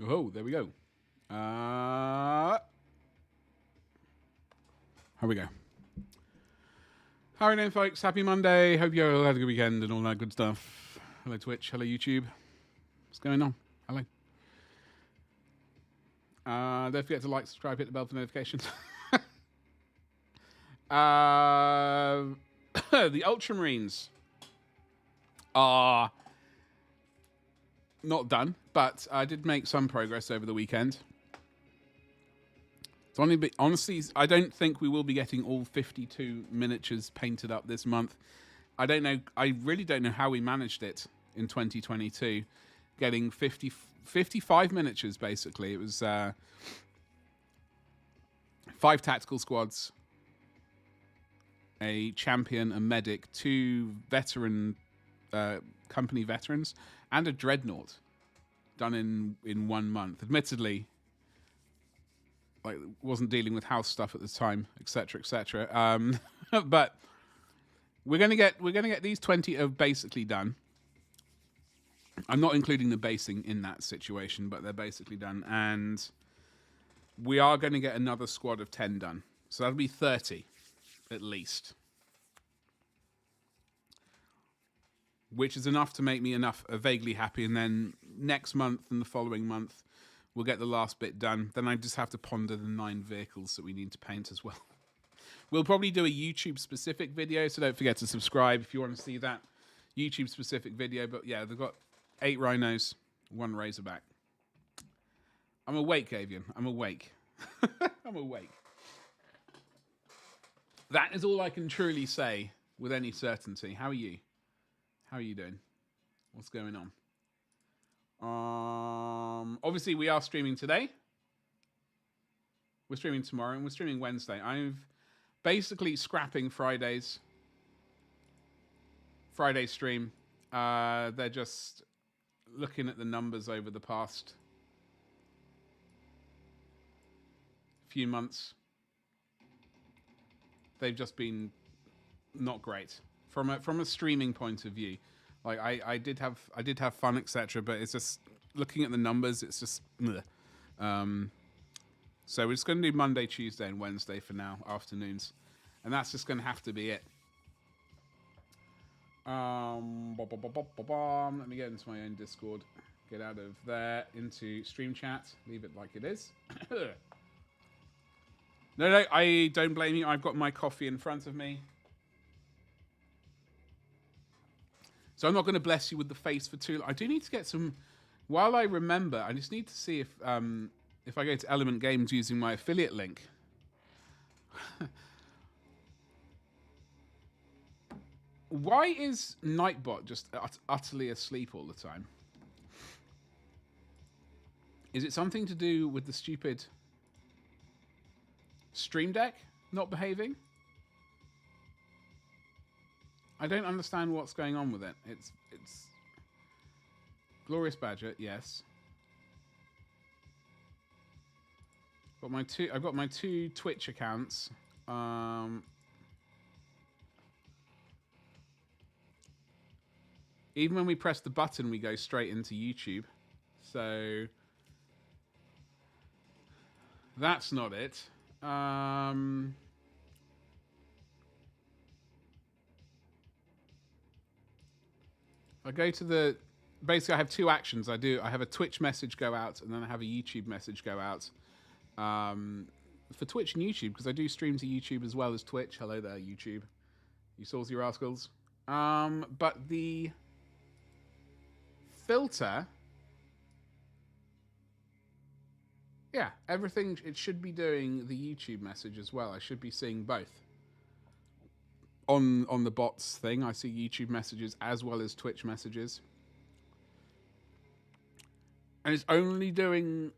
Oh, there we go. Here we go. How are you doing, folks? Happy Monday. Hope you all had a good weekend and all that good stuff. Hello, Twitch. Hello, YouTube. What's going on? Hello. Don't forget to like, subscribe, hit the bell for notifications. The Ultramarines are not done, but I did make some progress over the weekend. It's only honestly, I don't think we will be getting all 52 miniatures painted up this month. I don't know. I really don't know how we managed it in 2022, getting 55 miniatures, basically. It was 5 tactical squads, a champion, a medic, 2 veteran company veterans, and a dreadnought done in 1 month. Admittedly, like, wasn't dealing with house stuff at the time, etc., etc. But we're gonna get these 20 are basically done. I'm not including the basing in that situation, but they're basically done, and we are going to get another squad of 10 done. So that'll be 30 at least, which is enough to make me vaguely happy. And then next month and the following month, we'll get the last bit done. Then I just have to ponder the 9 vehicles that we need to paint as well. We'll probably do a YouTube-specific video, so don't forget to subscribe if you want to see that YouTube-specific video. But yeah, they've got 8 rhinos, 1 razorback. I'm awake, Avian. I'm awake. I'm awake. That is all I can truly say with any certainty. How are you? How are you doing? What's going on? Obviously, we are streaming today. We're streaming tomorrow, and we're streaming Wednesday. I'm basically scrapping Friday stream. They're just looking at the numbers over the past few months. They've just been not great from a streaming point of view. Like I did have fun, etc. But it's just looking at the numbers. It's just, so we're just going to do Monday, Tuesday, and Wednesday for now, afternoons, and that's just going to have to be it. Let me get into my own Discord. Get out of there into stream chat. Leave it like it is. No, I don't blame you. I've got my coffee in front of me. So I'm not going to bless you with the face for too long. I do need to get some... While I remember, I just need to see if I go to Element Games using my affiliate link. Why is Nightbot just utterly asleep all the time? Is it something to do with the stupid Stream Deck not behaving? I don't understand what's going on with it. It's Glorious Badger, yes. I've got my 2 Twitch accounts. Even when we press the button, we go straight into YouTube. So that's not it. I go to the... Basically, I have 2 actions. I have a Twitch message go out, and then I have a YouTube message go out. For Twitch and YouTube, because I do stream to YouTube as well as Twitch. Hello there, YouTube. You saucy rascals. But the filter... Yeah, everything... It should be doing the YouTube message as well. I should be seeing both. On the bots thing, I see YouTube messages as well as Twitch messages. And it's only doing...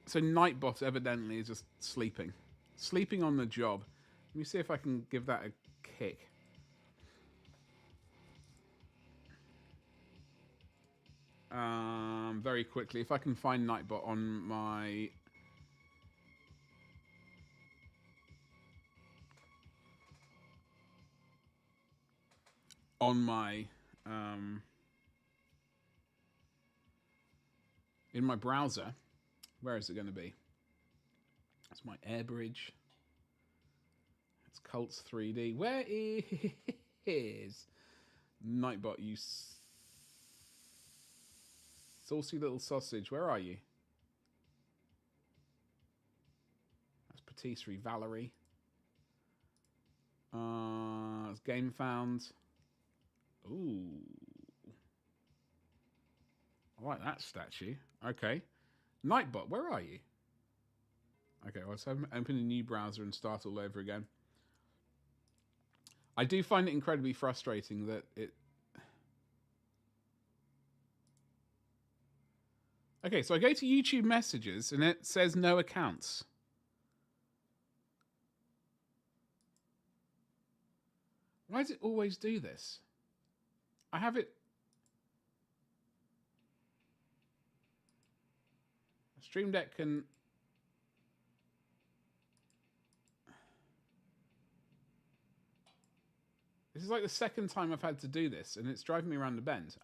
So Nightbot evidently is just sleeping. Sleeping on the job. Let me see if I can give that a kick. Very quickly, if I can find Nightbot on my... in my browser. Where is it going to be? It's my air bridge. It's Cults 3D. Where is Nightbot, you saucy little sausage? Where are you? That's Patisserie Valerie. It's Game Found. Ooh. I like that statue. Okay. Nightbot, where are you? Okay, well, let's open a new browser and start all over again. I do find it incredibly frustrating that it... Okay, so I go to YouTube messages and it says no accounts. Why does it always do this? I have it... Stream Deck can... This is like the second time I've had to do this, and it's driving me around the bend.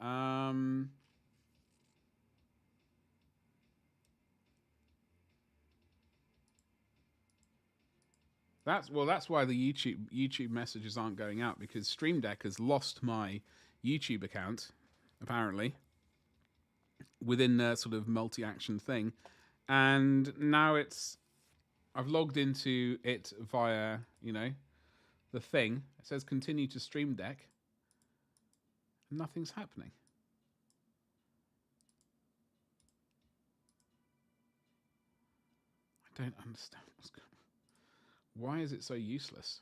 That's why the YouTube messages aren't going out, because Stream Deck has lost my YouTube account, apparently, within the sort of multi-action thing, and now I've logged into it via, you know, the thing. It says continue to Stream Deck. Nothing's happening. I don't understand what's going on. Why is it so useless?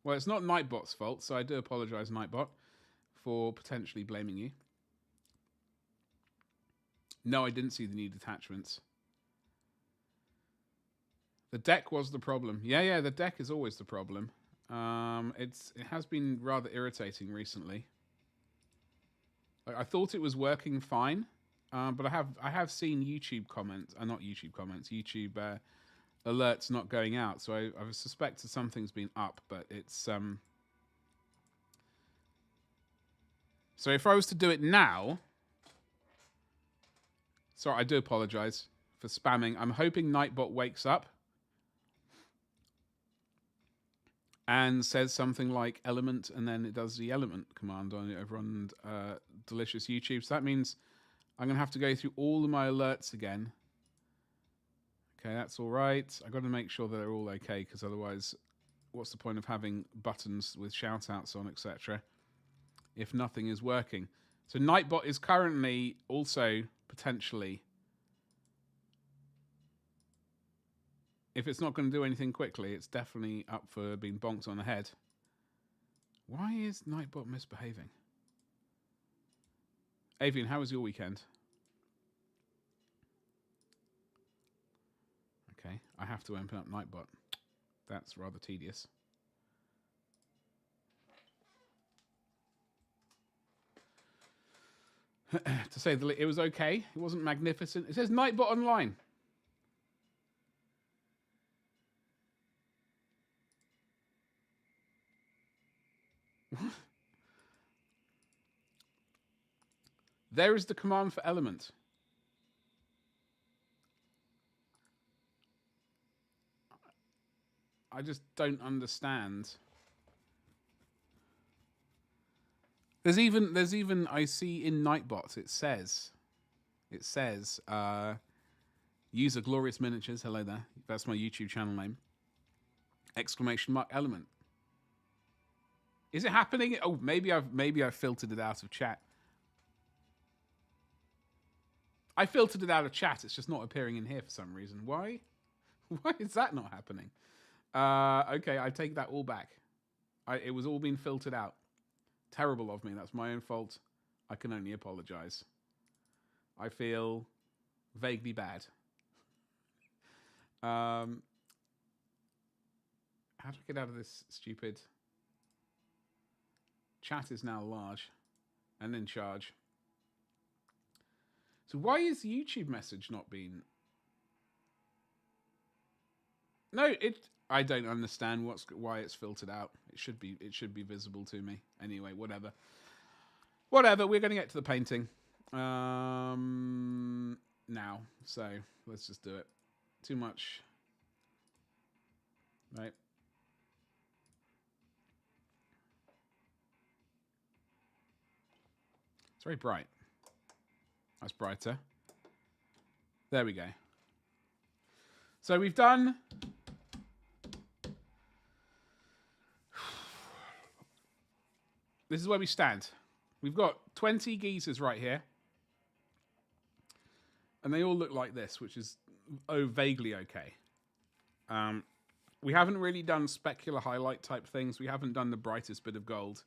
Well, it's not Nightbot's fault, so I do apologize, Nightbot, for potentially blaming you. No, I didn't see the new detachments. The deck was the problem. Yeah, the deck is always the problem. It has been rather irritating recently. I thought it was working fine, but I have seen YouTube comments, not YouTube comments, YouTube alerts not going out. So I suspect that something's been up, but it's So if I was to do it now, sorry, I do apologize for spamming. I'm hoping Nightbot wakes up and says something like element, and then it does the element command on it over on Delicious YouTube. So that means I'm going to have to go through all of my alerts again. Okay, that's all right. I've got to make sure that they're all okay, because otherwise, what's the point of having buttons with shout-outs on, etc., if nothing is working? So Nightbot is currently also potentially... If it's not going to do anything quickly, it's definitely up for being bonked on the head. Why is Nightbot misbehaving? Avian, how was your weekend? Okay, I have to open up Nightbot. That's rather tedious. To say the least, it was okay. It wasn't magnificent. It says Nightbot online. There is the command for element. I just don't understand. There's even I see in Nightbot it says user Glorious Miniatures. Hello there. That's my YouTube channel name. Exclamation mark element. Is it happening? Oh, maybe I've filtered it out of chat. I filtered it out of chat. It's just not appearing in here for some reason. Why? Why is that not happening? Okay, I take that all back. It was all being filtered out. Terrible of me. That's my own fault. I can only apologize. I feel vaguely bad. How do I get out of this stupid... Chat is now large and in charge. So why is the YouTube message not being... No, I don't understand why it's filtered out. It should be visible to me. Anyway, whatever. Whatever, we're going to get to the painting. now, so let's just do it. Too much. Right. It's very bright. That's brighter. There we go. So we've done... This is where we stand. We've got 20 geezers right here. And they all look like this, which is vaguely okay. We haven't really done specular highlight type things. We haven't done the brightest bit of gold.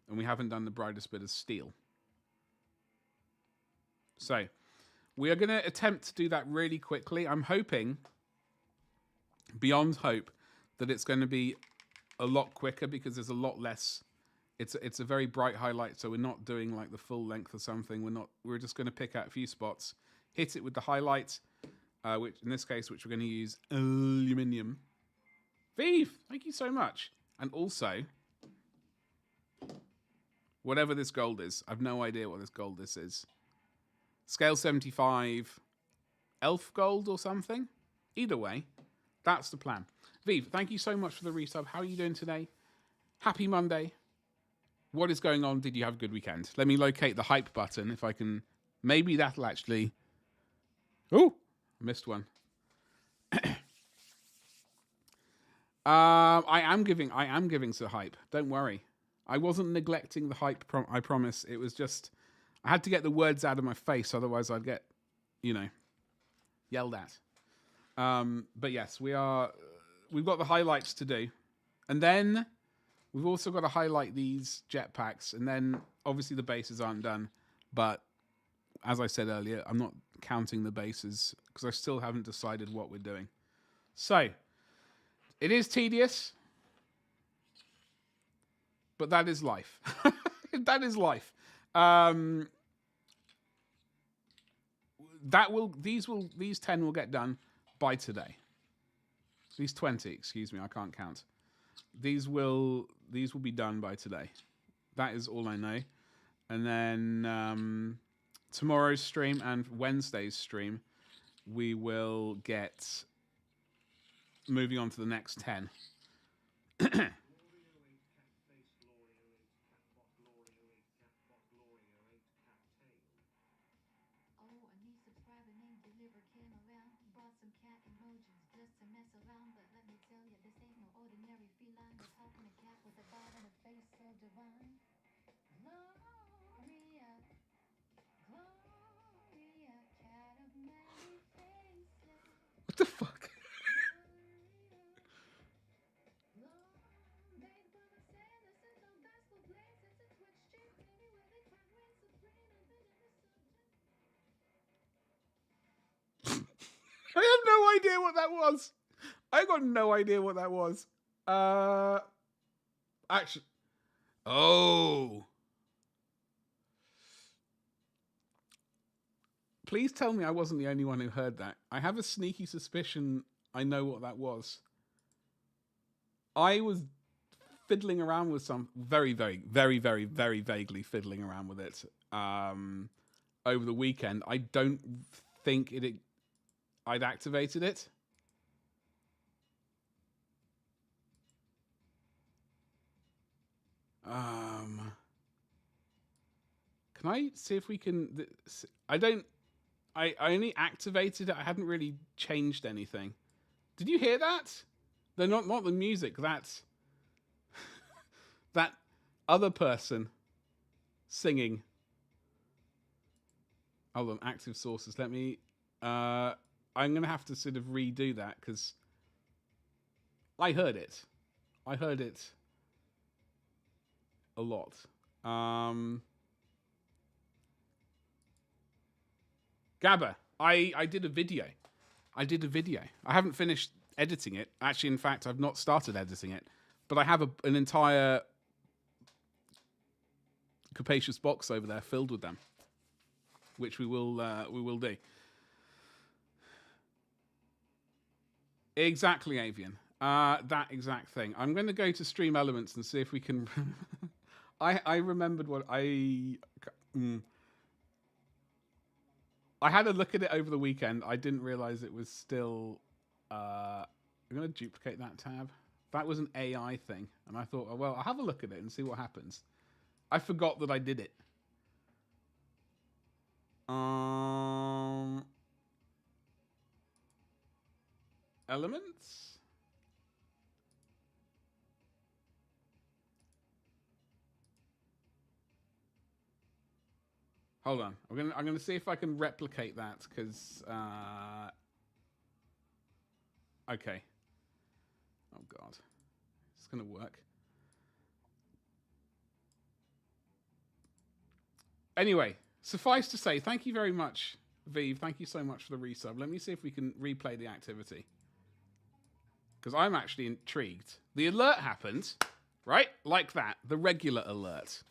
And we haven't done the brightest bit of steel. So, we are going to attempt to do that really quickly. I'm hoping, beyond hope, that it's going to be a lot quicker because there's a lot less... It's a very bright highlight, so we're not doing like the full length or something. We're just going to pick out a few spots, hit it with the highlight, which in this case, which we're going to use aluminium. Vive, thank you so much. And also, whatever this gold is, I've no idea what this is. Scale 75, elf gold or something. Either way, that's the plan. Vive, thank you so much for the resub. How are you doing today? Happy Monday. What is going on? Did you have a good weekend? Let me locate the hype button if I can. Maybe that'll actually... Oh, missed one. I am giving some hype. Don't worry. I wasn't neglecting the hype, I promise. It was just... I had to get the words out of my face, otherwise I'd get, yelled at. But yes, we've got the highlights to do. And then... We've also got to highlight these jetpacks, and then obviously the bases aren't done. But as I said earlier, I'm not counting the bases because I still haven't decided what we're doing. So it is tedious, but that is life. That is life. These 10 will get done by today. These 20, excuse me, I can't count. These will be done by today. That is all I know. And then tomorrow's stream and Wednesday's stream, we will get moving on to the next 10. What the fuck? I have no idea what that was. I got no idea what that was. Actually, oh. Please tell me I wasn't the only one who heard that. I have a sneaky suspicion I know what that was. I was fiddling around with some very, very, very, very, very vaguely fiddling around with it over the weekend. I don't think I'd activated it. Can I see if we can... I only activated it. I hadn't really changed anything. Did you hear that? They're not the music. That's that other person singing. Hold on, active sources. Let me... I'm going to have to sort of redo that because I heard it. I heard it a lot. Gabba, I did a video. I haven't finished editing it. Actually, in fact, I've not started editing it. But I have an entire capacious box over there filled with them, which we will do. Exactly, Avian. That exact thing. I'm going to go to Stream Elements and see if we can... I remembered what I had a look at it over the weekend. I didn't realize it was still. I'm going to duplicate that tab. That was an AI thing, and I thought, oh, well, I'll have a look at it and see what happens. I forgot that I did it. Elements. Hold on. I'm gonna see if I can replicate that because okay. Oh god. It's gonna work. Anyway, suffice to say, thank you very much, Vive. Thank you so much for the resub. Let me see if we can replay the activity. Because I'm actually intrigued. The alert happened, right? Like that. The regular alert.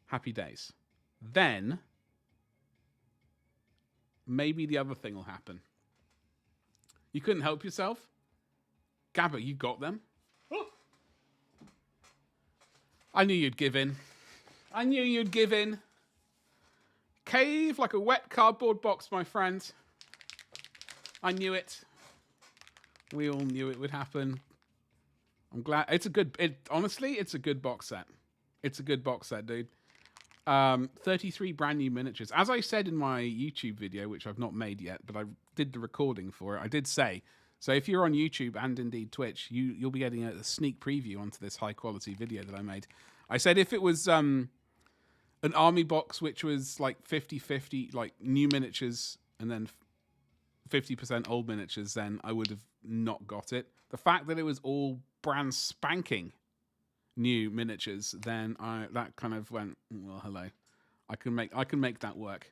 Happy days. Then, maybe the other thing will happen. You couldn't help yourself? Gabba, you got them? Oh. I knew you'd give in. I knew you'd give in. Cave like a wet cardboard box, my friend. I knew it. We all knew it would happen. I'm glad. It's a good... honestly, it's a good box set. It's a good box set, dude. 33 brand new miniatures. As I said in my YouTube video, which I've not made yet, but I did the recording for it, I did say, so if you're on YouTube and indeed Twitch, you'll be getting a sneak preview onto this high-quality video that I made. I said if it was an army box, which was like 50-50, like new miniatures, and then 50% old miniatures, then I would have not got it. The fact that it was all brand spanking new miniatures, then that kind of went, well, hello. I can make that work.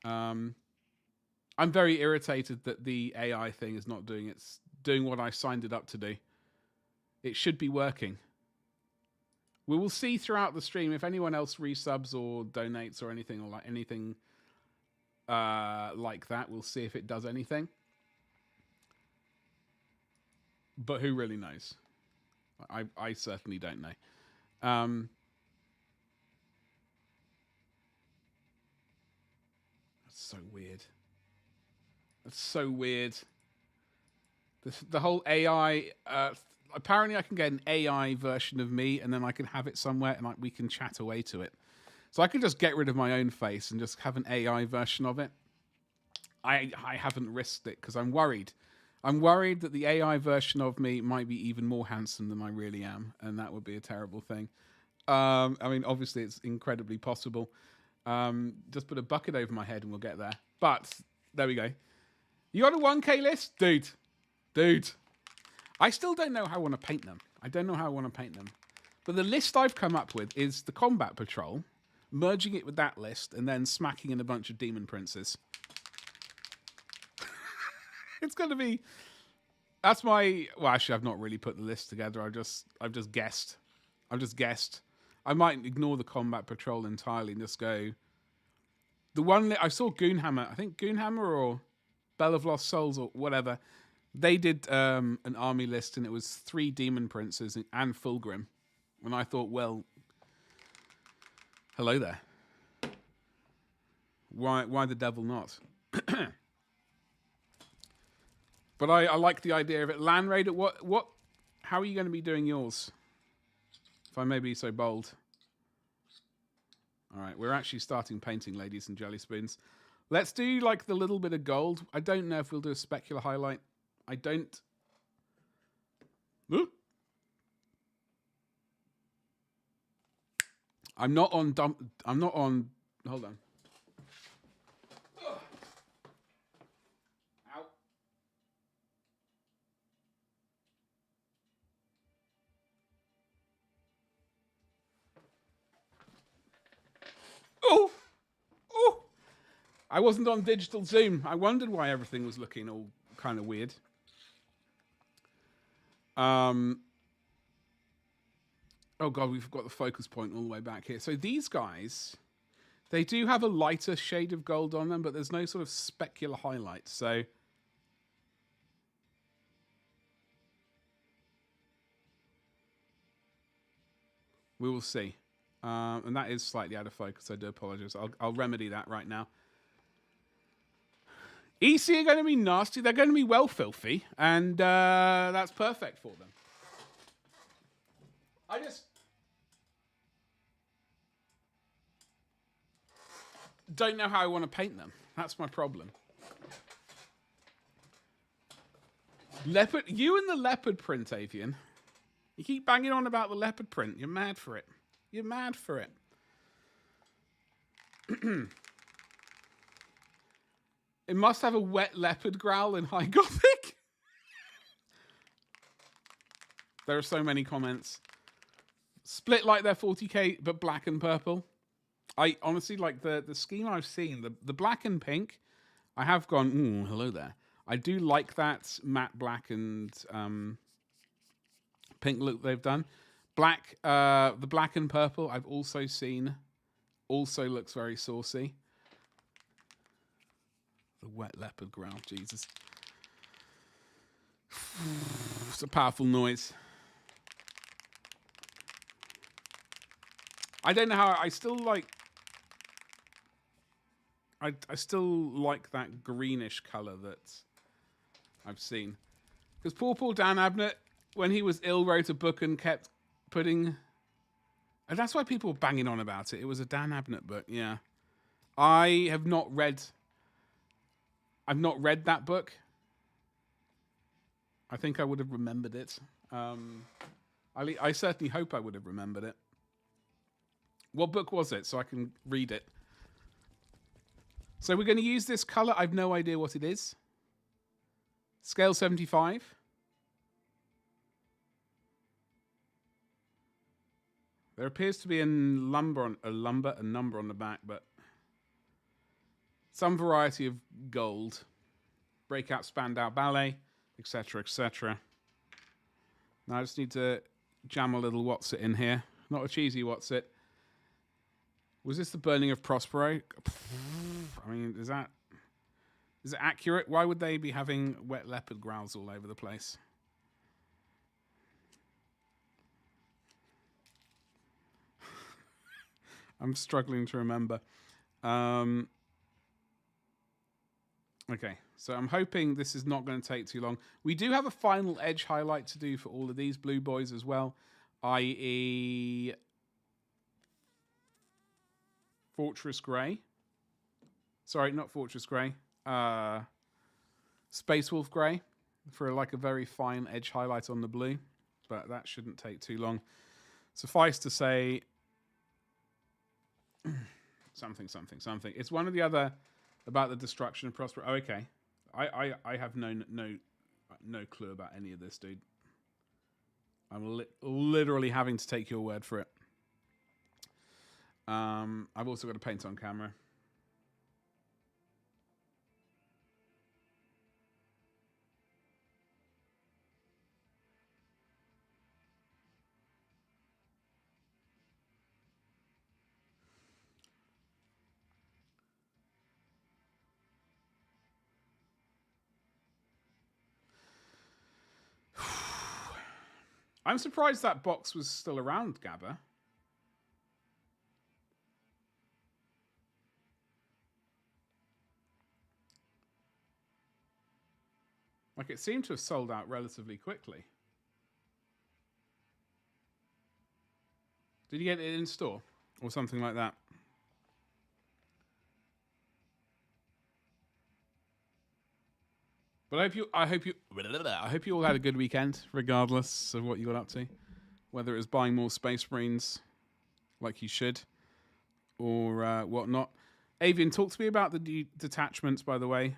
I'm very irritated that the AI thing is not doing what I signed it up to do. It should be working. We will see throughout the stream if anyone else resubs or donates or anything like that. We'll see if it does anything. But who really knows? I certainly don't know. That's so weird. That's so weird. The whole AI... apparently I can get an AI version of me and then I can have it somewhere and we can chat away to it. So I could just get rid of my own face and just have an AI version of it. I haven't risked it because I'm worried. I'm worried that the AI version of me might be even more handsome than I really am, and that would be a terrible thing. I mean, obviously, it's incredibly possible. Just put a bucket over my head and we'll get there. But, there we go. You got a 1K list? Dude. I still don't know how I want to paint them. But the list I've come up with is the Combat Patrol, merging it with that list, and then smacking in a bunch of Demon Princes. It's going to be... That's my... Well, actually, I've not really put the list together. I've just guessed. I might ignore the Combat Patrol entirely and just go... The one... I saw Goonhammer. I think Goonhammer or Bell of Lost Souls or whatever. They did an army list and it was 3 Demon Princes and Fulgrim. And I thought, well... Hello there. Why the devil not? But I like the idea of it. Land Raider, how are you going to be doing yours? If I may be so bold. All right, we're actually starting painting, ladies and jelly spoons. Let's do like the little bit of gold. I don't know if we'll do a specular highlight. I don't. Ooh. I'm not on. Hold on. Oh! I wasn't on digital zoom. I wondered why everything was looking all kind of weird. Oh god, we've got the focus point all the way back here. So these guys, they do have a lighter shade of gold on them, but there's no sort of specular highlight. So we will see. And that is slightly out of focus. I do apologize. I'll remedy that right now. EC are going to be nasty. They're going to be well filthy. And that's perfect for them. I just don't know how I want to paint them. That's my problem. Leopard, you and the leopard print, Avian. You keep banging on about the leopard print. You're mad for it. You're mad for it. It must have a wet leopard growl in High Gothic. There are so many comments. Split like they're 40k, but black and purple. I honestly like the scheme I've seen. The black and pink, I have gone, hello there. I do like that matte black and pink look they've done. Black, the black and purple I've also seen also looks very saucy. The wet leopard growl, Jesus. It's a powerful noise. I don't know how I still like. I still like that greenish color that I've seen. Because poor Dan Abnett, when he was ill, wrote a book and kept putting. And that's why people were banging on about it. It was a Dan Abnett book, yeah. I've not read that book. I think I would have remembered it. I certainly hope I would have remembered it. What book was it? So I can read it. So we're going to use this color. I've no idea what it is. Scale 75. There appears to be a number on the back, but some variety of gold. Breakout, Spandau Ballet, etc., etc. Now I just need to jam a little what's it in here. Not a cheesy what's it. Was this the burning of Prospero? I mean, is it accurate? Why would they be having wet leopard growls all over the place? I'm struggling to remember. Okay, so I'm hoping this is not going to take too long. We do have a final edge highlight to do for all of these blue boys as well, i.e. Fortress Grey. Sorry, not Fortress Grey. Space Wolf Grey for like a very fine edge highlight on the blue, but that shouldn't take too long. Suffice to say, something. It's one of the other about the destruction of Prospero. Oh, okay. I have no clue about any of this, dude. I'm literally having to take your word for it. I've also got to paint on camera. I'm surprised that box was still around, Gabba. Like, it seemed to have sold out relatively quickly. Did you get it in store? Or something like that? But I hope you all had a good weekend, regardless of what you got up to. Whether it was buying more Space Marines, like you should, or whatnot. Avian, talk to me about the detachments, by the way.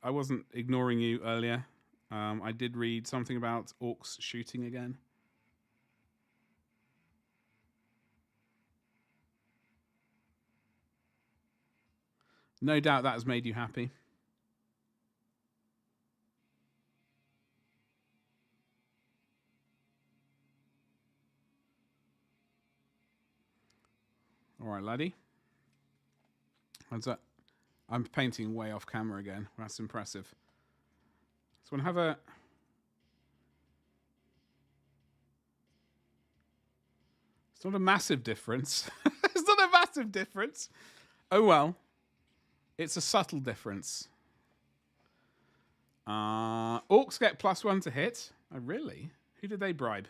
I wasn't ignoring you earlier. I did read something about orcs shooting again. No doubt that has made you happy. All right, laddie. How's that? I'm painting way off camera again. That's impressive. So we'll have a... Let's It's not a massive difference. It's not a massive difference. Oh well. It's a subtle difference. Orcs get +1 to hit. Oh, really? Who did they bribe?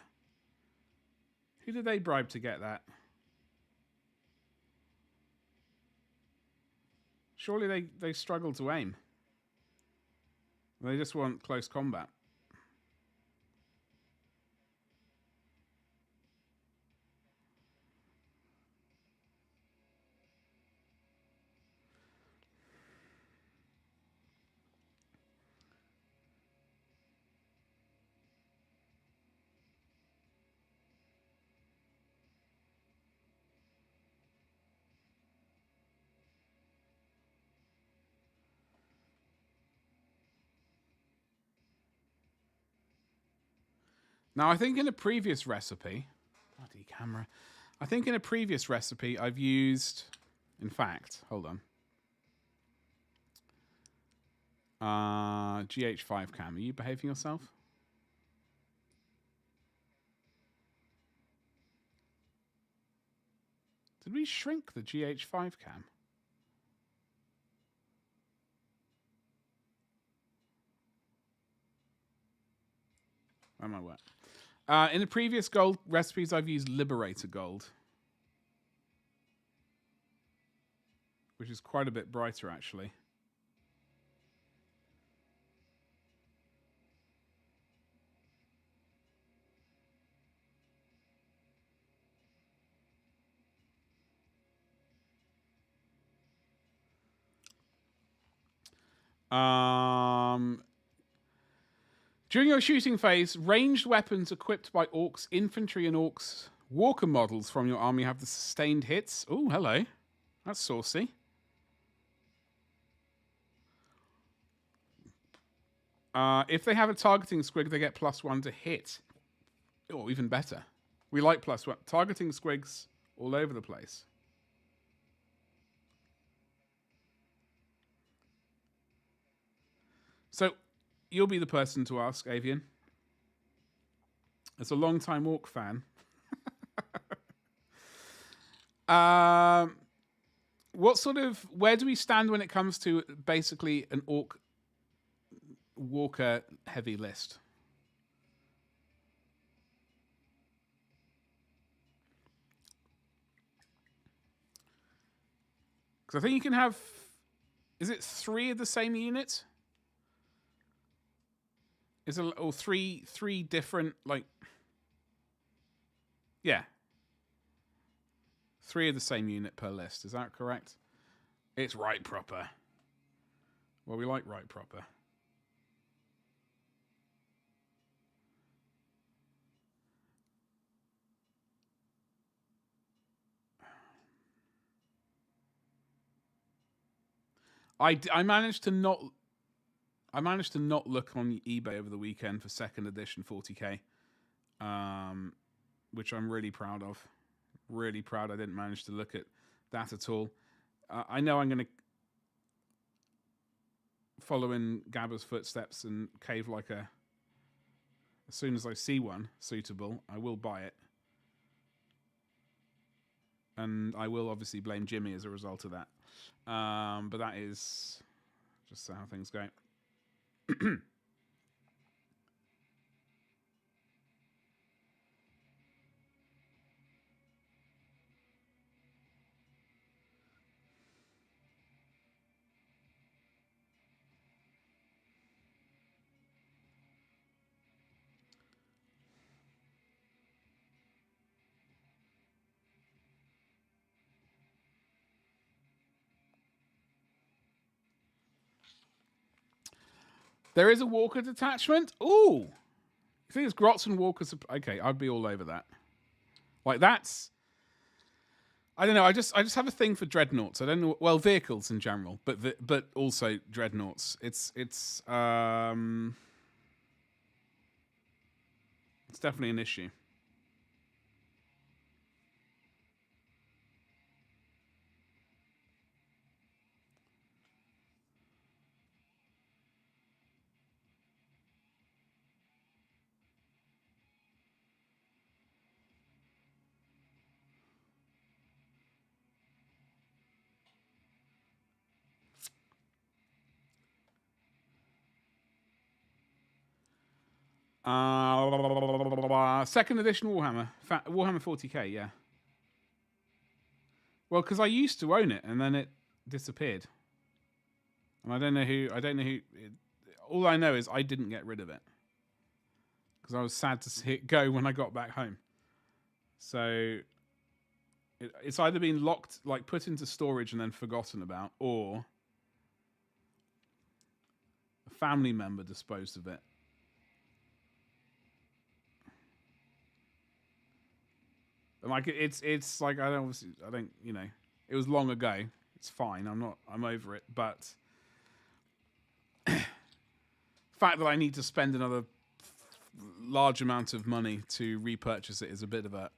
Who did they bribe to get that? Surely they struggle to aim. They just want close combat. Now, I think in a previous recipe... Bloody camera. I think in a previous recipe I've used... In fact, hold on. GH5 cam. Are you behaving yourself? Did we shrink the GH5 cam? Where am I at? In the previous gold recipes, I've used Liberator Gold, which is quite a bit brighter, actually. During your shooting phase, ranged weapons equipped by orcs, infantry, and orcs walker models from your army have the sustained hits. Oh, hello. That's saucy. If they have a targeting squig, they get +1 to hit. Oh, even better. We like +1. Targeting squigs all over the place. So, you'll be the person to ask, Avian. As a long-time orc fan. What sort of... Where do we stand when it comes to basically an orc walker heavy list? Because I think you can have... Is it 3 of the same unit? Is it, or three different, like... Yeah. 3 of the same unit per list. Is that correct? It's right proper. Well, we like right proper. I managed to not look on eBay over the weekend for 2nd edition 40k, which I'm really proud of. Really proud I didn't manage to look at that at all. I know I'm going to follow in Gabba's footsteps and cave like a... As soon as I see one suitable, I will buy it. And I will obviously blame Jimmy as a result of that. But that is just how things go. There is a Walker detachment. Ooh, I think it's Grots and Walkers. Okay, I'd be all over that. Like that's... I don't know. I just have a thing for dreadnoughts. I don't know. Well, vehicles in general, but also dreadnoughts. It's definitely an issue. Second edition Warhammer. Warhammer 40k, yeah. Well, because I used to own it, and then it disappeared. And I don't know who... all I know is I didn't get rid of it. Because I was sad to see it go when I got back home. So... it's either been locked, like put into storage and then forgotten about, or... a family member disposed of it. Like it's like I don't, you know, it was long ago. It's fine. I'm over it. But the fact that I need to spend another large amount of money to repurchase it is a bit of a.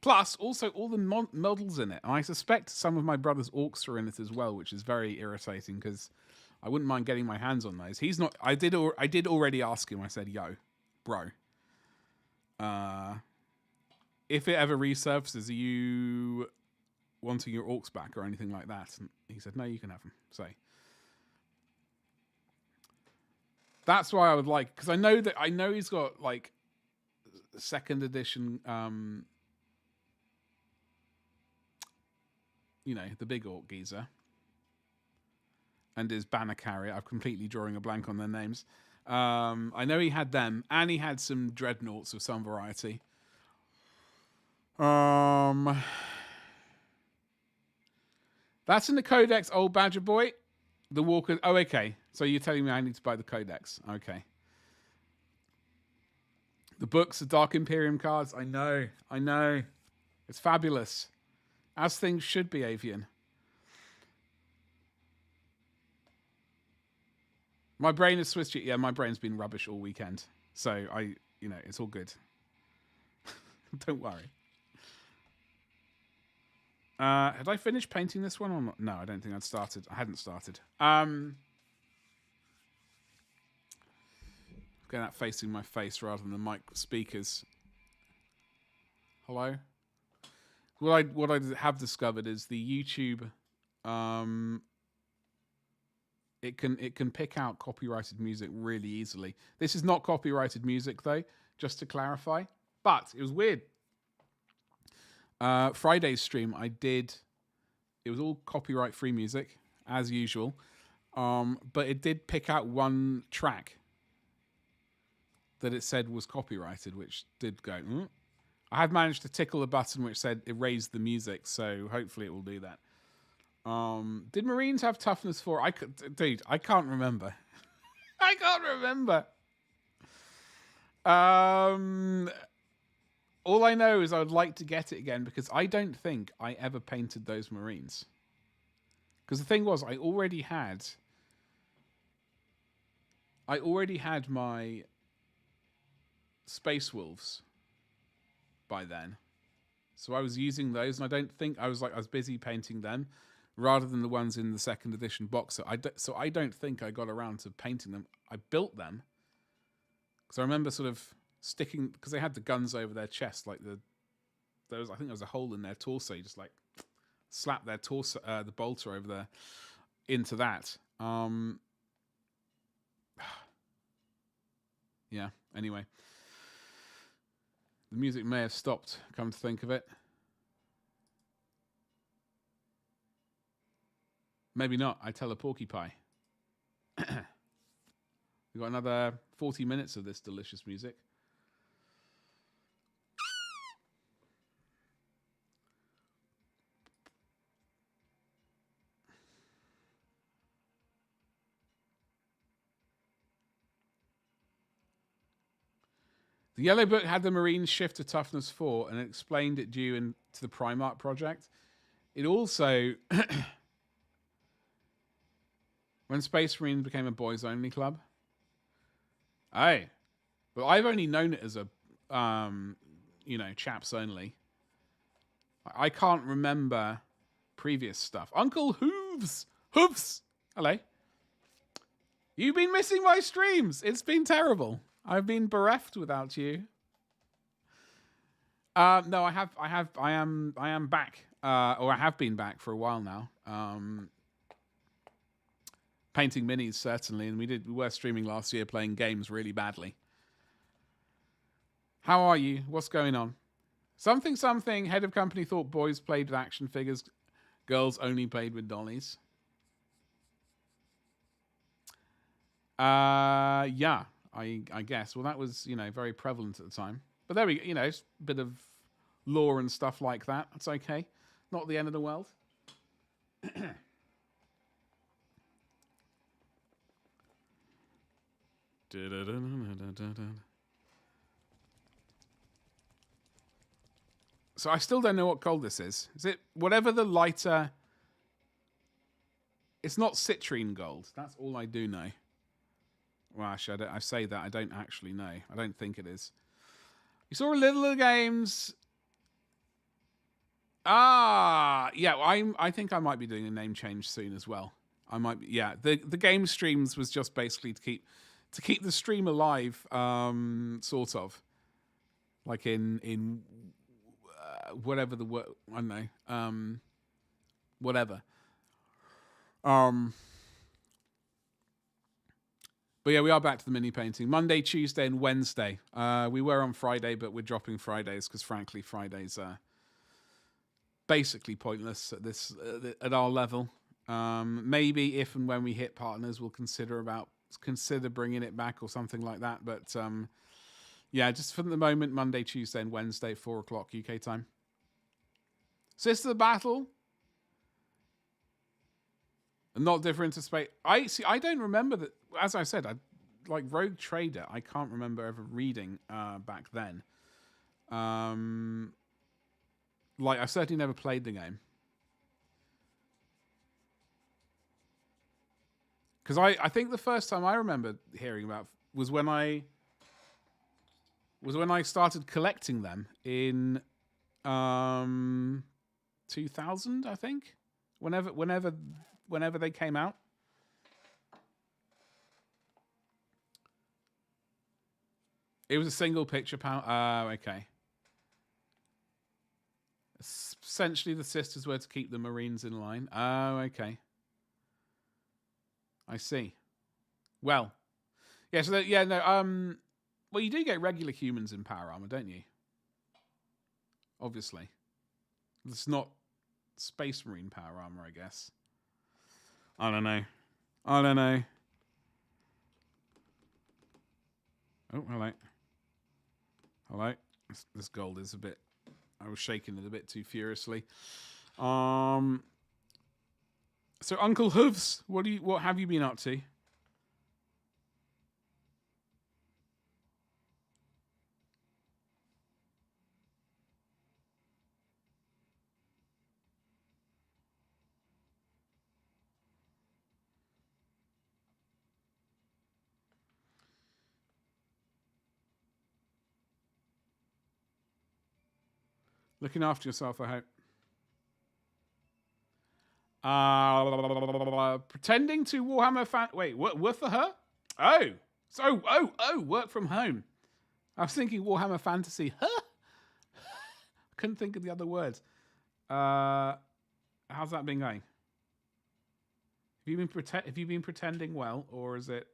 Plus, also all the models in it. And I suspect some of my brother's orcs are in it as well, which is very irritating because I wouldn't mind getting my hands on those. He's not. I did already ask him. I said, "Yo, bro. If it ever resurfaces, are you wanting your orcs back or anything like that?" And he said, "No, you can have them." So that's why I would like, because I know he's got like second edition, you know, the big orc geezer and his banner carrier. I'm completely drawing a blank on their names. I know he had them, and he had some dreadnoughts of some variety. That's in the Codex, old Badger Boy. The Walker. Oh, okay. So you're telling me I need to buy the Codex. Okay. The books, the Dark Imperium cards. I know. It's fabulous. As things should be, Avian. My brain is switched. Yeah, my brain's been rubbish all weekend. So it's all good. Don't worry. Had I finished painting this one or not? No, I don't think I'd started. I hadn't started. Get that facing my face rather than the mic speakers. Hello? What I have discovered is the YouTube it can pick out copyrighted music really easily. This is not copyrighted music though, just to clarify. But it was weird. Friday's stream, it was all copyright free music, as usual. But it did pick out one track that it said was copyrighted, which did go, I have managed to tickle a button which said erase the music, so hopefully it will do that. Did Marines have toughness 4? I can't remember. I can't remember. All I know is I would like to get it again because I don't think I ever painted those Marines. Because the thing was, I already had my Space Wolves by then. So I was using those, and I don't think I was busy painting them rather than the ones in the second edition box. So I don't think I got around to painting them. I built them because I remember sort of sticking, because they had the guns over their chest, like I think there was a hole in their torso. You just like slap their torso, the bolter over there into that. Yeah. Anyway, the music may have stopped. Come to think of it, maybe not. I tell a porcupine. We've got another 40 minutes of this delicious music. The Yellow Book had the Marines shift to toughness 4 and explained it due to the Primarch project. It also, when Space Marine became a boys-only club. Oh, but I've only known it as a, chaps only. I can't remember previous stuff. Uncle Hooves! Hello. You've been missing my streams. It's been terrible. I've been bereft without you. No, I am back. Or I have been back for a while now. Painting minis, certainly. And we were streaming last year playing games really badly. How are you? What's going on? Something. Head of company thought boys played with action figures. Girls only played with dollies. Yeah, I guess. Well, that was, very prevalent at the time. But there we go. It's a bit of lore and stuff like that. That's okay. Not the end of the world. So I still don't know what gold this is. Is it whatever the lighter... It's not citrine gold. That's all I do know. Well, actually, I say that. I don't actually know. I don't think it is. You saw a little of the games. Yeah. I think I might be doing a name change soon as well. I might be, yeah. The game streams was just basically to keep the stream alive, sort of. Like in whatever the word, I don't know. Whatever. But yeah, we are back to the mini painting. Monday, Tuesday, and Wednesday. We were on Friday, but we're dropping Fridays because, frankly, Fridays are basically pointless at our level. Maybe if and when we hit partners, we'll consider bringing it back or something like that. But yeah, just for the moment, Monday, Tuesday, and Wednesday, 4:00 UK time. Sister Battle. Not different to space. I don't remember that. As I said, I like Rogue Trader. I can't remember ever reading back then. Like I certainly never played the game because I think the first time I remember hearing about was when I started collecting them in 2000. I think whenever they came out. It was a single picture panel. Okay. Essentially, the sisters were to keep the Marines in line. Okay. I see. Well. Yeah, so, well, you do get regular humans in power armor, don't you? Obviously. It's not Space Marine power armor, I guess. I don't know. Oh, hello. Hello. This gold is a bit... I was shaking it a bit too furiously. So, Uncle Hooves, what have you been up to? Looking after yourself, I hope. Pretending to Warhammer fan... Wait, work for her? Oh. Work from home. I was thinking Warhammer Fantasy. Huh? Couldn't think of the other words. How's that been going? Have you been pretending well, or is it...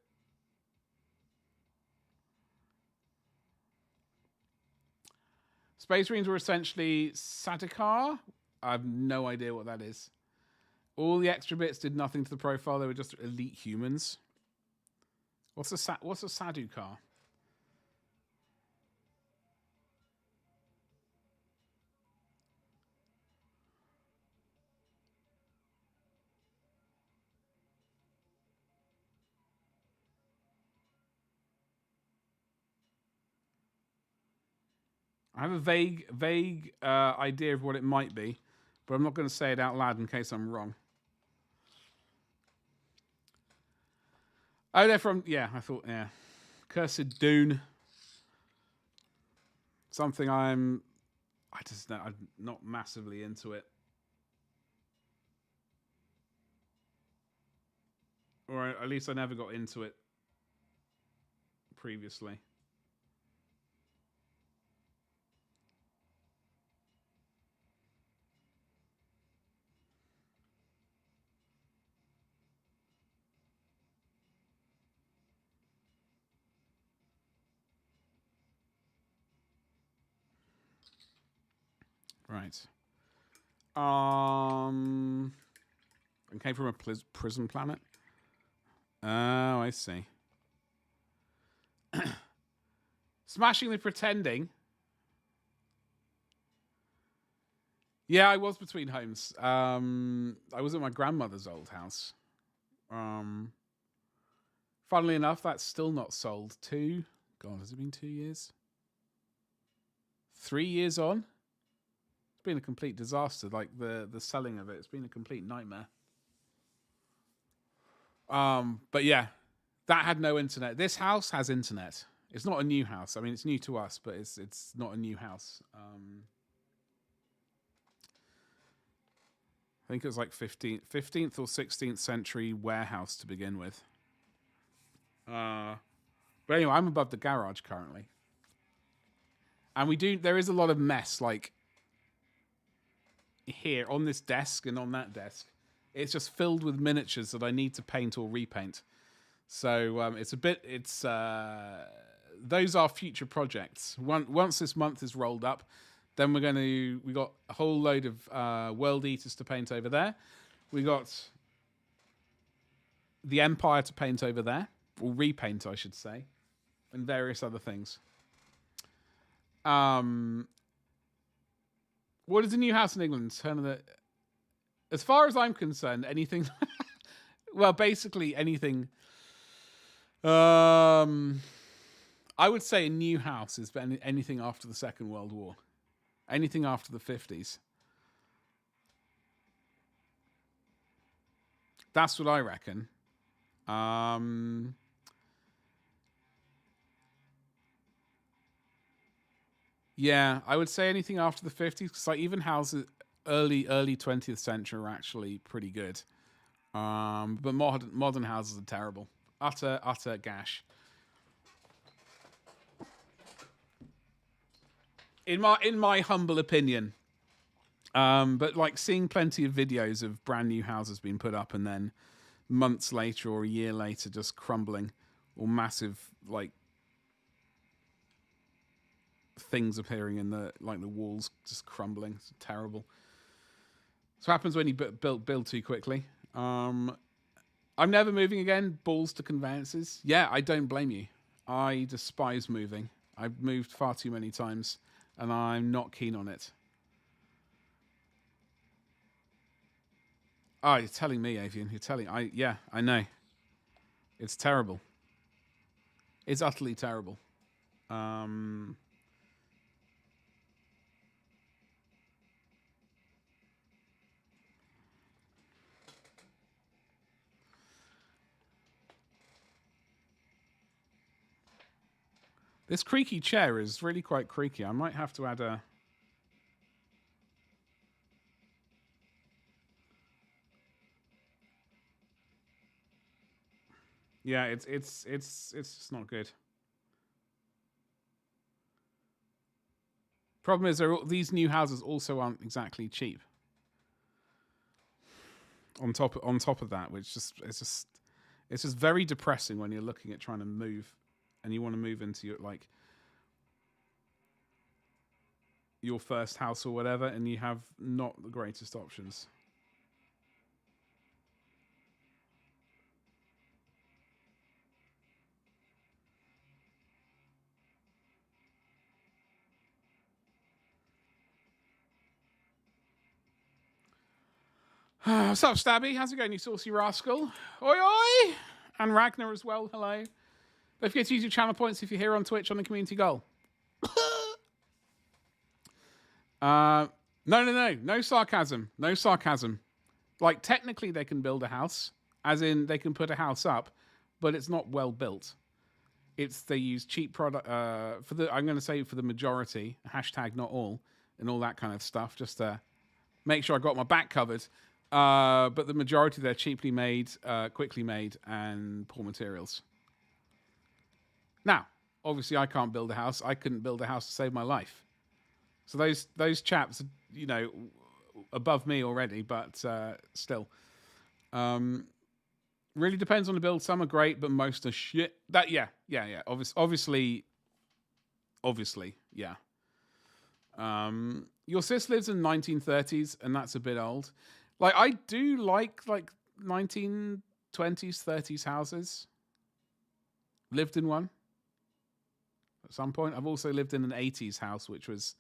Space Marines were essentially Sadikar. I have no idea what that is. All the extra bits did nothing to the profile. They were just elite humans. What's a Sadukar? I have a vague idea of what it might be, but I'm not going to say it out loud in case I'm wrong. Oh, they're from... Yeah, I thought... Yeah. Cursed Dune. Something I just know. I'm not massively into it. Or at least I never got into it previously. Right. It came from a prison planet. Oh, I see. Smashing the Pretending. Yeah, I was between homes. I was at my grandmother's old house. Funnily enough, that's still not sold. God, has it been 2 years? 3 years on? It's been a complete disaster. Like the selling of it, it's been a complete nightmare. But yeah, that had no internet. This house has internet. It's not a new house. I mean, it's new to us, but it's not a new house. I think it was like 15th or 16th century warehouse to begin with. But anyway, I'm above the garage currently. And there is a lot of mess, like here on this desk and on that desk. It's just filled with miniatures that I need to paint or repaint. So those are future projects. Once this month is rolled up, then we got a whole load of World Eaters to paint over there. We got the Empire to paint over there, or repaint, I should say, and various other things. What is a new house in England? As far as I'm concerned, anything. Well, basically anything. I would say a new house is anything after the Second World War. Anything after the 50s. That's what I reckon. Yeah, I would say anything after the 50s, because like even houses early 20th century are actually pretty good. But modern houses are terrible. Utter gash. In my humble opinion. But like seeing plenty of videos of brand new houses being put up and then months later or a year later just crumbling, or massive like things appearing in the walls just crumbling. It's terrible. That's what happens when you build too quickly. I'm never moving again. Balls to conveyances. Yeah, I don't blame you. I despise moving. I've moved far too many times, and I'm not keen on it. Oh, you're telling me, Avian. I know. It's terrible. It's utterly terrible. This creaky chair is really quite creaky. I might have to add a... Yeah, it's just not good. Problem is, these new houses also aren't exactly cheap. On top of that, which it's just very depressing when you're looking at trying to move, and you want to move into your first house or whatever, and you have not the greatest options. What's up, Stabby? How's it going, you saucy rascal? Oi, oi! And Ragnar as well, hello. Don't forget to use your channel points if you're here on Twitch on the community goal. No sarcasm. No sarcasm. Like, technically they can build a house, as in they can put a house up, but it's not well built. They use cheap product, I'm going to say for the majority, hashtag not all, and all that kind of stuff, just to make sure I got my back covered. But the majority, they're cheaply made, quickly made, and poor materials. Now, obviously, I can't build a house. I couldn't build a house to save my life. So those chaps, above me already, but still. Really depends on the build. Some are great, but most are shit. Yeah. Obviously, yeah. Your sis lives in 1930s, and that's a bit old. Like, I do like 1920s, 30s houses. Lived in one at some point. I've also lived in an 80s house, which was,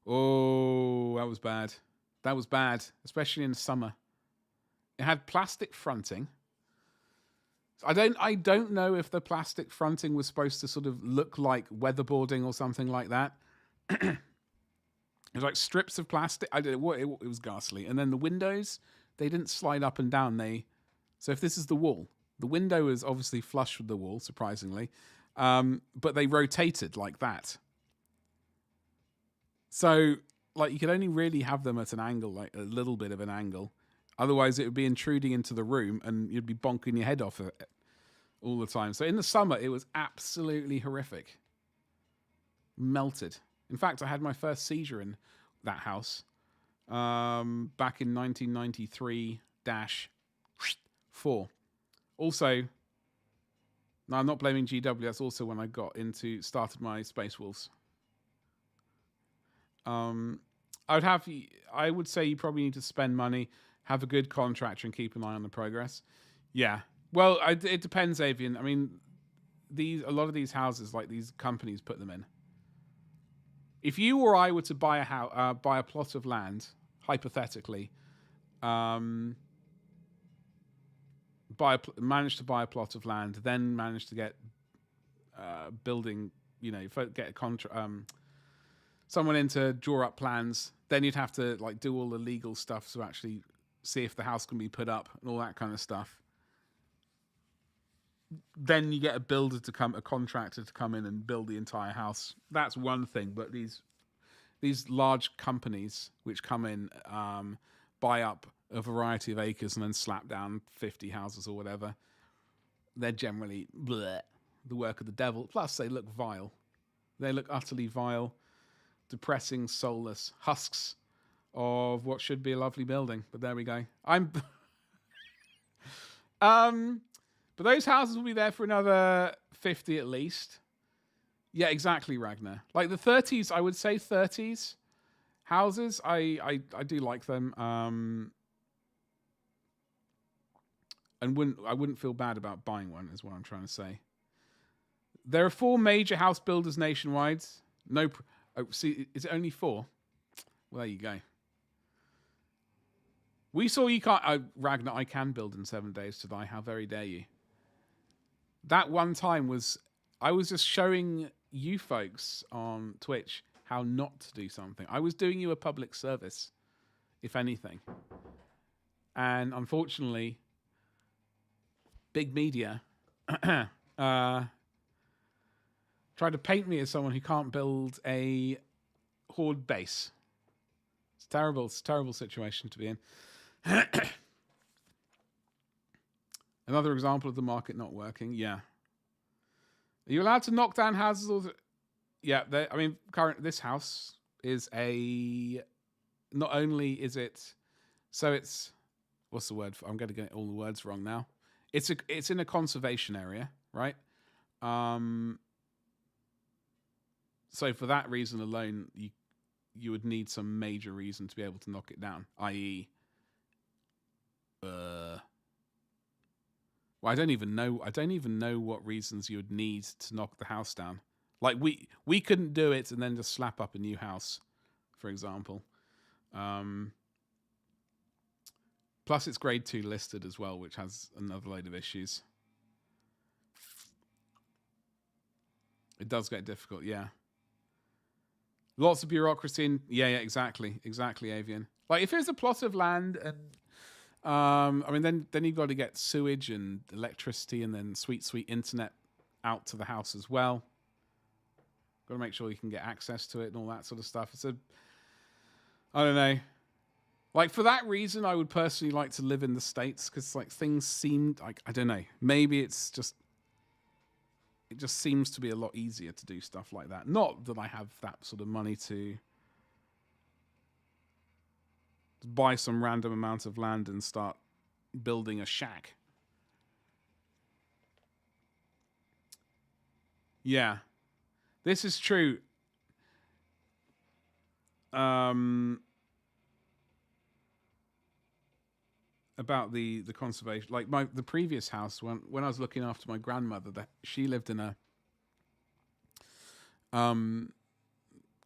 oh, that was bad. That was bad, especially in the summer. It had plastic fronting. I don't know if the plastic fronting was supposed to sort of look like weatherboarding or something like that. It was like strips of plastic. I don't know what it was ghastly. And then the windows, they didn't slide up and down. So if this is the wall, the window is obviously flush with the wall, surprisingly, but they rotated like that. So like you could only really have them at an angle, like a little bit of an angle. Otherwise, it would be intruding into the room, and you'd be bonking your head off it all the time. So in the summer, it was absolutely horrific. Melted. In fact, I had my first seizure in that house back in 1993-4. Also, no, I'm not blaming GW. That's also when I started my Space Wolves. I would say you probably need to spend money, have a good contractor, and keep an eye on the progress. Yeah. Well, it depends, Avian. I mean, a lot of these houses, like these companies, put them in. If you or I were to buy a plot of land, hypothetically, manage to buy a plot of land, then manage to get building, get a someone in to draw up plans, then you'd have to like do all the legal stuff to actually see if the house can be put up and all that kind of stuff. Then you get a contractor to come in and build the entire house. That's one thing, but these large companies which come in, buy up a variety of acres and then slap down 50 houses or whatever, they're generally the work of the devil. Plus, they look vile. They look utterly vile, depressing, soulless husks of what should be a lovely building. But there we go. But those houses will be there for another 50 at least. Yeah, exactly, Ragnar. Like the 30s, I would say 30s houses. I do like them. And I wouldn't feel bad about buying one, is what I'm trying to say. There are 4 major house builders nationwide. See, is it only 4? Well, there you go. We saw you can't... Ragnar, I can build in 7 days to die. How very dare you? That one time I was just showing you folks on Twitch how not to do something. I was doing you a public service, if anything. And unfortunately, big media tried to paint me as someone who can't build a horde base. It's terrible. It's a terrible situation to be in. Another example of the market not working. Yeah. Are you allowed to knock down houses? Yeah. This house is not only is it, so it's, what's the word? I'm going to get all the words wrong now. It's in a conservation area, right? So for that reason alone, you would need some major reason to be able to knock it down, i.e., well, I don't even know what reasons you would need to knock the house down. Like we couldn't do it and then just slap up a new house, for example. Plus, it's grade 2 listed as well, which has another load of issues. It does get difficult, yeah. Lots of bureaucracy. Yeah, exactly, Avian. Like if there's a plot of land and then you've got to get sewage and electricity and then sweet internet out to the house as well. Got to make sure you can get access to it and all that sort of stuff. I don't know. Like for that reason, I would personally like to live in the States because like things seemed like, I don't know, maybe it just seems to be a lot easier to do stuff like that. Not that I have that sort of money to buy some random amount of land and start building a shack. Yeah, this is true. about the conservation, like the previous house when I was looking after my grandmother, that she lived in a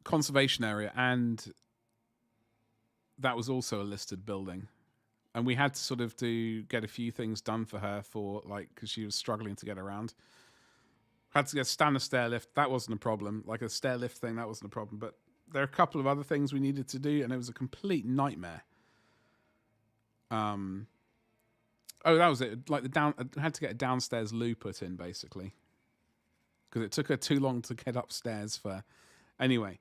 conservation area, and that was also a listed building, and we had to sort of get a few things done for her for like because she was struggling to get around. Had to stand a stair lift. That wasn't a problem. Like a stair lift thing, that wasn't a problem. But there are a couple of other things we needed to do, and it was a complete nightmare. Oh, that was it. Like I had to get a downstairs loo put in, basically, because it took her too long to get upstairs. Anyway,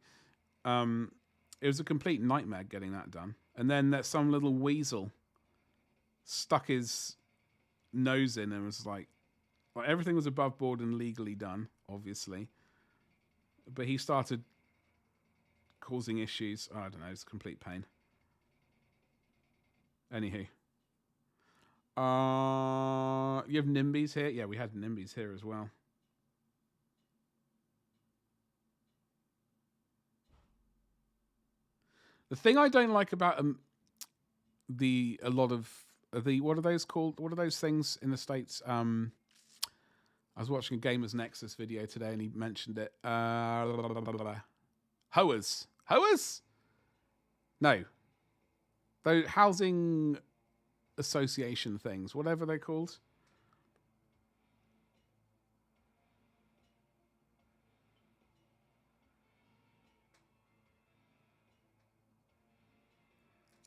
it was a complete nightmare getting that done. And then that some little weasel stuck his nose in and was like everything was above board and legally done, obviously, but he started causing issues. Oh, I don't know. It's a complete pain. Anywho. You have NIMBYs here? Yeah, we had NIMBYs here as well. The thing I don't like about a lot of the what are those called? What are those things in the States? I was watching a Gamers Nexus video today and he mentioned it. Hoers. Hoers? No. Those housing association things, whatever they're called.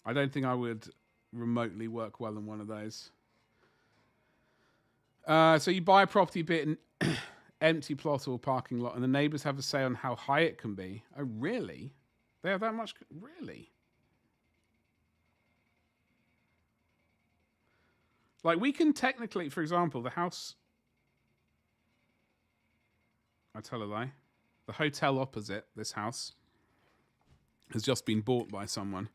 I don't think I would remotely work well in one of those. So you buy a property bit in empty plot or parking lot, and the neighbours have a say on how high it can be. Oh, really? They have that much? Really? Like, we can technically, for example, the house... I tell a lie. The hotel opposite this house has just been bought by someone.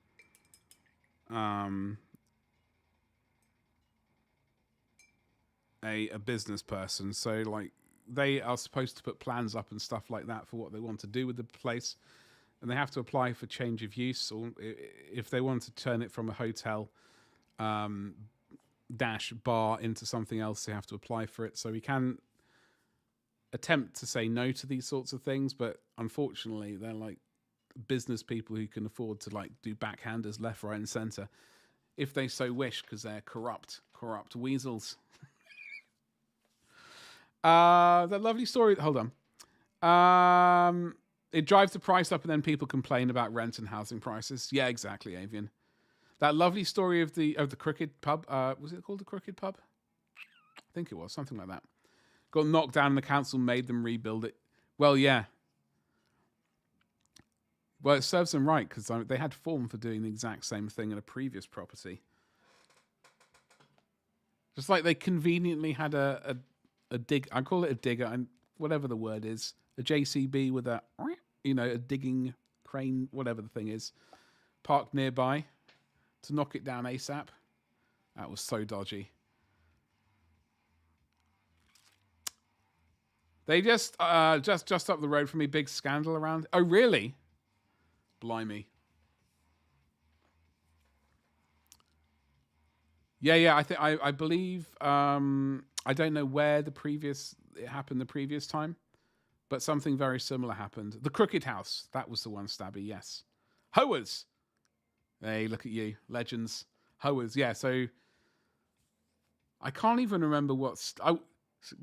A business person. So, like, they are supposed to put plans up and stuff like that for what they want to do with the place. And they have to apply for change of use, or if they want to turn it from a hotel dash bar into something else, they have to apply for it. So we can attempt to say no to these sorts of things, but unfortunately they're like business people who can afford to like do backhanders left, right and center if they so wish, because they're corrupt weasels. That lovely story. Hold on. It drives the price up and then people complain about rent and housing prices. Yeah, exactly, Avian. That lovely story of the Crooked Pub. Was it called the Crooked Pub? I think it was, something like that. Got knocked down and the council made them rebuild it. Well, yeah. Well, it serves them right, because they had form for doing the exact same thing in a previous property. Just like they conveniently had a dig. I call it a digger, and whatever the word is, a JCB with a digging crane, whatever the thing is, parked nearby to knock it down ASAP. That was so dodgy. They just up the road from me, big scandal around. Oh, really? Blimey. Yeah. I believe. I don't know where it happened the previous time, but something very similar happened. The Crooked House. That was the one, Stabby. Yes. Hoers. Hey, look at you, legends. Hoers. Yeah. So I can't even remember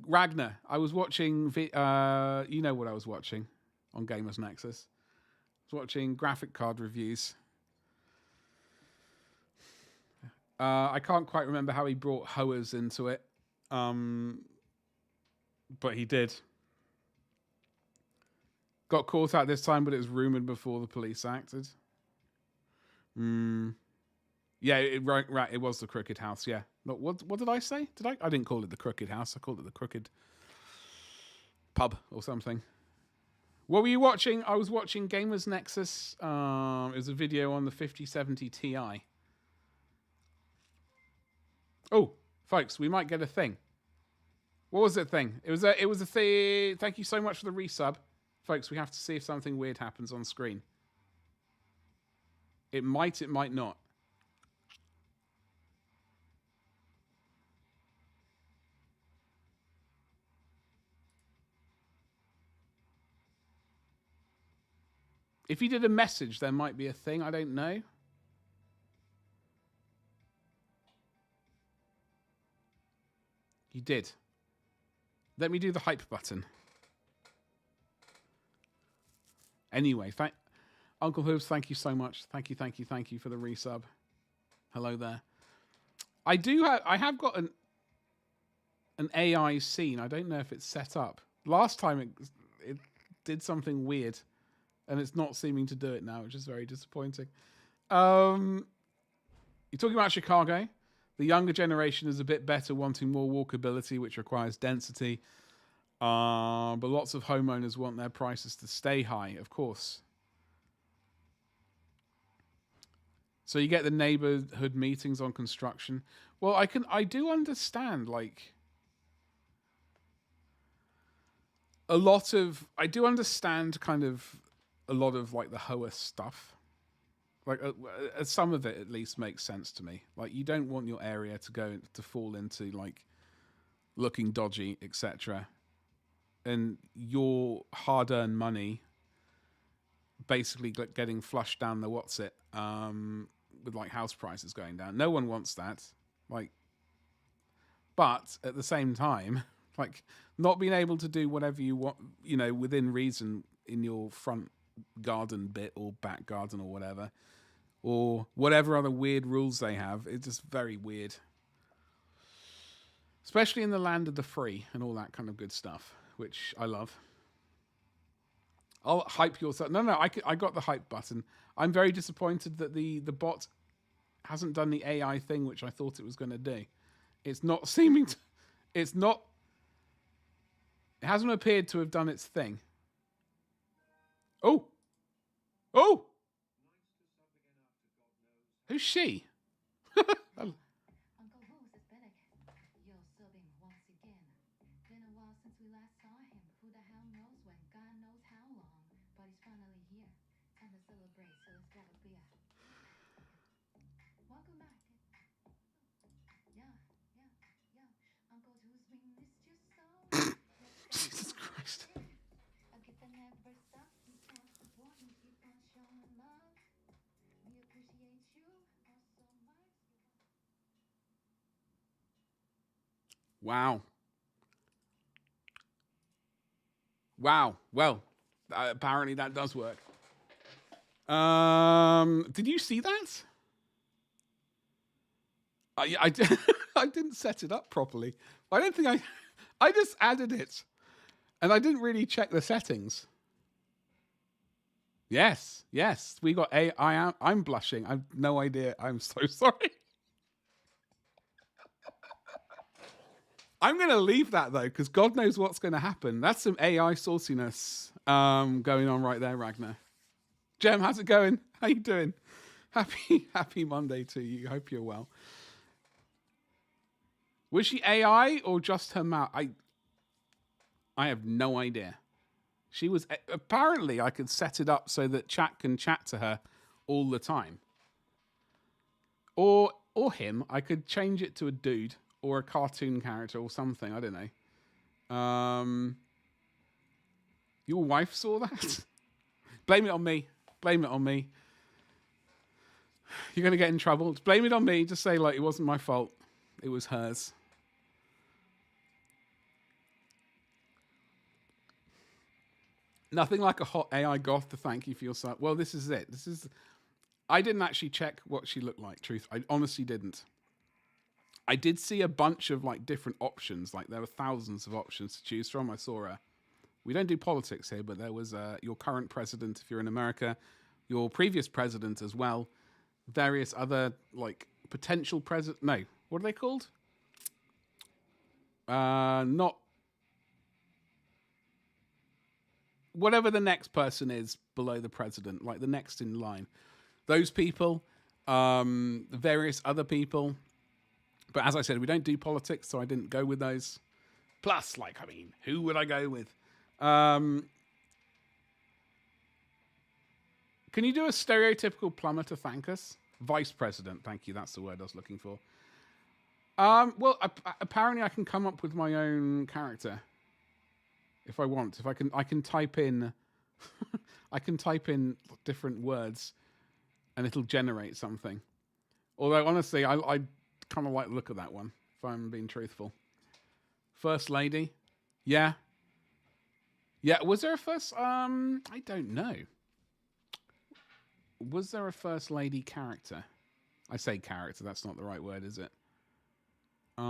Ragnar. I was watching. You know what I was watching on Gamers Nexus. I was watching graphic card reviews. I can't quite remember how he brought hoers into it. But he did. Got caught out this time, but it was rumoured before the police acted. Yeah, it was the Crooked House, yeah. What did I say? I didn't call it the Crooked House. I called it the Crooked Pub or something. What were you watching? I was watching Gamers Nexus. It was a video on the 5070 Ti. Oh, folks, we might get a thing. What was it thing? It was a thing. Thank you so much for the resub. Folks, we have to see if something weird happens on screen. It might not. If you did a message, there might be a thing. I don't know. You did. Let me do the hype button. Anyway, Uncle Hooves, thank you so much. Thank you for the resub. Hello there. I have got an AI scene. I don't know if it's set up. Last time it did something weird, and it's not seeming to do it now, which is very disappointing. You're talking about Chicago. The younger generation is a bit better, wanting more walkability, which requires density. But lots of homeowners want their prices to stay high, of course. So you get the neighborhood meetings on construction. Well, I do understand, like, I do understand kind of a lot of like the HOA stuff. Like some of it at least makes sense to me. Like, you don't want your area to fall into like looking dodgy, etc. And your hard-earned money basically getting flushed down the with like house prices going down. No one wants that. Like, but at the same time, like, not being able to do whatever you want, within reason in your front garden bit or back garden or whatever other weird rules they have, it's just very weird. Especially in the land of the free and all that kind of good stuff, which I love. I'll hype yourself. No, I got the hype button. I'm very disappointed that the bot hasn't done the AI thing, which I thought it was going to do. It's not seeming to... It's not... It hasn't appeared to have done its thing. Oh! Oh! Who's she? Uncle Who's is back. You're subbing once again. Been a while since we last saw him. Who the hell knows when? God knows how long. But he's finally here. Time to celebrate, so let's grab a beer. Welcome back. Yeah. Uncle Who's, we missed you so. Jesus Christ. A gift that never stops. We can't support and keep on showing love. We appreciate you all so much. Wow. Well, apparently that does work. Did you see that? I didn't set it up properly. I don't think I just added it, and I didn't really check the settings. Yes. We got I'm blushing. I've no idea. I'm so sorry. I'm going to leave that, though, because God knows what's going to happen. That's some AI sauciness going on right there, Ragnar. Jem, how's it going? How you doing? Happy Monday to you. Hope you're well. Was she AI or just her mouth? I have no idea. She was... Apparently, I could set it up so that chat can chat to her all the time. Or him. I could change it to a dude. Or a cartoon character or something. I don't know. Your wife saw that? Blame it on me. Blame it on me. You're going to get in trouble. Blame it on me. Just say, like, it wasn't my fault. It was hers. Nothing like a hot AI goth to thank you for your sub. Well, this is it. I didn't actually check what she looked like, truth. I honestly didn't. I did see a bunch of like different options. Like there were thousands of options to choose from. I saw we don't do politics here, but there was your current president if you're in America, your previous president as well, various other like potential president. No, what are they called? Not whatever the next person is below the president, like the next in line. Those people, various other people. But as I said, we don't do politics, so I didn't go with those. Plus, like, I mean, who would I go with? Can you do a stereotypical plumber to thank us? Vice president, thank you. That's the word I was looking for. Well, apparently I can come up with my own character if I want. If I can type in, I can type in different words, and it'll generate something. Although honestly, I kind of like the look of that one. If I'm being truthful. First lady, yeah. Was there a first? I don't know. Was there a first lady character? I say character. That's not the right word, is it? I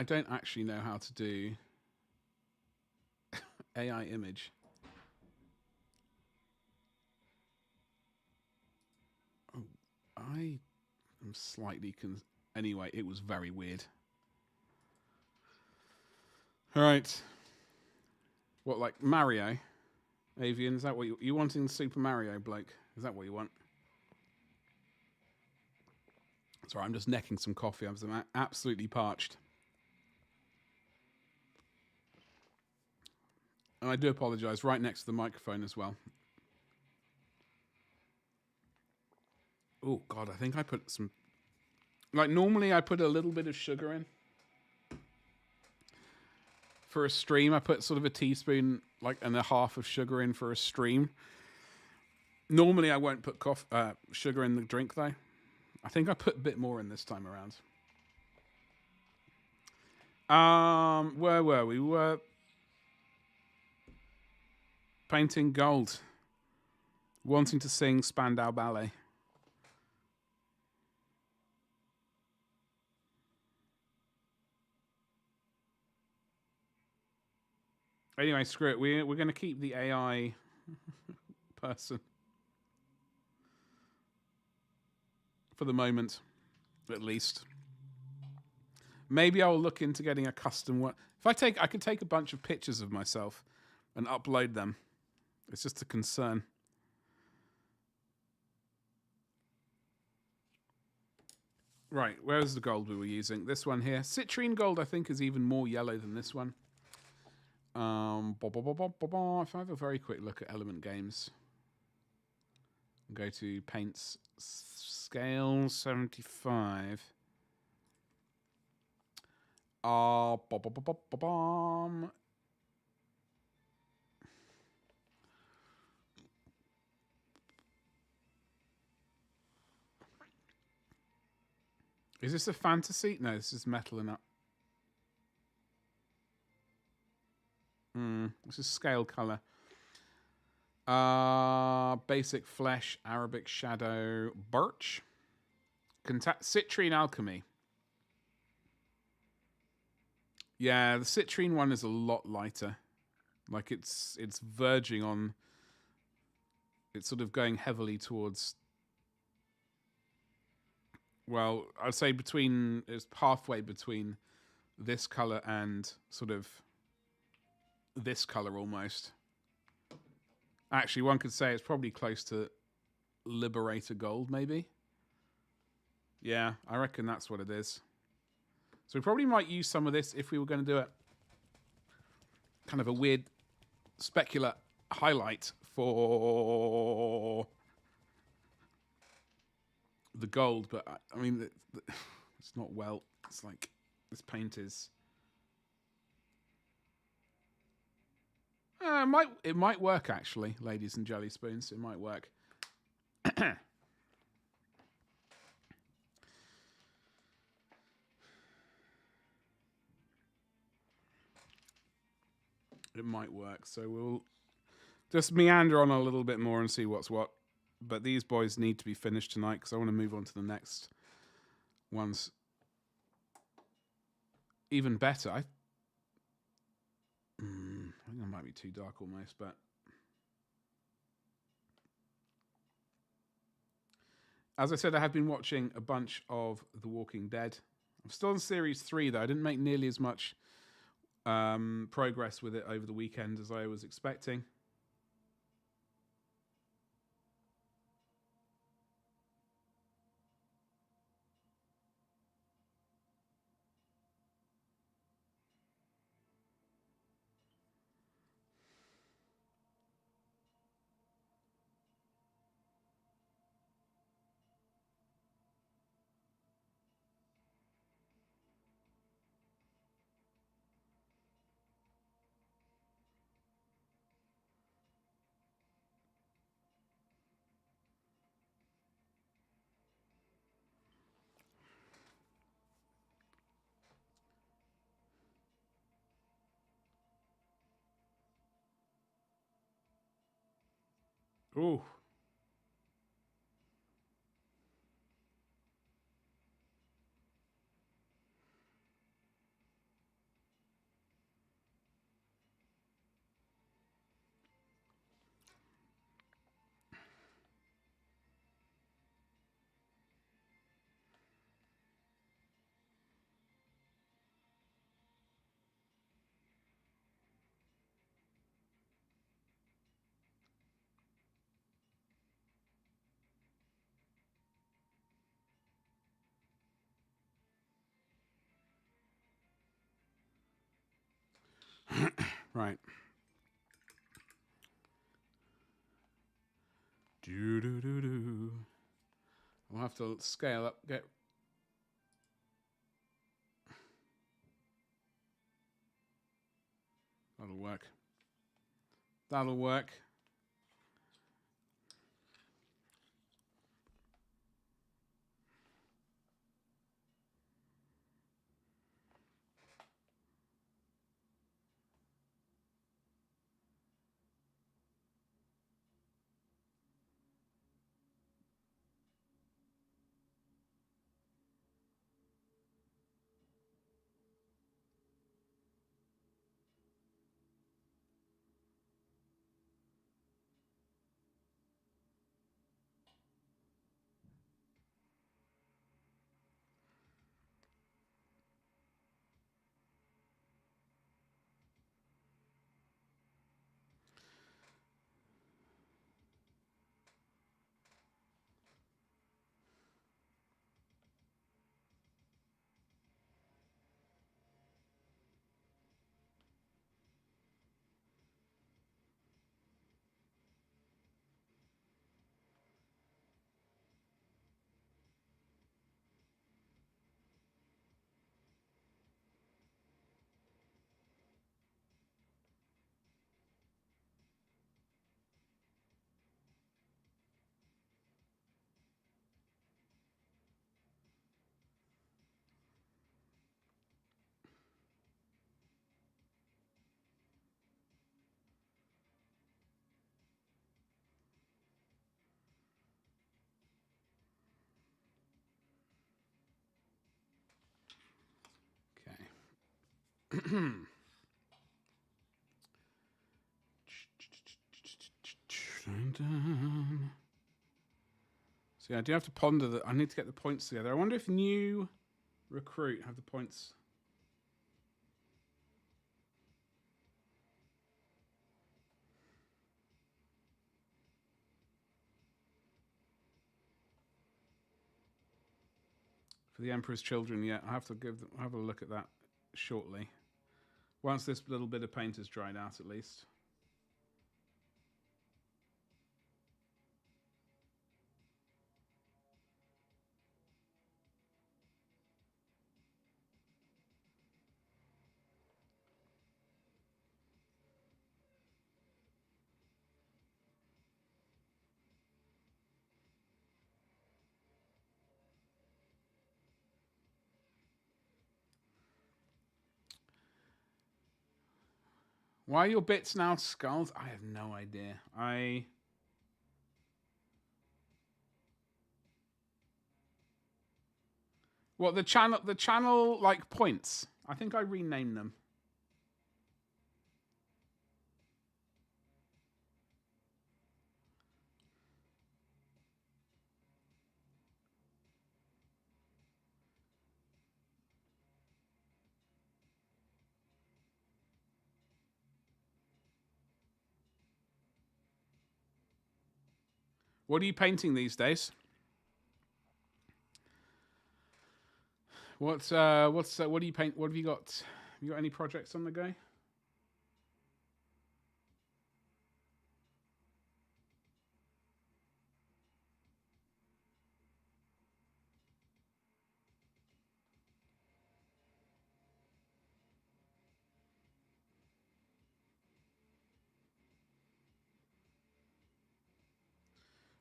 don't actually know how to do AI image. Oh, I am slightly anyway, it was very weird. All right. What, like Mario? Avian, is that what you wanting Super Mario, bloke? Is that what you want? Sorry, I'm just necking some coffee. I'm absolutely parched. And I do apologise, right next to the microphone as well. Oh, God, I think I put some... Like, normally I put a little bit of sugar in. For a stream, I put sort of a teaspoon, like, and a half of sugar in for a stream. Normally I won't put sugar in the drink, though. I think I put a bit more in this time around. Where were we? We were painting gold. Wanting to sing Spandau Ballet. Anyway, screw it. We're going to keep the AI person. For the moment, at least. Maybe I'll look into getting a custom one. I could take a bunch of pictures of myself and upload them. It's just a concern. Right, where's the gold we were using? This one here. Citrine gold, I think, is even more yellow than this one. If I have a very quick look at Element Games. Go to paints, scale 75. Is this a fantasy? No, this is metal and up. This is scale color. Basic flesh, Arabic shadow, birch. Citrine alchemy. Yeah, the citrine one is a lot lighter. Like it's verging on. It's sort of going heavily towards. Well, I'd say it's halfway between this color and sort of this color almost. Actually, one could say it's probably close to Liberator Gold, maybe. Yeah, I reckon that's what it is. So we probably might use some of this if we were going to do it. Kind of a weird specular highlight for the gold, but I mean, it's not well. It's like this paint is. It might work actually, ladies and jelly spoons. It might work. It might work. So we'll just meander on a little bit more and see what's what. But these boys need to be finished tonight because I want to move on to the next ones. Even better. I think that might be too dark almost, but as I said, I have been watching a bunch of The Walking Dead. I'm still on series 3 though. I didn't make nearly as much progress with it over the weekend as I was expecting. Ooh. Right. Do do do do. I'll have to scale up. Get. That'll work. That'll work. Okay. So yeah, I do have to ponder that. I need to get the points together. I wonder if new recruit have the points. For the Emperor's Children, yeah, I have to have a look at that shortly. Once this little bit of paint is dried out, at least. Why are your bits now skulls? I have no idea. What the channel like points. I think I renamed them. What are you painting these days? What do you paint? What have you got? Have you got any projects on the go?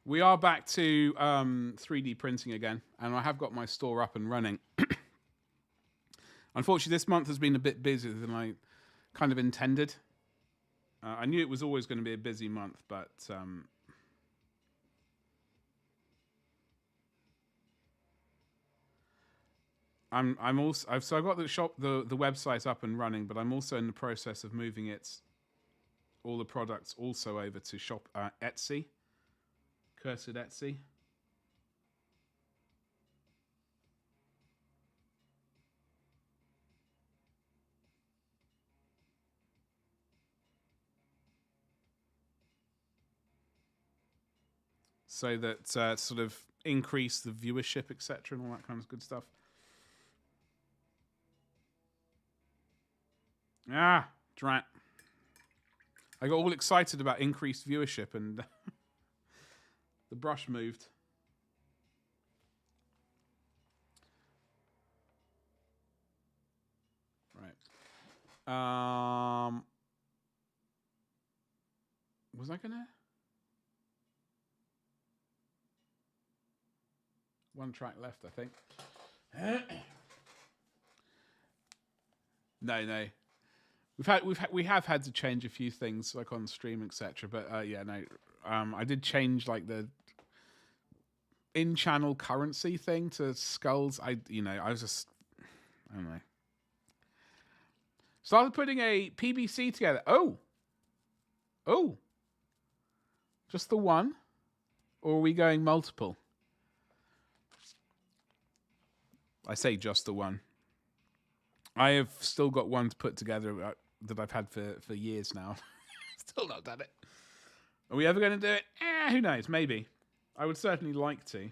We are back to 3D printing again, and I have got my store up and running. Unfortunately, this month has been a bit busier than I kind of intended. I knew it was always going to be a busy month, but I'm also I've got the shop the website up and running, but I'm also in the process of moving all the products also over to shop Etsy, cursed Etsy. So that sort of increase the viewership, etc., and all that kind of good stuff. Ah, drat. I got all excited about increased viewership and the brush moved. Right. Was I gonna? One track left, I think. No. We have had to change a few things like on stream, etc. But yeah, no. I did change like the in-channel currency thing to skulls. I don't know. Started putting a PBC together. Oh, just the one, or are we going multiple? I say just the one. I have still got one to put together that I've had for years now. Still not done it. Are we ever going to do it? Who knows? Maybe. I would certainly like to.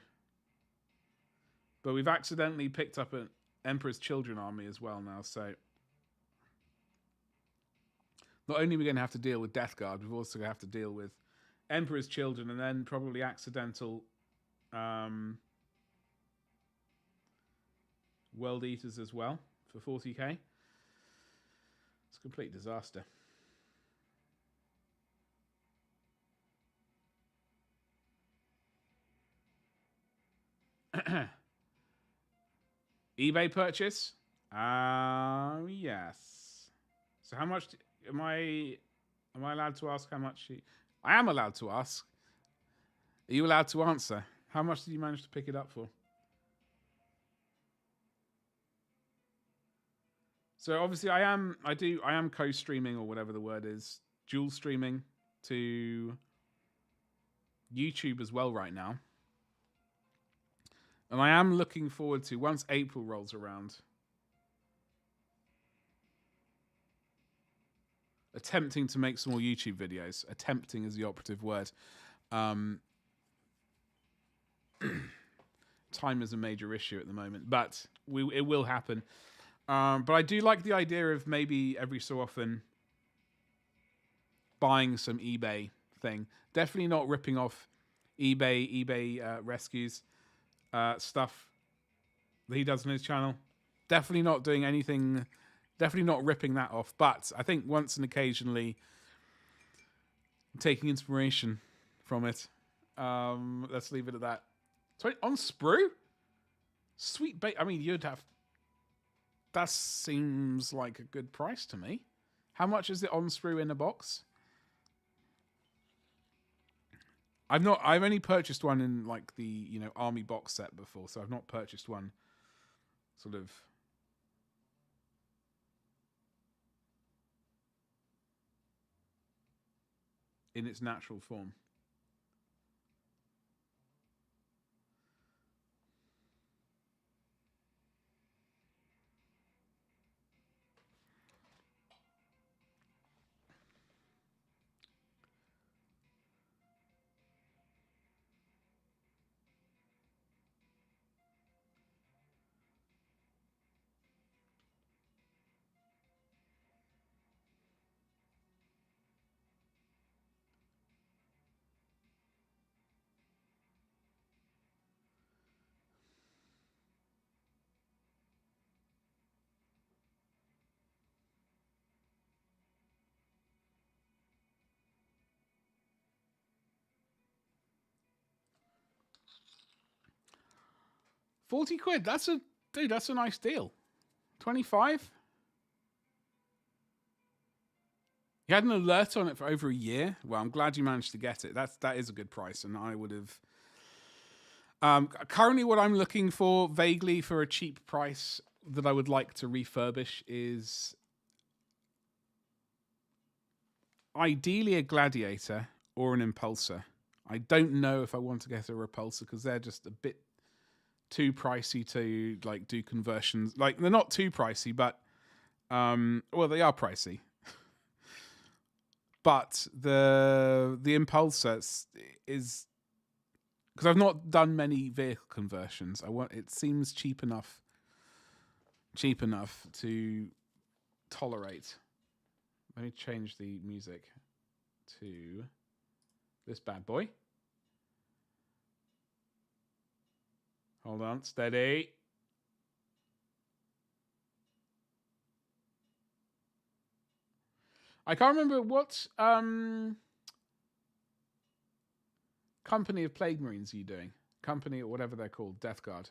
But we've accidentally picked up an Emperor's Children army as well now, so not only are we going to have to deal with Death Guard, we've also going to have to deal with Emperor's Children and then probably accidental World Eaters as well for 40k. It's a complete disaster. eBay purchase? Yes. So how much am I allowed to ask how much I am allowed to ask. Are you allowed to answer? How much did you manage to pick it up for? So obviously I am co-streaming or whatever the word is, dual streaming to YouTube as well right now. And I am looking forward to, once April rolls around, attempting to make some more YouTube videos. Attempting is the operative word. Time is a major issue at the moment, but it will happen. But I do like the idea of maybe every so often buying some eBay thing. Definitely not ripping off eBay rescues stuff that he does on his channel. Definitely not doing anything. Definitely not ripping that off. But I think once and occasionally taking inspiration from it. Let's leave it at that. Sorry, on sprue? Sweet bait. I mean, you'd have. That seems like a good price to me. How much is it on sprue in a box? I've only purchased one in like the army box set before, so I've not purchased one sort of in its natural form. £40. That's a nice deal. 25. You had an alert on it for over a year. Well, I'm glad you managed to get it. That is a good price, and I would have. Currently, what I'm looking for, vaguely for a cheap price that I would like to refurbish, is ideally a Gladiator or an Impulsor. I don't know if I want to get a Repulsor because they're just a bit too pricey to like do conversions. Like they're not too pricey, but well, they are pricey. But the Impulsor is because I've not done many vehicle conversions. It seems cheap enough to tolerate. Let me change the music to this bad boy. Hold on, steady. I can't remember what company of Plague Marines are you doing? Company or whatever they're called, Death Guard.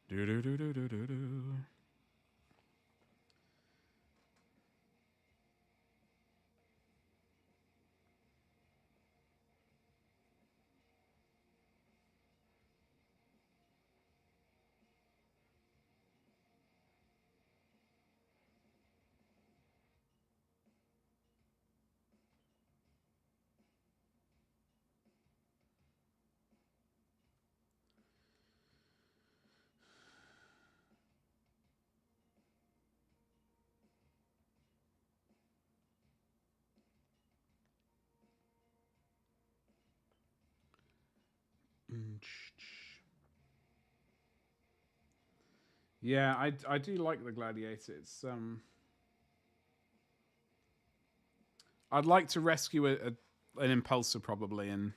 Do do do do do do do. Yeah, I do like the Gladiator. It's I'd like to rescue an Impulsor probably and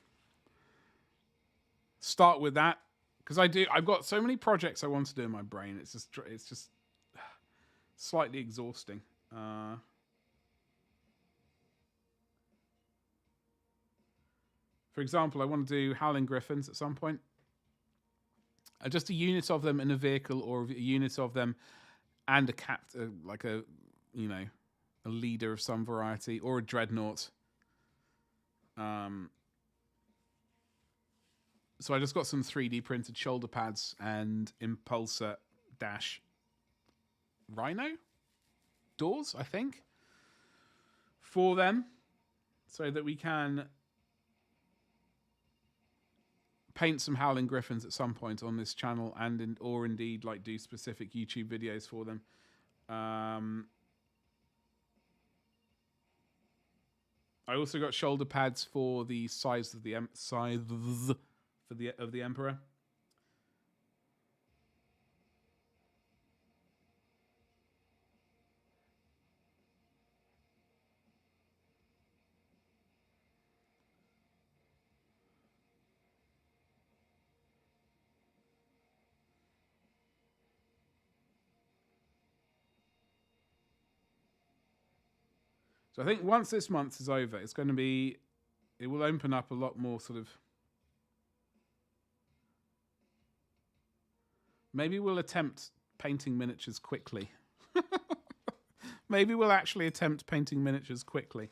start with that because I've got so many projects I want to do in my brain. It's just slightly exhausting. For example, I want to do Howling Griffins at some point. Just a unit of them in a vehicle, or a unit of them and a like a a leader of some variety, or a dreadnought. So I just got some 3D printed shoulder pads and Impulsor dash Rhino doors, I think, for them, so that we can paint some Howling Griffins at some point on this channel, and or indeed like do specific YouTube videos for them. I also got shoulder pads for the size of the of the Emperor. So I think once this month is over, it will open up a lot more sort of. Maybe we'll attempt painting miniatures quickly. Maybe we'll actually attempt painting miniatures quickly.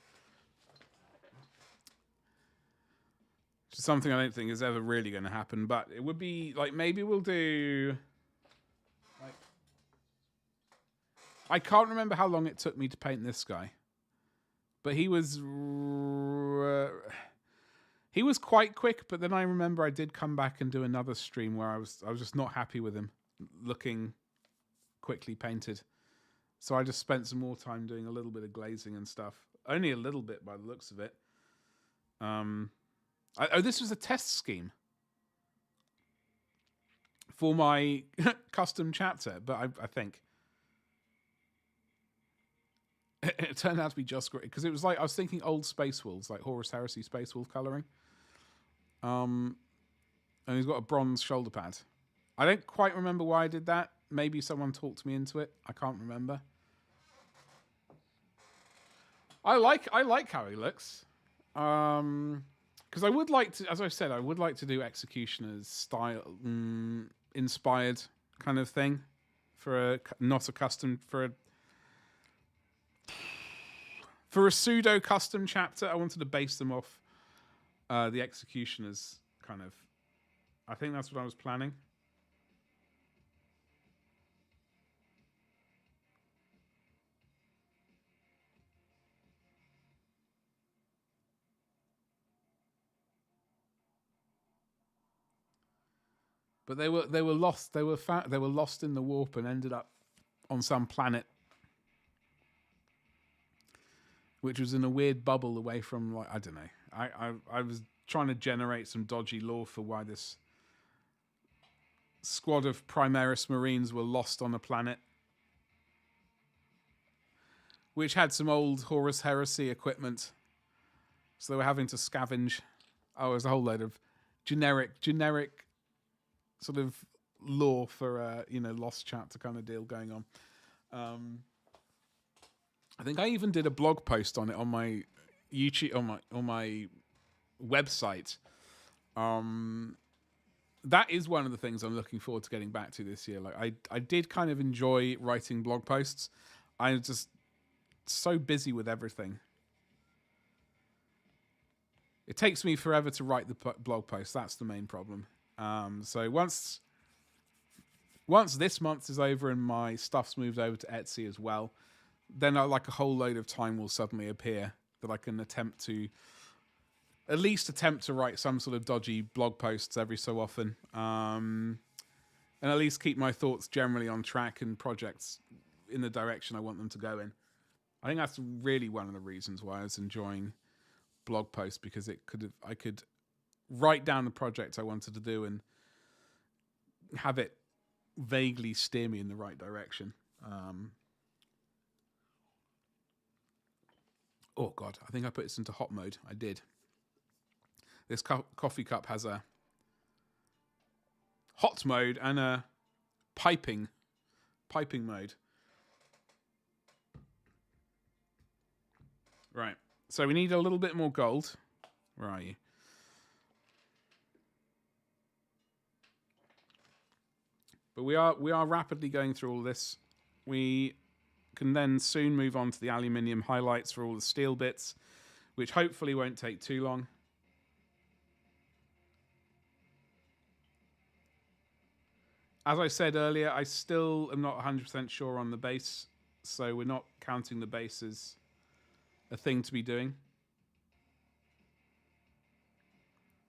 Which is something I don't think is ever really going to happen, but it would be like maybe we'll do. Like, I can't remember how long it took me to paint this guy. But he was quite quick. But then I remember I did come back and do another stream where I was just not happy with him looking quickly painted. So I just spent some more time doing a little bit of glazing and stuff. Only a little bit by the looks of it. This was a test scheme for my custom chapter, but I think. It turned out to be just great because it was like I was thinking old Space Wolves, like Horus Heresy Space Wolf coloring. And he's got a bronze shoulder pad. I don't quite remember why I did that. Maybe someone talked me into it. I can't remember. I like how he looks. Because I would like to, as I said, I would like to do Executioner's style inspired kind of thing for not a custom for For a pseudo custom chapter, I wanted to base them off the executioners kind of. I think that's what I was planning. But they were lost. They were lost in the warp and ended up on some planet, which was in a weird bubble away from, like, I don't know. I was trying to generate some dodgy lore for why this squad of Primaris Marines were lost on a planet, which had some old Horus Heresy equipment. So they were having to scavenge. Oh, there's a whole load of generic sort of lore for lost chapter kind of deal going on. I think I even did a blog post on it on my YouTube, on my website. That is one of the things I'm looking forward to getting back to this year. Like I did kind of enjoy writing blog posts. I'm just so busy with everything. It takes me forever to write the blog post. That's the main problem. So once this month is over and my stuff's moved over to Etsy as well, then like a whole load of time will suddenly appear that I can at least attempt to write some sort of dodgy blog posts every so often, and at least keep my thoughts generally on track and projects in the direction I want them to go in. I think that's really one of the reasons why I was enjoying blog posts, because I could write down the project I wanted to do and have it vaguely steer me in the right direction. Oh God, I think I put this into hot mode. I did. This coffee cup has a hot mode and a piping mode. Right. So we need a little bit more gold. Where are you? But we are rapidly going through all this. We can then soon move on to the aluminium highlights for all the steel bits, which hopefully won't take too long. As I said earlier, I still am not 100% sure on the base, so we're not counting the base as a thing to be doing.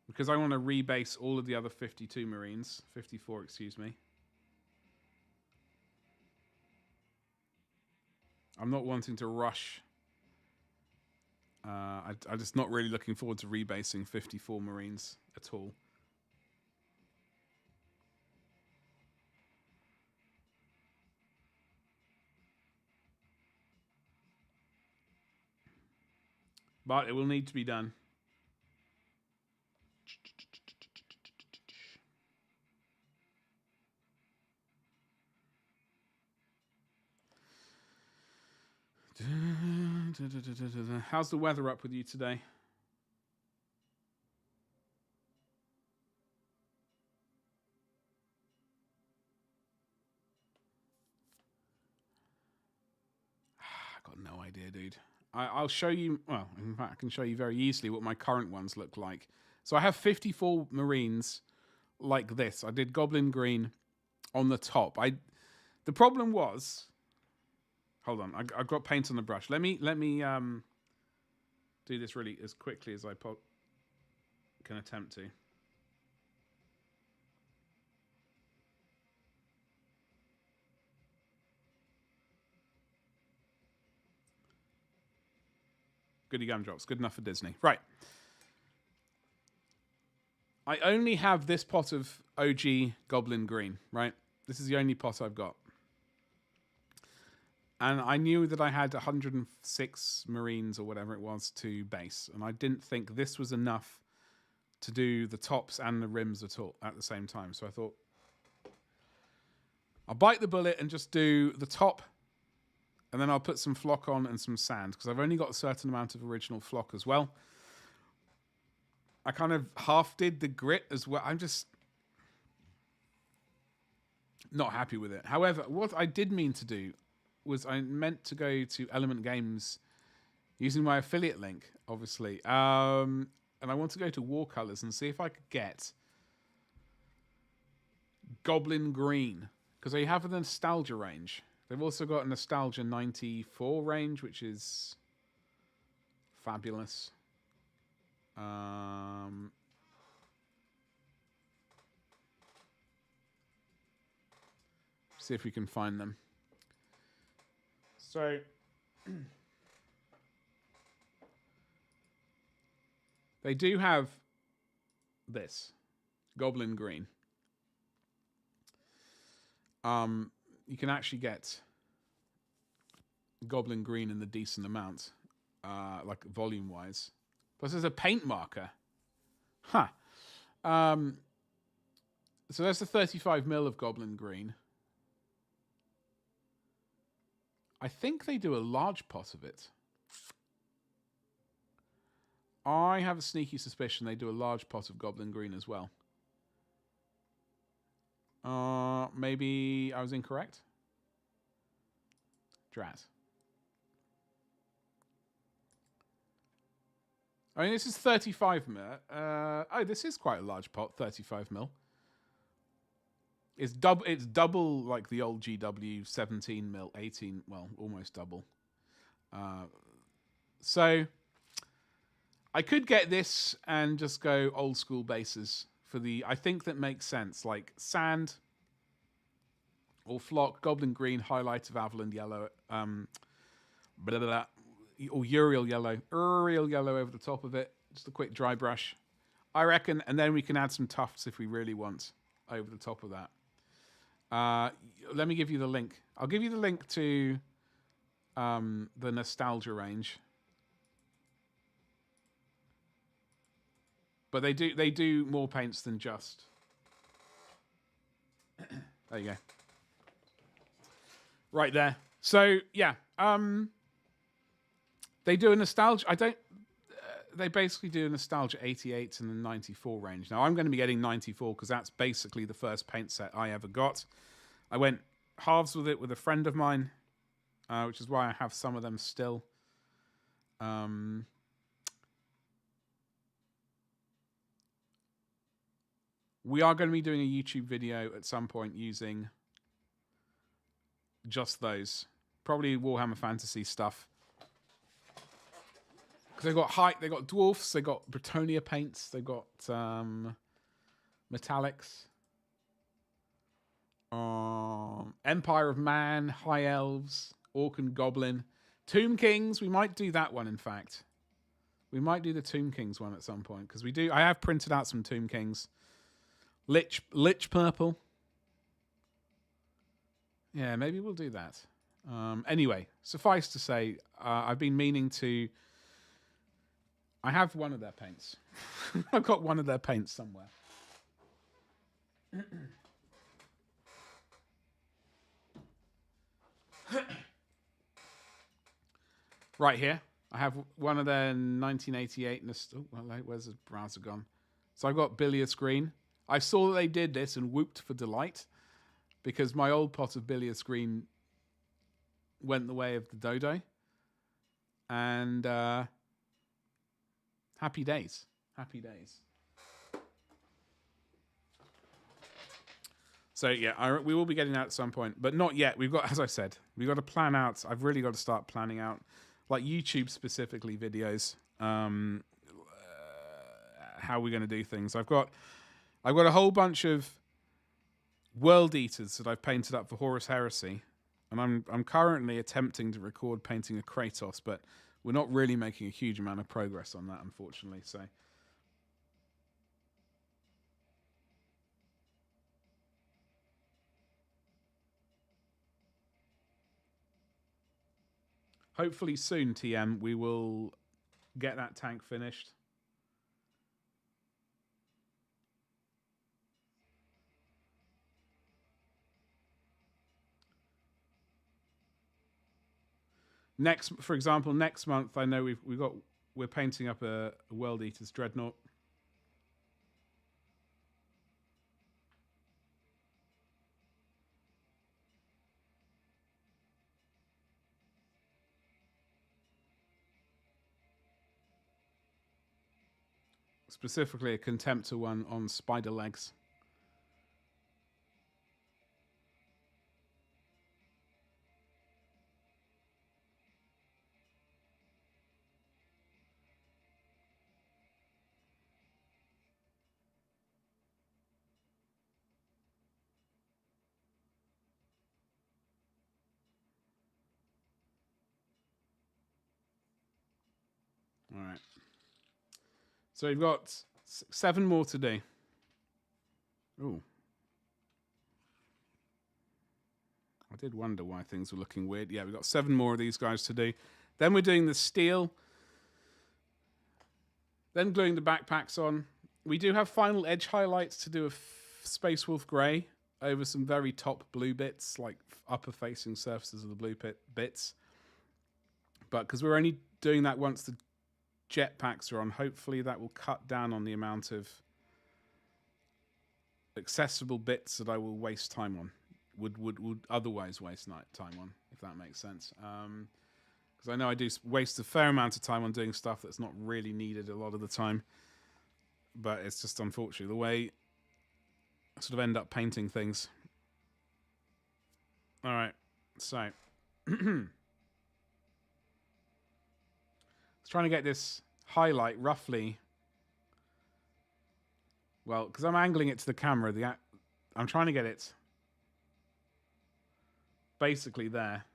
Because I want to rebase all of the other 52 Marines. 54, excuse me. I'm not wanting to rush. I'm just not really looking forward to rebasing 54 Marines at all. But it will need to be done. How's the weather up with you today? I got no idea, dude. I'll show you. Well, in fact, I can show you very easily what my current ones look like. So I have 54 Marines like this. I did Goblin Green on the top. The problem was. Hold on, I've got paint on the brush. Let me do this really as quickly as I can attempt to. Goody gumdrops. Good enough for Disney. Right. I only have this pot of OG Goblin Green, right? This is the only pot I've got. And I knew that I had 106 Marines or whatever it was to base. And I didn't think this was enough to do the tops and the rims at the same time. So I thought, I'll bite the bullet and just do the top. And then I'll put some flock on and some sand, because I've only got a certain amount of original flock as well. I kind of half did the grit as well. I'm just not happy with it. However, what I did mean to do was I meant to go to Element Games using my affiliate link, obviously. And I want to go to War Colors and see if I could get Goblin Green, because they have a nostalgia range. They've also got a nostalgia 94 range, which is fabulous. See if we can find them. So they do have this Goblin Green. You can actually get Goblin Green in the decent amount, like volume wise. Plus, there's a paint marker. Huh. So that's the 35 ml of Goblin Green. I think they do a large pot of it. I have a sneaky suspicion they do a large pot of Goblin Green as well. Maybe I was incorrect. Drat. I mean, this is 35 ml. Oh, this is quite a large pot, 35 ml. It's double like the old GW 17 ml, 18, well, almost double. So I could get this and just go old school bases for the. I think that makes sense, like sand or flock, Goblin Green, highlight of Avalon yellow, blah, blah, blah, or Uriel yellow over the top of it. Just a quick dry brush, I reckon, and then we can add some tufts if we really want over the top of that. Let me give you the link. I'll give you the link to the nostalgia range. But they do more paints than just. There you go. Right there. So yeah, they do a nostalgia. They basically do a nostalgia 88 and the 94 range. Now I'm going to be getting 94 because that's basically the first paint set I ever got. I went halves with it with a friend of mine, which is why I have some of them still. We are going to be doing a YouTube video at some point using just those. Probably Warhammer Fantasy stuff. Because they've got dwarfs, they've got Bretonia paints, they've got metallics. Empire of Man, High Elves, Orc and Goblin. Tomb Kings, we might do that one, in fact. We might do the Tomb Kings one at some point. Because I have printed out some Tomb Kings. Lich Purple. Yeah, maybe we'll do that. Anyway, suffice to say, I've been meaning to. I have one of their paints. I've got one of their paints somewhere. Right here. I have one of their 1988. Where's the browser gone? So I've got Billiards Green. I saw that they did this and whooped for delight because my old pot of Billiards Green went the way of the dodo. And happy days. Happy days. So yeah, we will be getting out at some point, but not yet. We've got, as I said, we've got to plan out. I've really got to start planning out, like YouTube specifically videos, how we're going to do things. I've got a whole bunch of World Eaters that I've painted up for Horus Heresy, and I'm currently attempting to record painting a Kratos, but we're not really making a huge amount of progress on that, unfortunately. So. Hopefully soon, TM, we will get that tank finished. For example, next month I know we're painting up a World Eaters Dreadnought. specifically a Contemptor one on spider legs. All right. So we've got 7 more to do. Ooh. I did wonder why things were looking weird. Yeah, we've got 7 more of these guys to do. Then we're doing the steel. Then gluing the backpacks on. We do have final edge highlights to do a Space Wolf Grey over some very top blue bits, like upper facing surfaces of the blue bits. But because we're only doing that once the jetpacks are on, hopefully that will cut down on the amount of accessible bits that I will waste time on. Would otherwise waste time on, if that makes sense. Because I know I do waste a fair amount of time on doing stuff that's not really needed a lot of the time. But it's just unfortunately the way I sort of end up painting things. All right, so let's try to get this highlight roughly. Well, because I'm angling it to the camera, I'm trying to get it basically there.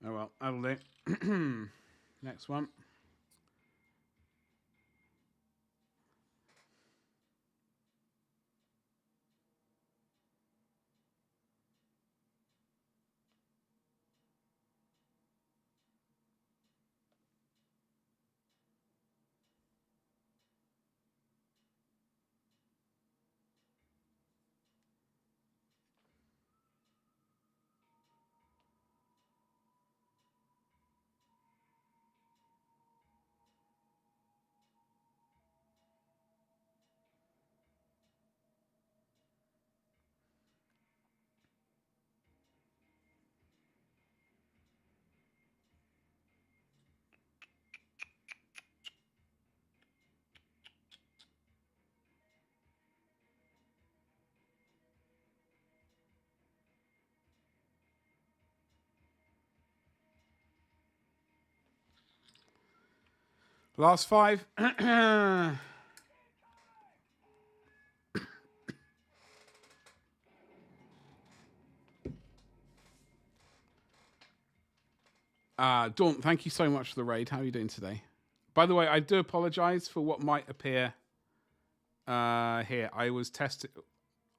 Oh well, that'll do. Next one. Last 5. Dawn, thank you so much for the raid. How are you doing today? By the way, I do apologize for what might appear here.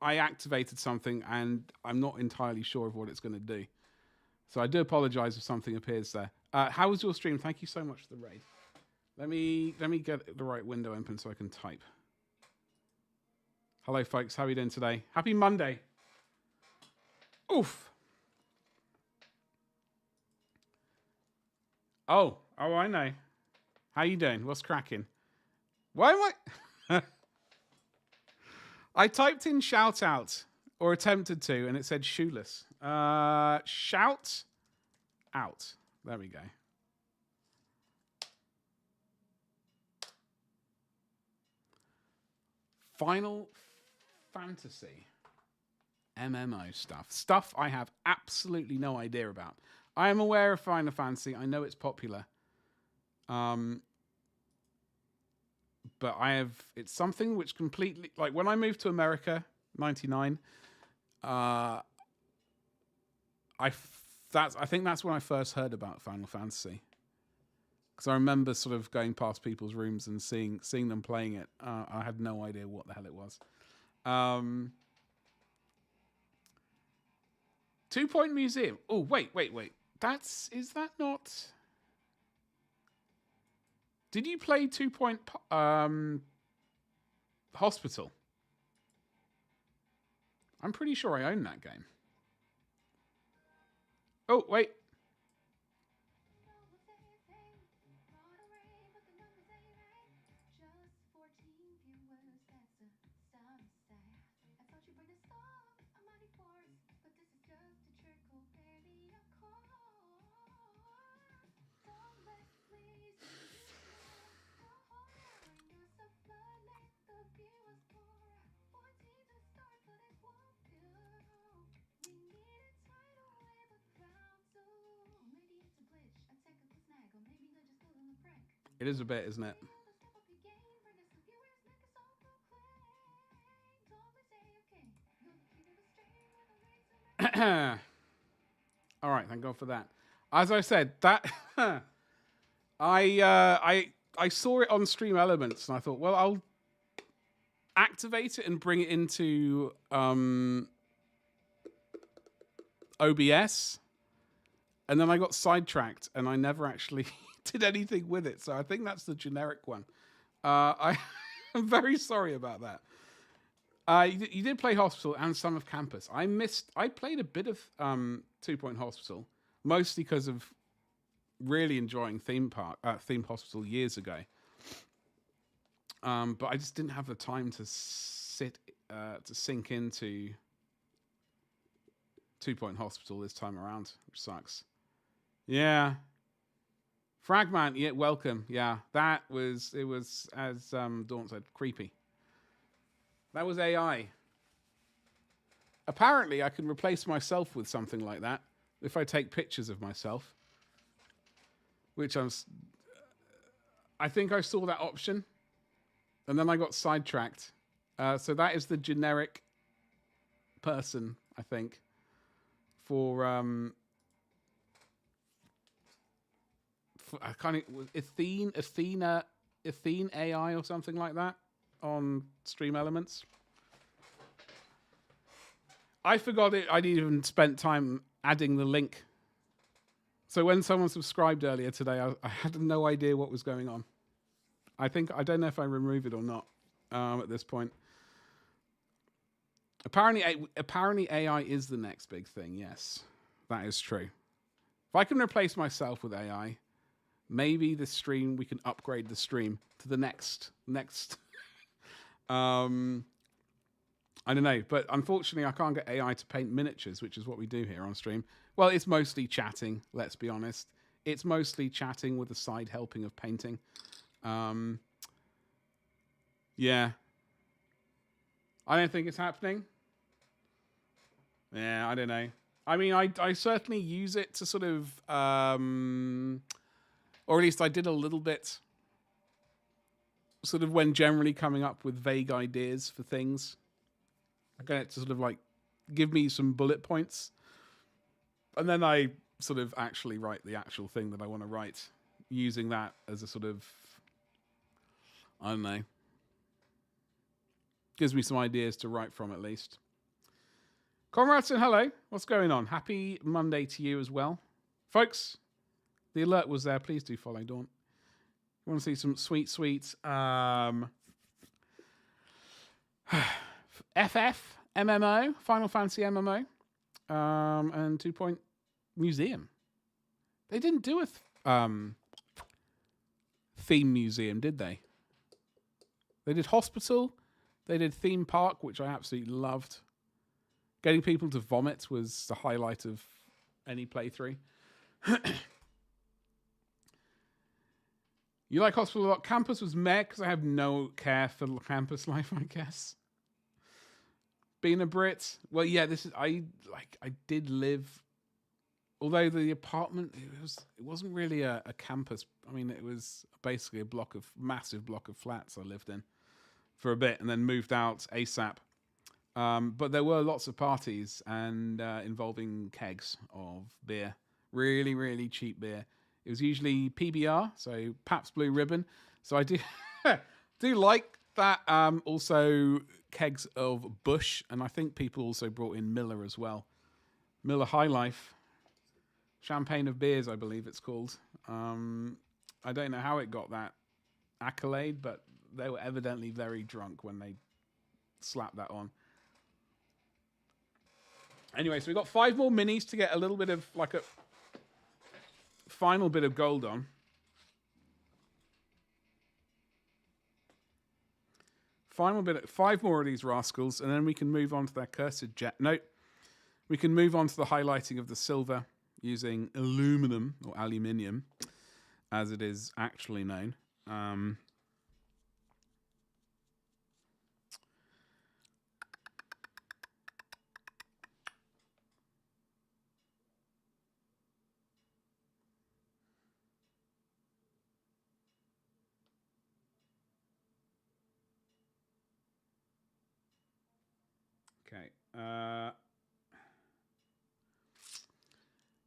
I activated something and I'm not entirely sure of what it's going to do. So I do apologize if something appears there. How was your stream? Thank you so much for the raid. Let me get the right window open so I can type. Hello, folks. How are you doing today? Happy Monday. Oof. Oh, I know. How you doing? What's cracking? Why am I... I typed in shout out, or attempted to, and it said shoeless. Shout out. There we go. Final Fantasy. MMO stuff. Stuff I have absolutely no idea about. I am aware of Final Fantasy. I know it's popular. But it's something which completely, like when I moved to America, 99, I think that's when I first heard about Final Fantasy. Because I remember sort of going past people's rooms and seeing them playing it. I had no idea what the hell it was. 2 Point Museum. Oh, wait. Is that not... Did you play 2 Point Hospital? I'm pretty sure I own that game. Oh, wait. It is a bit, isn't it? All right, thank God for that. As I said, that I saw it on Stream Elements, and I thought, well, I'll activate it and bring it into OBS, and then I got sidetracked, and I never actually did anything with it. So I think that's the generic one. I'm very sorry about that. You did play Hospital and Son of Campus. I played a bit of 2 Point Hospital, mostly because of really enjoying Theme Hospital years ago. But I just didn't have the time to sink into 2 Point Hospital this time around, which sucks. Yeah. Fragment, yeah, welcome. Yeah, it was as Dawn said, creepy. That was AI. Apparently, I can replace myself with something like that if I take pictures of myself. Which I think I saw that option, and then I got sidetracked. So that is the generic person, I think, for I kind of Athena AI or something like that on Stream Elements. I forgot it. I'd even spent time adding the link. So when someone subscribed earlier today, I had no idea what was going on. I don't know if I remove it or not at this point. Apparently AI is the next big thing. Yes, that is true. If I can replace myself with AI, maybe the stream, we can upgrade the stream to the next. I don't know, but unfortunately I can't get AI to paint miniatures, which is what we do here on stream. Well, it's mostly chatting, let's be honest. It's mostly chatting with a side helping of painting. Yeah. I don't think it's happening. Yeah, I don't know. I mean, I certainly use it to sort of, or at least I did a little bit, sort of when generally coming up with vague ideas for things. I get it to sort of like give me some bullet points. And then I sort of actually write the actual thing that I want to write, using that as a sort of, I don't know, gives me some ideas to write from at least. Comrades, and hello. What's going on? Happy Monday to you as well. Folks, the alert was there. Please do follow Dawn. You want to see some sweet FF MMO, Final Fantasy MMO, and 2 Point Museum. They didn't do a theme museum, did they? They did hospital. They did theme park, which I absolutely loved. Getting people to vomit was the highlight of any playthrough. You like hospital a lot. Campus was meh because I have no care for campus life, I guess. Being a Brit, well, yeah, I did live. Although the apartment, it wasn't really a campus. I mean, it was basically a massive block of flats I lived in for a bit, and then moved out ASAP. But there were lots of parties and involving kegs of beer, really, really cheap beer. It was usually PBR, so Pabst Blue Ribbon. So I do do like that. Also kegs of Bush, and I think people also brought in Miller as well. Miller High Life, champagne of beers, I believe it's called. I don't know how it got that accolade, but they were evidently very drunk when they slapped that on. Anyway, so we've got 5 more minis to get a little bit of like a final bit of gold on. Final bit, 5 more of these rascals, and then we can move on to their cursed jet. Nope. We can move on to the highlighting of the silver using aluminum, or aluminium, as it is actually known. Okay.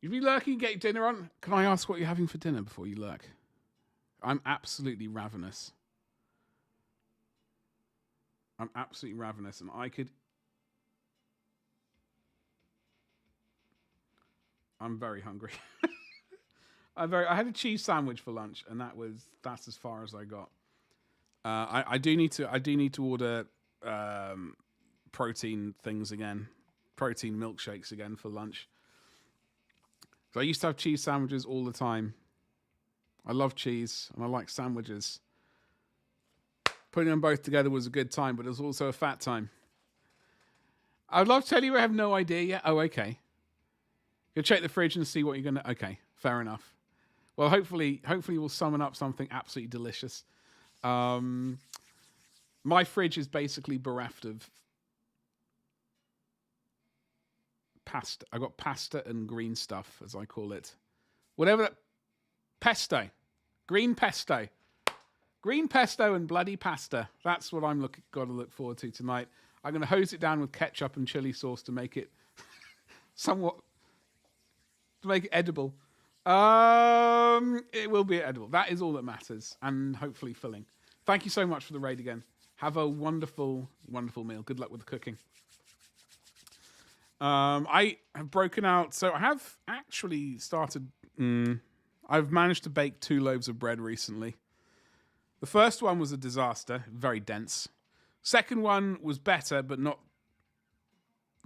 You'd be lurking, get your dinner on. Can I ask what you're having for dinner before you lurk? I'm absolutely ravenous. And I'm very hungry. I had a cheese sandwich for lunch, and that's as far as I got. I do need to order protein things again, protein milkshakes again for lunch. So I used to have cheese sandwiches all the time. I love cheese and I like sandwiches. Putting them both together was a good time, but it was also a fat time. I'd love to tell you I have no idea yet. Oh, okay. You'll check the fridge and see what you're gonna. Okay, fair enough. Well, hopefully we'll summon up something absolutely delicious. My fridge is basically bereft of pasta. I got pasta and green stuff, as I call it. Whatever that. Pesto. Green pesto. Green pesto and bloody pasta. That's what I'm got to look forward to tonight. I'm going to hose it down with ketchup and chili sauce to make it edible. It will be edible. That is all that matters, and hopefully filling. Thank you so much for the raid again. Have a wonderful, wonderful meal. Good luck with the cooking. I have broken out. So I have actually started. I've managed to bake 2 loaves of bread recently. The first one was a disaster, very dense. Second one was better, but not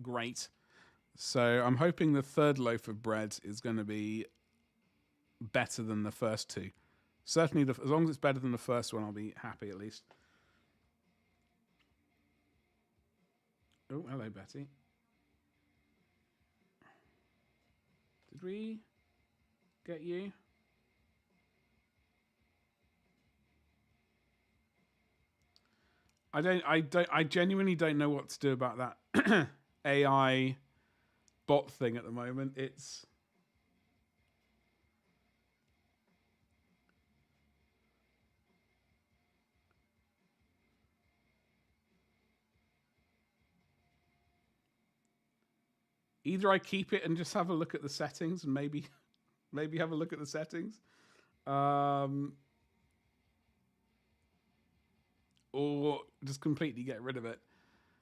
great. So I'm hoping the third loaf of bread is going to be better than the first 2. Certainly, as long as it's better than the first one, I'll be happy at least. Oh, hello, Betty. Did we get you? I genuinely don't know what to do about that AI bot thing at the moment. It's Either I keep it and just have a look at the settings and maybe have a look at the settings. Or just completely get rid of it.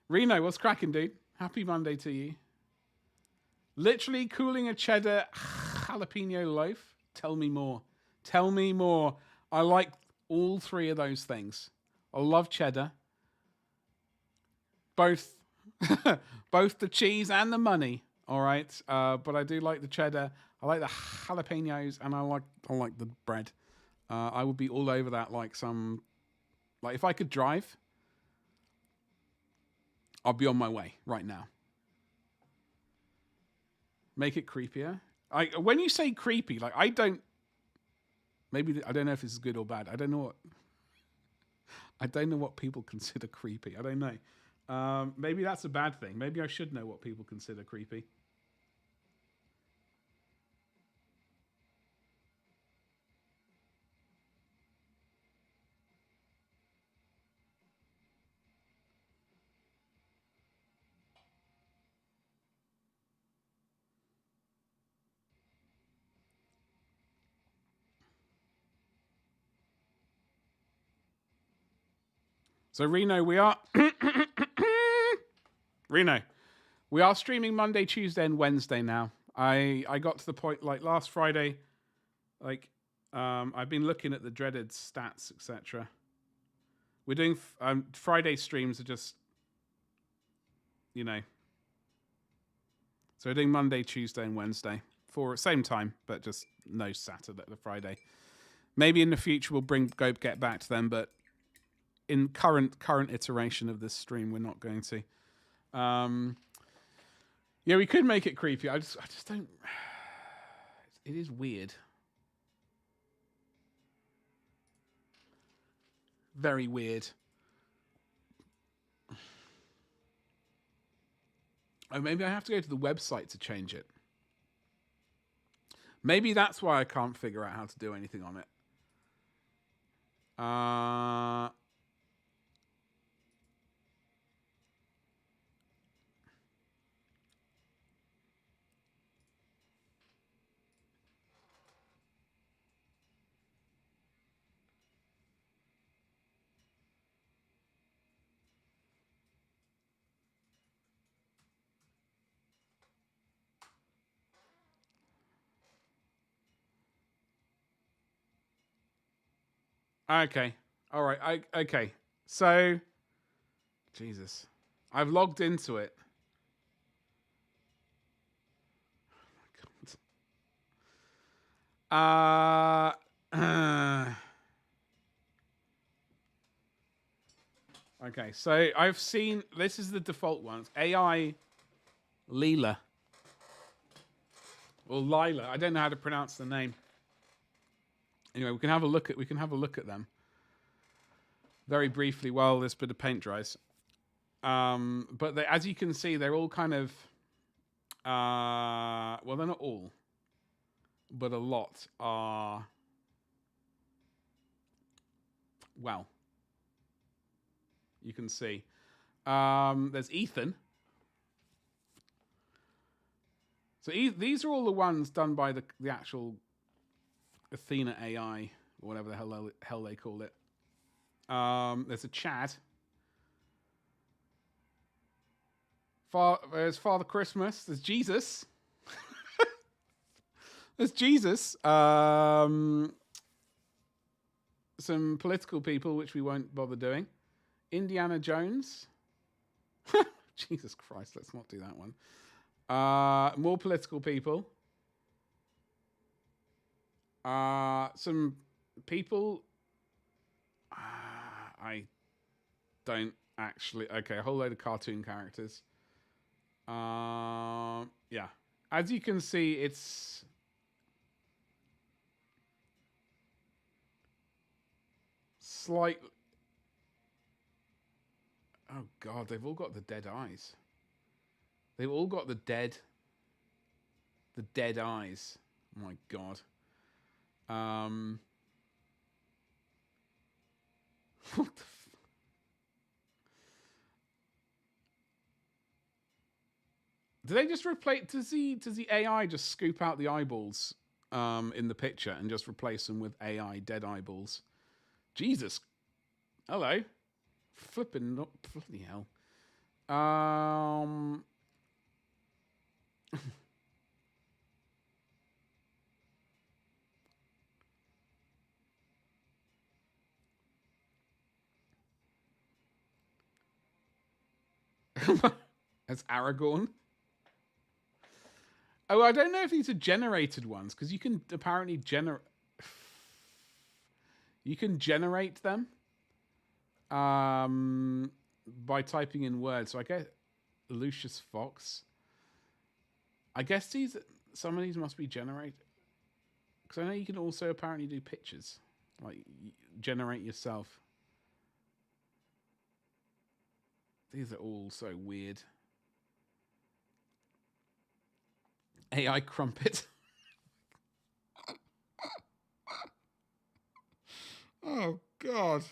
Reno, what's cracking, dude? Happy Monday to you. Literally cooling a cheddar jalapeno loaf. Tell me more. Tell me more. I like all three of those things. I love cheddar. Both both the cheese and the money. All right. But I do like the cheddar. I like the jalapenos and I like the bread. I would be all over that like if I could drive, I'll be on my way right now. Make it creepier. When you say creepy, like I don't know if this is good or bad. I don't know what people consider creepy. I don't know. Maybe that's a bad thing. Maybe I should know what people consider creepy. So Reno, we are streaming Monday, Tuesday, and Wednesday now. I got to the point like last Friday, like I've been looking at the dreaded stats, etc. We're doing Friday streams are just, so we're doing Monday, Tuesday, and Wednesday for same time, but just no Saturday, the Friday. Maybe in the future we'll get back to them, but in current iteration of this stream, we're not going to. Yeah, we could make it creepy. I just don't. It is weird. Very weird. Oh, maybe I have to go to the website to change it. Maybe that's why I can't figure out how to do anything on it. Okay. All right. Okay. So, Jesus, I've logged into it. Oh my God. Okay. So I've seen this is the default one. It's AI Leela or Lila. I don't know how to pronounce the name. Anyway, we can have a look at them very briefly while this bit of paint dries. But as you can see, they're all kind of well, they're not all, but a lot are. Well, you can see. There's Ethan. So these are all the ones done by the actual Athena AI, or whatever the hell they call it. There's a Chad. There's Father Christmas. There's Jesus. There's Jesus. Some political people, which we won't bother doing. Indiana Jones. Jesus Christ, let's not do that one. More political people. Some people. I don't actually. Okay, a whole load of cartoon characters. Yeah. As you can see, it's slightly. Oh God, they've all got the dead eyes. They've all got the dead eyes. Oh my God. What the Do they just replace? Does the AI just scoop out the eyeballs in the picture and just replace them with AI dead eyeballs? Jesus, hello, flipping not bloody hell. As Aragorn. Oh, I don't know if these are generated ones because you can apparently generate. You can generate them by typing in words. So I guess Lucius Fox. I guess some of these must be generated because I know you can also apparently do pictures, like generate yourself. These are all so weird. AI crumpet. Oh God,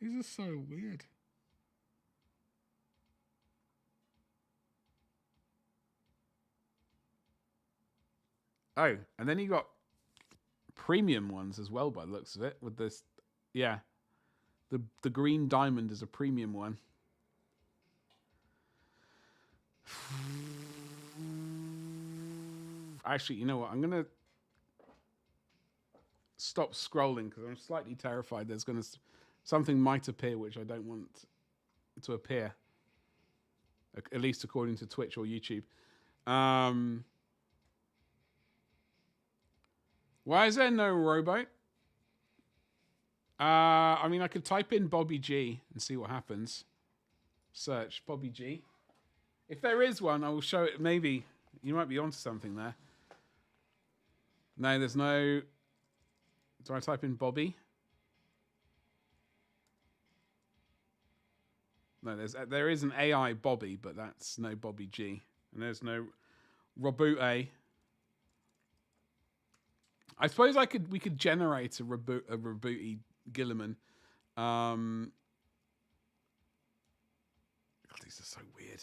these are so weird. Oh, and then you got premium ones as well by the looks of it with this. Yeah, the green diamond is a premium one. Actually, you know what? I'm gonna stop scrolling because I'm slightly terrified. There's gonna something might appear which I don't want to appear. At least according to Twitch or YouTube. Why is there no rowboat? I mean, I could type in Bobby G and see what happens. Search Bobby G. If there is one, I will show it. Maybe you might be onto something there. No, there's no. Do I type in Bobby? No, there is an AI Bobby, but that's no Bobby G, and there's no Reboot A. I suppose we could generate a Rebooty Gilliman. God, these are so weird.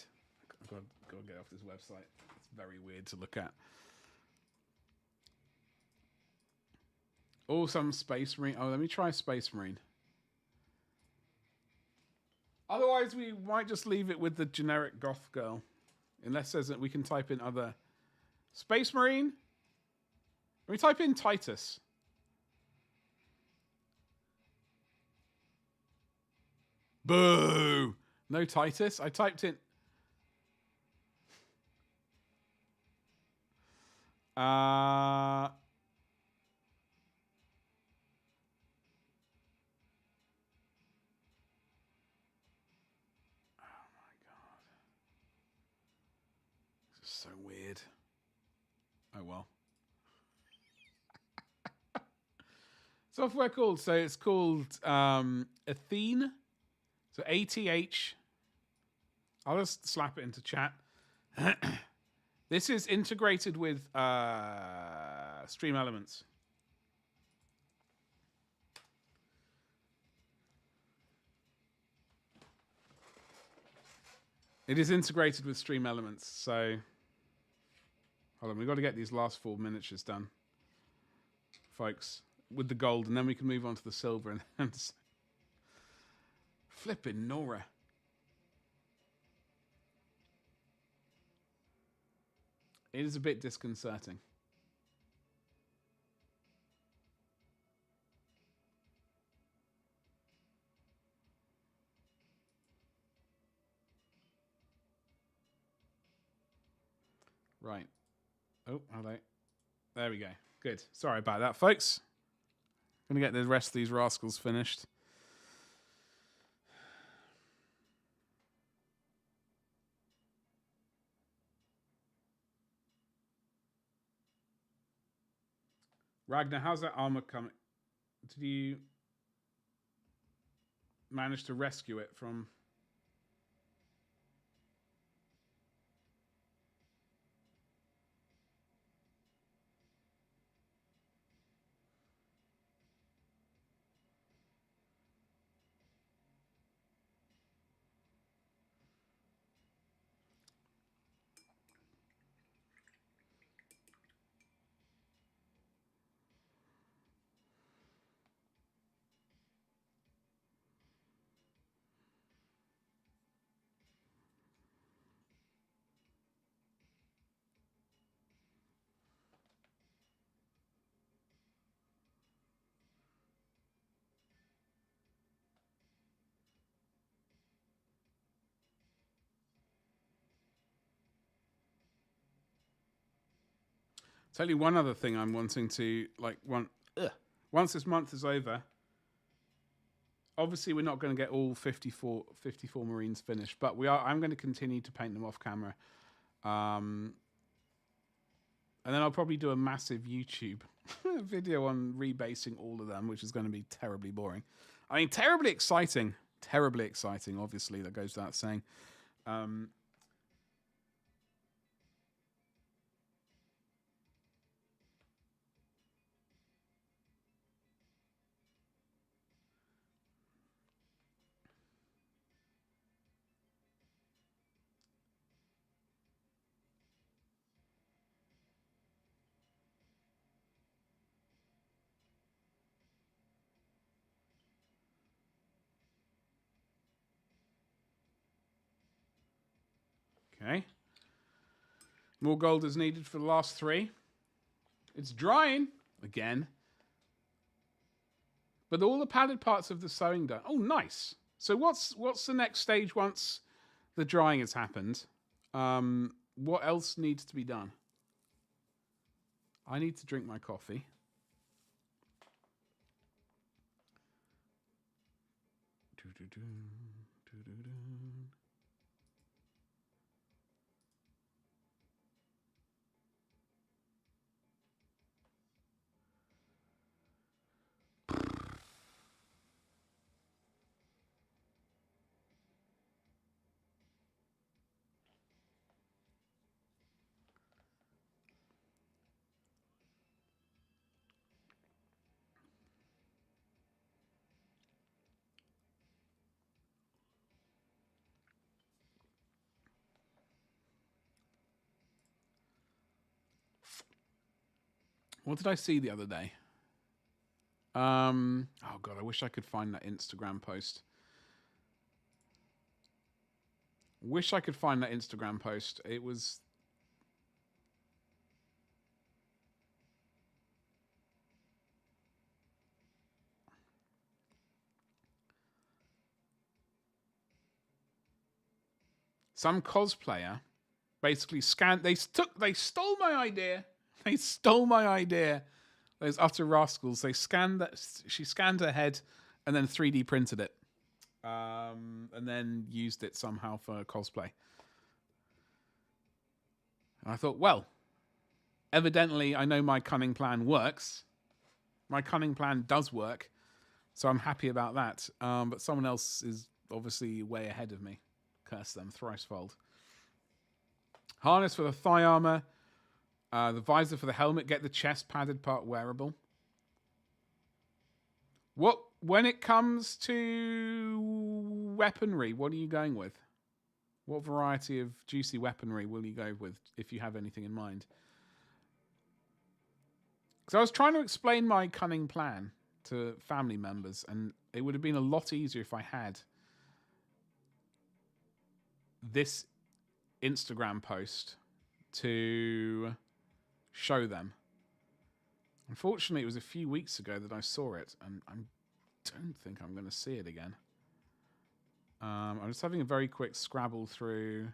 I've got to get off this website. It's very weird to look at. Oh, some Space Marine. Oh, let me try Space Marine. Otherwise, we might just leave it with the generic goth girl. Unless there's we can type in other... Space Marine? Let me type in Titus. Boo! No Titus? I typed in... Oh my God. This is so weird. Oh well. Software called, so it's called Athene. So ATH. I'll just slap it into chat. This is integrated with Stream Elements. It is integrated with Stream Elements, so hold on, we've got to get these last 4 miniatures done, folks, with the gold, and then we can move on to the silver and flipping Nora. It is a bit disconcerting. Right. Oh, hello. There we go. Good. Sorry about that, folks. Gonna get the rest of these rascals finished. Ragnar, how's that armor coming? Did you manage to rescue it from... Tell you one other thing I'm wanting to once this month is over. Obviously, we're not going to get all 54 Marines finished, but I'm going to continue to paint them off camera. And then I'll probably do a massive YouTube video on rebasing all of them, which is going to be terribly boring. I mean, terribly exciting, obviously, that goes without saying. Okay. More gold is needed for the last 3. It's drying again. But all the padded parts of the sewing done. Oh, nice. So what's the next stage once the drying has happened? What else needs to be done? I need to drink my coffee. What did I see the other day? Oh God, I wish I could find that Instagram post. It was some cosplayer basically they stole my idea. They stole my idea. Those utter rascals. She scanned her head and then 3D printed it. And then used it somehow for cosplay. And I thought, well, evidently I know my cunning plan works. My cunning plan does work. So I'm happy about that. But someone else is obviously way ahead of me. Curse them thricefold. Harness for the thigh armor. The visor for the helmet. Get the chest padded part wearable. When it comes to weaponry, what are you going with? What variety of juicy weaponry will you go with, if you have anything in mind? Because I was trying to explain my cunning plan to family members, and it would have been a lot easier if I had this Instagram post to show them. Unfortunately, it was a few weeks ago that I saw it, and I don't think I'm going to see it again. I'm just having a very quick scrabble through.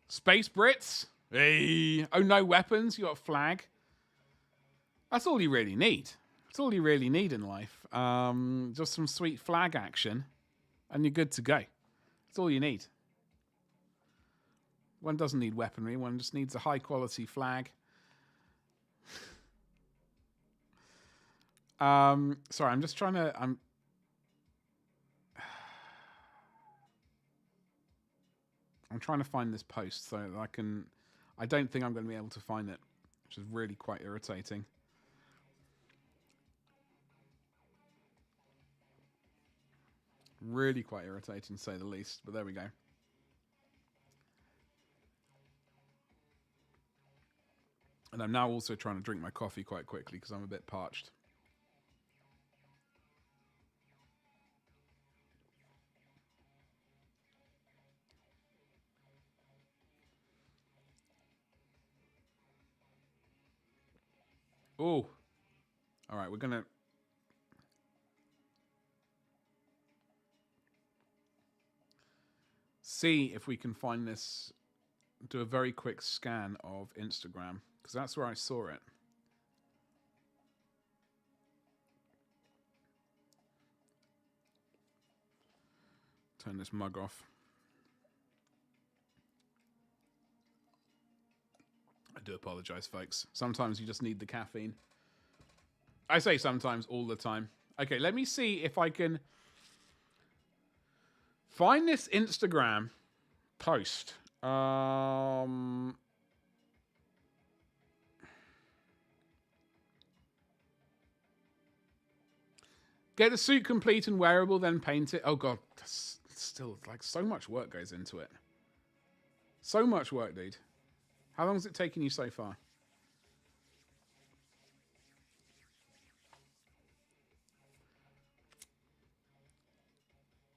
Space Brits? Hey. Oh, no weapons? You got a flag? That's all you really need. That's all you really need in life. Just some sweet flag action, and you're good to go. That's all you need. One doesn't need weaponry. One just needs a high-quality flag. Sorry, I'm just trying to... I'm trying to find this post so that I can... I don't think I'm going to be able to find it, which is really quite irritating. Really quite irritating, to say the least, but there we go. And I'm now also trying to drink my coffee quite quickly because I'm a bit parched. Oh. All right, we're going to... see if we can find this, do a very quick scan of Instagram, because that's where I saw it. Turn this mug off. I do apologize, folks. Sometimes you just need the caffeine. I say sometimes, all the time. Okay, let me see if I can find this Instagram post. Get the suit complete and wearable, then paint it. Oh god, that's still like so much work goes into it. So much work, dude. How long has it taken you so far?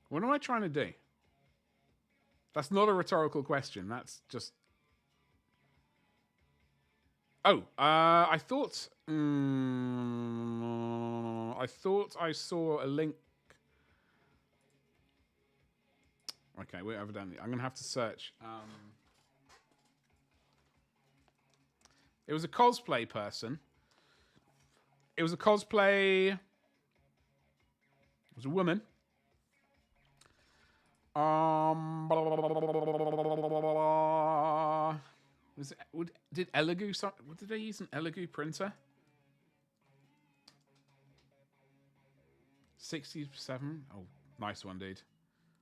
What am I trying to do? That's not a rhetorical question. That's just... Oh, I thought I saw a link. Okay, wait, evidently. I'm going to have to search. It was a cosplay person. It was a cosplay... It was a woman. Did Elegoo... Did they use an Elegoo printer? 67? Oh, nice one, dude.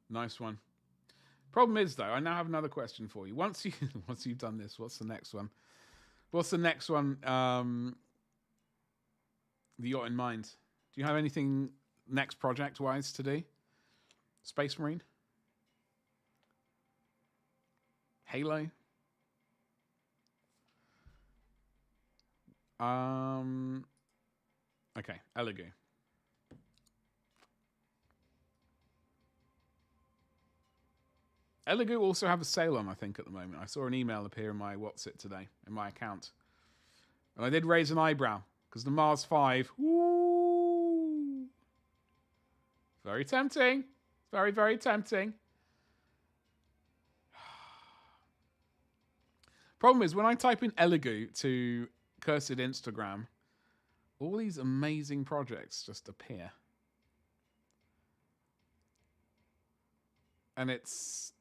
Nice one. Problem is, though, I now have another question for you. Once you've done this, what's the next one? What's the next one that you got in mind? Do you have anything next project-wise to do? Space Marine? Halo? Okay, Elegoo. Elegoo also have a sale on, I think, at the moment. I saw an email appear in my What's-It today, in my account. And I did raise an eyebrow, because the Mars 5, woo! Very tempting. Very, very tempting. Problem is, when I type in Elegoo to cursed Instagram, all these amazing projects just appear. And it's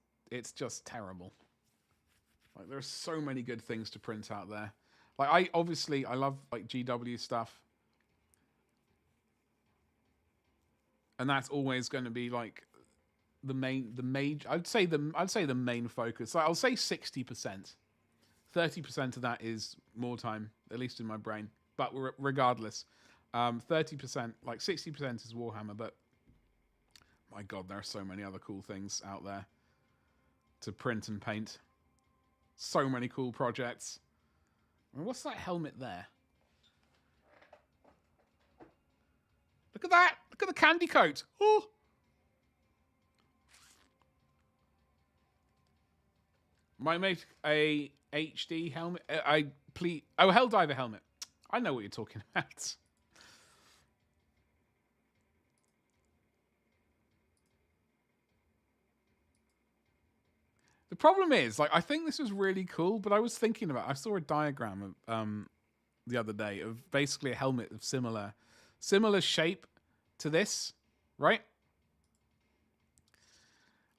just terrible. Like, there's so many good things to print out there. Like, I love like GW stuff. And that's always going to be like the major, I'd say the main focus. Like, I'll say 60%. 30% of that is more time, at least in my brain. But regardless, 30%, like 60% is Warhammer, but my god, there are so many other cool things out there to print and paint. So many cool projects. I mean, what's that helmet there? Look at that! Look at the candy coat! Oh! Might make a HD helmet. Helldiver helmet. I know what you're talking about. The problem is, like, I think this was really cool, but I saw a diagram of the other day of basically a helmet of similar shape to this, right?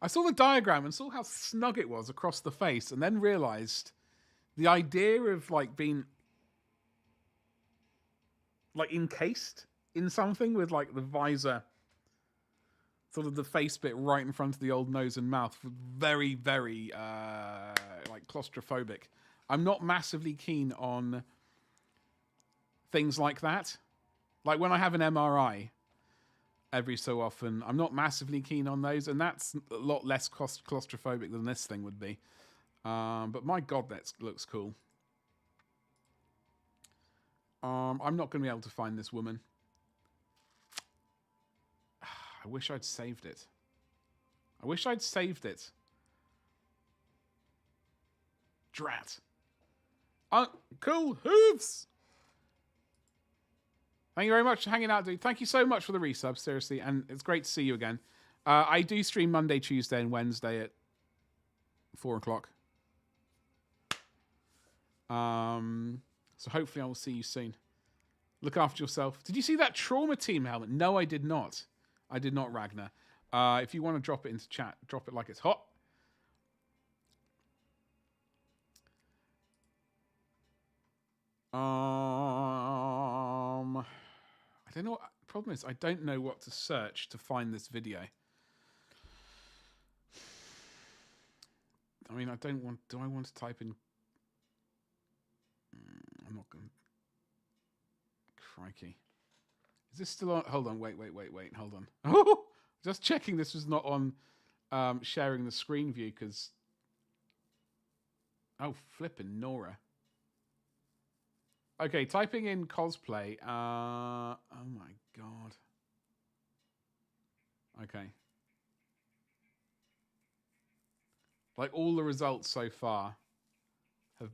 I saw the diagram and saw how snug it was across the face, and then realized the idea of like being like encased in something with like the visor, sort of the face bit right in front of the old nose and mouth, very, very like claustrophobic. I'm not massively keen on things like that. Like when I have an MRI every so often, I'm not massively keen on those, and that's a lot less claustrophobic than this thing would be. But my god, that looks cool. I'm not going to be able to find this woman. I wish I'd saved it. I wish I'd saved it. Drat. Uncle Hooves! Thank you very much for hanging out, dude. Thank you so much for the resub, seriously, and it's great to see you again. I do stream Monday, Tuesday, and Wednesday at 4 o'clock. So hopefully I will see you soon. Look after yourself. Did you see that Trauma Team helmet? No, I did not. I did not, Ragnar. If you want to drop it into chat, drop it like it's hot. I don't know what the problem is. I don't know what to search to find this video. I mean, I don't want... Do I want to type in... I'm not going to... Crikey. Is this still on? Hold on. Wait. Hold on. Oh! Just checking this was not on sharing the screen view because... Oh, flippin' Nora. Okay, typing in cosplay. Oh my god. Okay. Like all the results so far have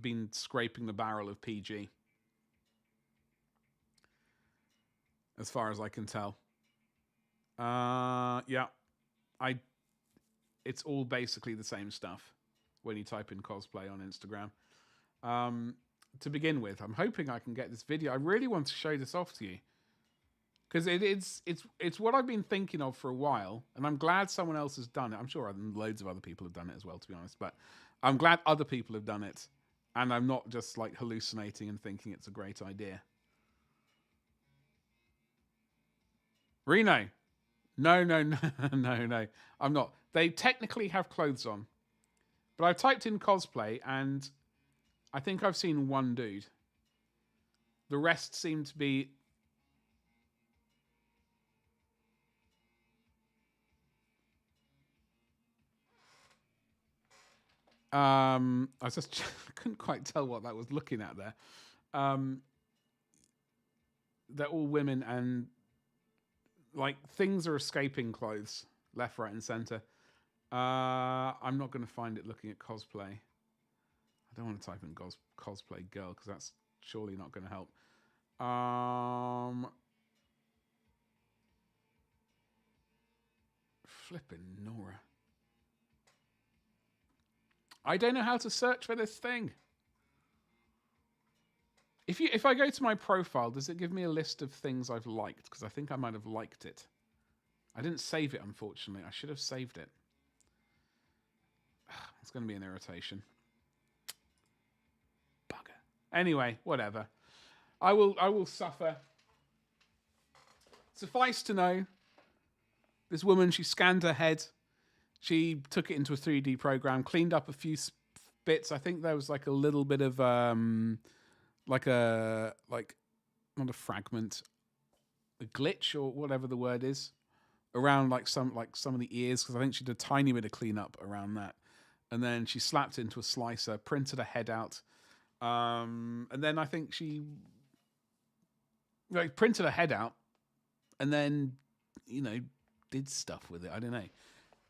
been scraping the barrel of PG. As far as I can tell. Yeah. It's all basically the same stuff when you type in cosplay on Instagram. To begin with, I'm hoping I can get this video. I really want to show this off to you. Because it's what I've been thinking of for a while, and I'm glad someone else has done it. I'm sure loads of other people have done it as well, to be honest. But I'm glad other people have done it, and I'm not just like hallucinating and thinking it's a great idea. Reno, no, I'm not. They technically have clothes on, but I've typed in cosplay, and I think I've seen one dude. The rest seem to be. I was just couldn't quite tell what that was looking at there. They're all women, and like things are escaping clothes left, right, and center. I'm not going to find it looking at cosplay. I don't want to type in cosplay girl because that's surely not going to help. Flipping Nora. I don't know how to search for this thing. If I go to my profile, does it give me a list of things I've liked? Because I think I might have liked it. I didn't save it, unfortunately. I should have saved it. It's going to be an irritation. Bugger. Anyway, whatever. I will suffer. Suffice to know, this woman, she scanned her head. She took it into a 3D program, cleaned up a few bits. I think there was like a little bit of not a fragment, a glitch or whatever the word is, around like some of the ears, because I think she did a tiny bit of cleanup around that, and then she slapped it into a slicer, printed a head out, and then I think she printed a head out, and then did stuff with it. I don't know,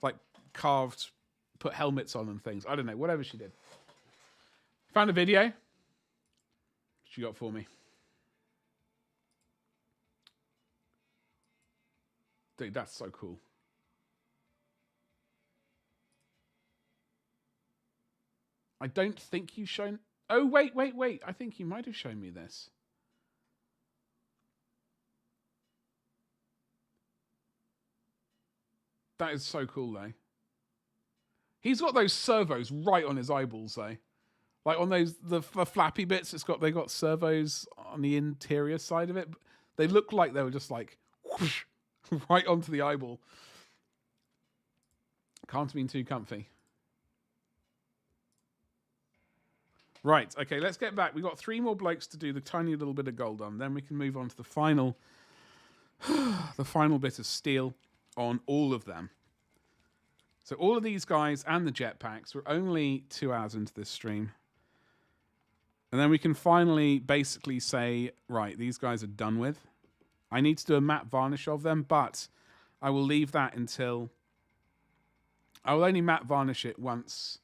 like carved, put helmets on and things. I don't know, whatever she did. Found a video. She got for me. Dude, that's so cool. I don't think you've shown... Oh, wait. I think you might have shown me this. That is so cool, though. He's got those servos right on his eyeballs, though. Like on those the flappy bits, they got servos on the interior side of it. They look like they were just like whoosh, right onto the eyeball. Can't have been too comfy. Right, okay, let's get back. We've got 3 more blokes to do the tiny little bit of gold on. Then we can move on to the final bit of steel on all of them. So all of these guys and the jetpacks, we're only 2 hours into this stream. And then we can finally basically say, right, these guys are done with. I need to do a matte varnish of them, but I will leave that until... I will only matte varnish it once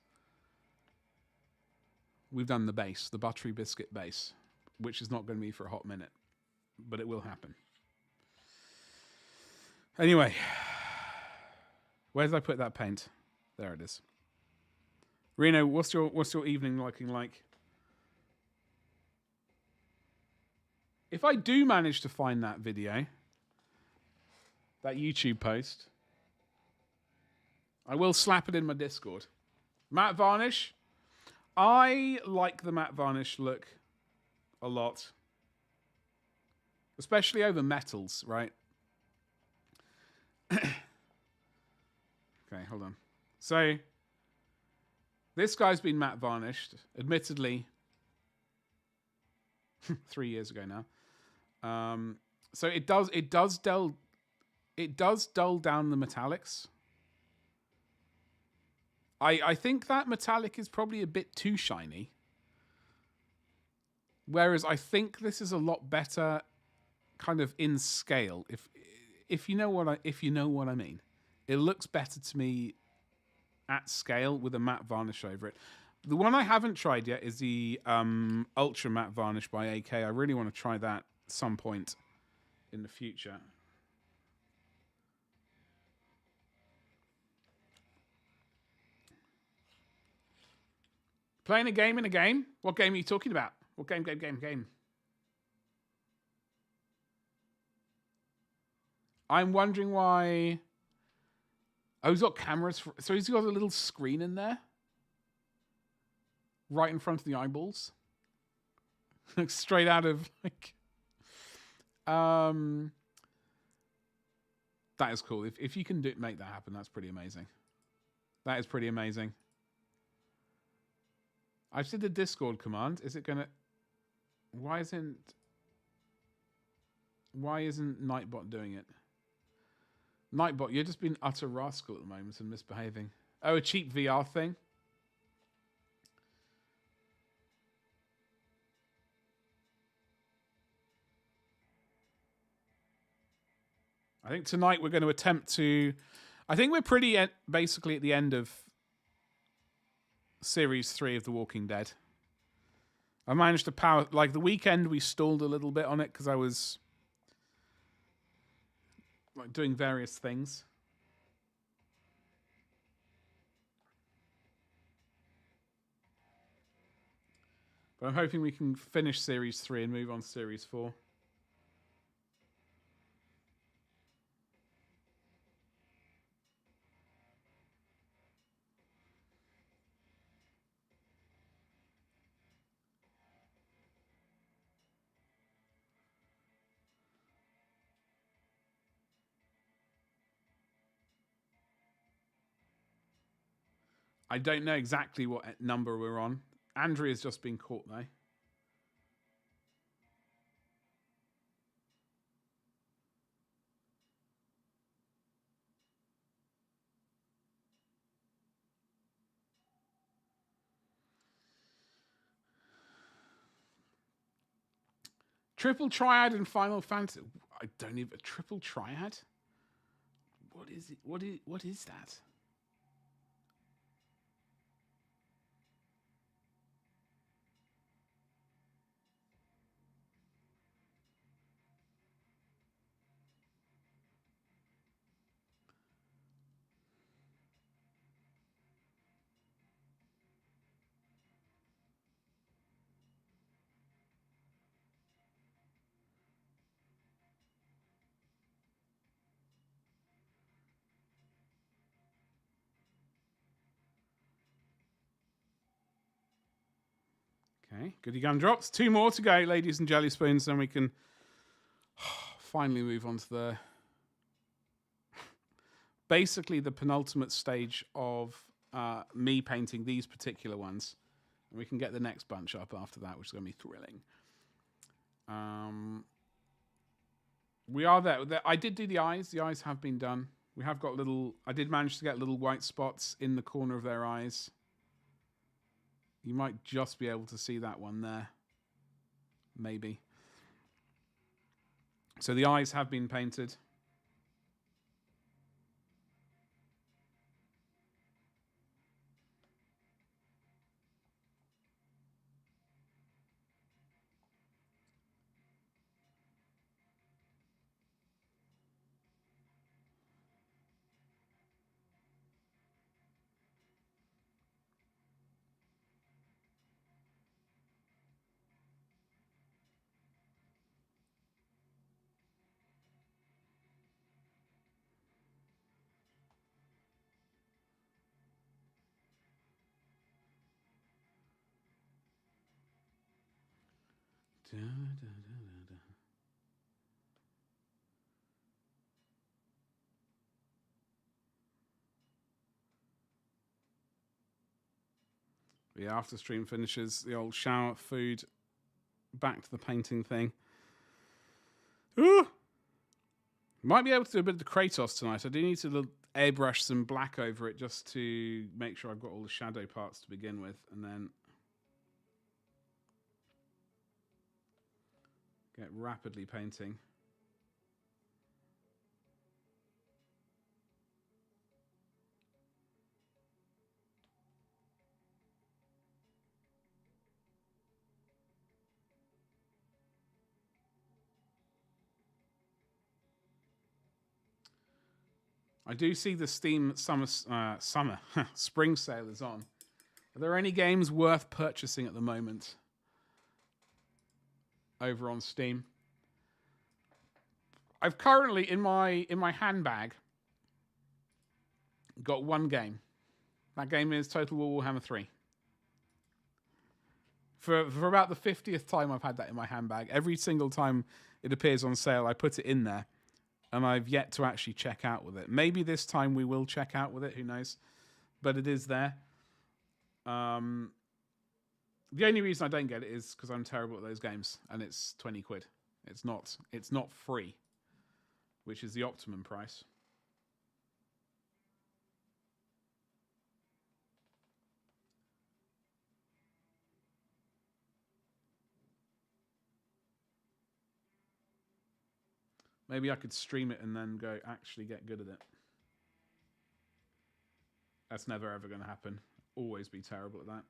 we've done the base, the buttery biscuit base, which is not going to be for a hot minute, but it will happen. Anyway, where did I put that paint? There it is. Reno, what's your evening looking like? If I do manage to find that video, that YouTube post, I will slap it in my Discord. Matte varnish. I like the matte varnish look a lot. Especially over metals, right? Okay, hold on. So, this guy's been matte varnished, admittedly, 3 years ago now. So it does dull down the metallics. I think that metallic is probably a bit too shiny. Whereas I think this is a lot better kind of in scale. If you know what I mean. It looks better to me at scale with a matte varnish over it. The one I haven't tried yet is the Ultra Matte Varnish by AK. I really want to try that at some point in the future. Playing a game in a game? What game are you talking about? What game? I'm wondering why... Oh, he's got cameras. So he's got a little screen in there? Right in front of the eyeballs? Straight out of, like... That is cool. If you can make that happen, that's pretty amazing. That is pretty amazing. I've said the Discord command. Is it gonna... Why isn't Nightbot doing it? Nightbot, you're just being utter rascal at the moment and misbehaving. Oh, a cheap VR thing? I think tonight we're going to attempt to... I think we're pretty basically at the end of Series 3 of The Walking Dead. I managed to power... Like, the weekend we stalled a little bit on it because I was... like doing various things. But I'm hoping we can finish Series 3 and move on to Series 4. I don't know exactly what number we're on. Andrea's just been caught, though. Triple Triad and Final Fantasy. I don't even... A triple Triad? What is it? What is that? Okay, goody gun drops. 2 more to go, ladies and jelly spoons, then we can finally move on to the... basically the penultimate stage of me painting these particular ones. And we can get the next bunch up after that, which is going to be thrilling. We are there. I did do the eyes. The eyes have been done. We have got little... I did manage to get little white spots in the corner of their eyes. You might just be able to see that one there. Maybe. So the eyes have been painted. Da, da, da, da. Yeah, after stream finishes, the old shower, food, back to the painting thing. Ooh! Might be able to do a bit of the Kratos tonight. I do need to airbrush some black over it just to make sure I've got all the shadow parts to begin with, and then get rapidly painting. I do see the Steam spring sale is on. Are there any games worth purchasing at the moment over on Steam? I've currently in my handbag got one game. That game is Total War Warhammer 3. For about the 50th time I've had that in my handbag. Every single time it appears on sale, I put it in there. And I've yet to actually check out with it. Maybe this time we will check out with it. Who knows? But it is there. The only reason I don't get it is because I'm terrible at those games, and it's 20 quid. It's not free, which is the optimum price. Maybe I could stream it and then go actually get good at it. That's never ever going to happen. Always be terrible at that.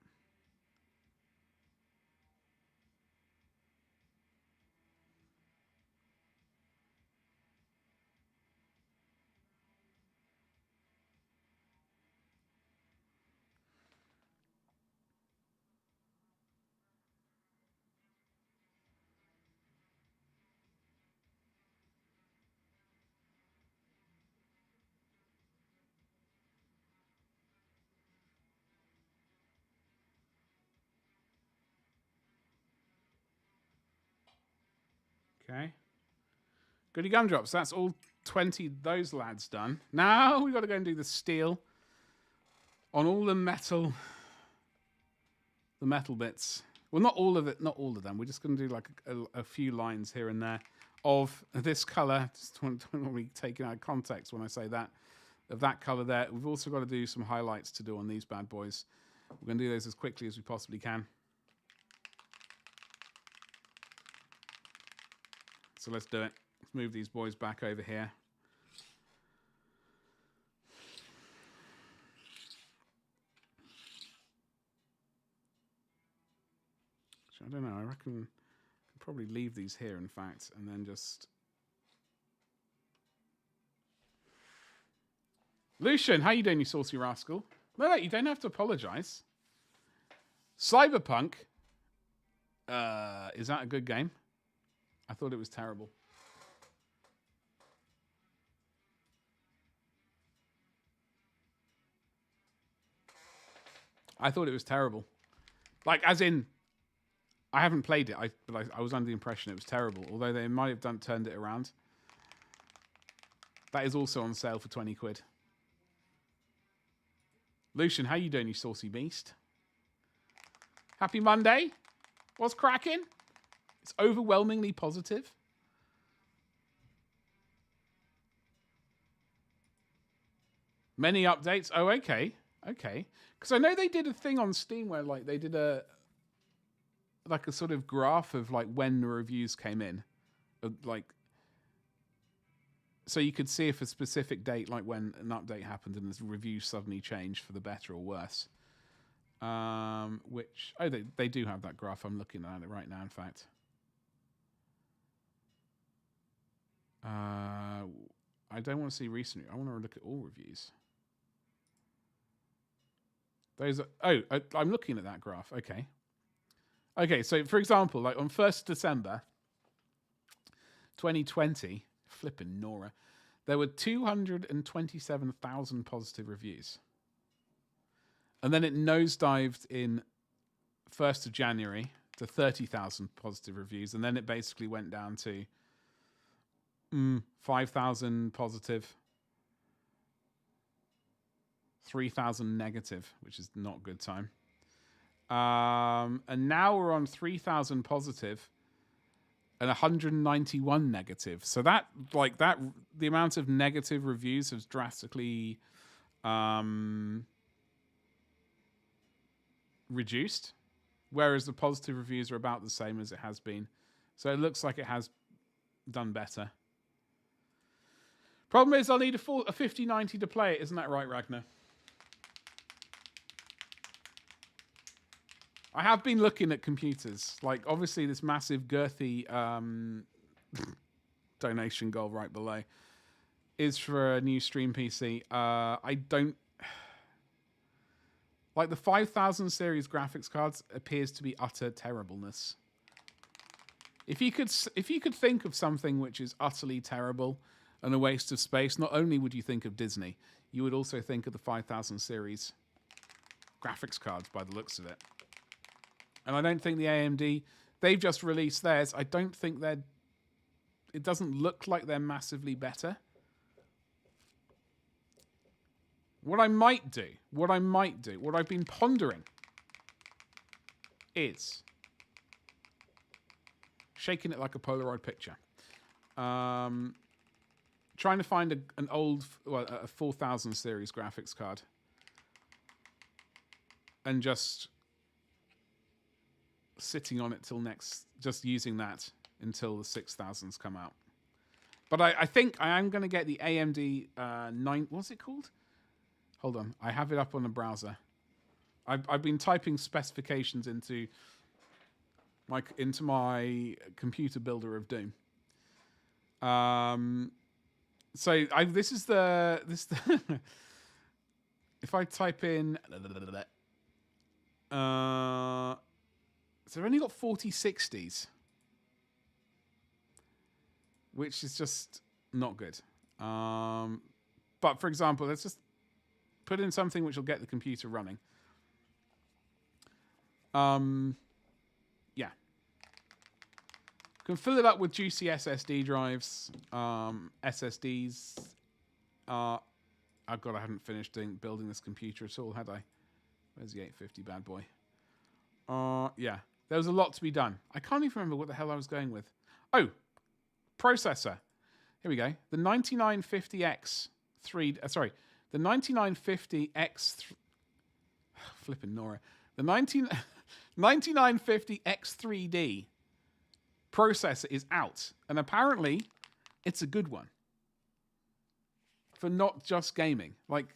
Okay. Goody gumdrops. That's all 20 those lads done. Now we've got to go and do the steel on all the metal bits. Well, not all of it, not all of them. We're just going to do like a few lines here and there of this color. Just don't want to be taken out of context when I say that. Of that color there. We've also got to do some highlights to do on these bad boys. We're going to do those as quickly as we possibly can. So let's do it. Let's move these boys back over here. I don't know. I reckon I could probably leave these here, in fact, and then just... Lucian, how you doing, you saucy rascal? No, you don't have to apologize. Cyberpunk. Is that a good game? I thought it was terrible. I thought it was terrible. Like, as in, I haven't played it, but I was under the impression it was terrible. Although they might have turned it around. That is also on sale for 20 quid. Lucian, how you doing, you saucy beast? Happy Monday. What's cracking? It's overwhelmingly positive. Many updates. Oh, okay. Okay. Because I know they did a thing on Steam where like they did a sort of graph of like when the reviews came in, like so you could see if a specific date, like when an update happened and the reviews suddenly changed for the better or worse. Which they do have that graph. I'm looking at it right now. In fact, I don't want to see recent. I want to look at all reviews. Those are, I'm looking at that graph. Okay, so for example, like on 1st December 2020, flipping Nora, there were 227,000 positive reviews. And then it nosedived in 1st of January to 30,000 positive reviews. And then it basically went down to 5,000 positive, 3,000 negative, which is not a good time. And now we're on 3,000 positive and 191 negative. So that, the amount of negative reviews has drastically reduced, whereas the positive reviews are about the same as it has been. So it looks like it has done better. Problem is, I'll need a 5090 to play it. Isn't that right, Ragnar? I have been looking at computers. Like, obviously, this massive girthy donation goal right below is for a new stream PC. I don't... Like, the 5000 series graphics cards appears to be utter terribleness. If you could think of something which is utterly terrible and a waste of space, not only would you think of Disney, you would also think of the 5000 series graphics cards by the looks of it. And I don't think the AMD, they've just released theirs. I don't think it doesn't look like they're massively better. What I've been pondering is shaking it like a Polaroid picture. Trying to find an old, a 4000 series graphics card. And just sitting on it till just using that until the 6000s come out. But I think I am going to get the AMD 9, what's it called? Hold on, I have it up on the browser. I've been typing specifications into my computer builder of doom. So this is the if I type in so I've only got 4060s, which is just not good. But for example, let's just put in something which will get the computer running. Yeah. Can fill it up with juicy SSD drives. SSDs. Oh God, I hadn't finished building this computer at all, had I? Where's the 850 bad boy? Yeah. There was a lot to be done. I can't even remember what the hell I was going with. Oh, processor. Here we go. The 9950X3. The 9950X. Flipping Nora. The 9950X3D processor is out, and apparently, it's a good one for not just gaming. Like,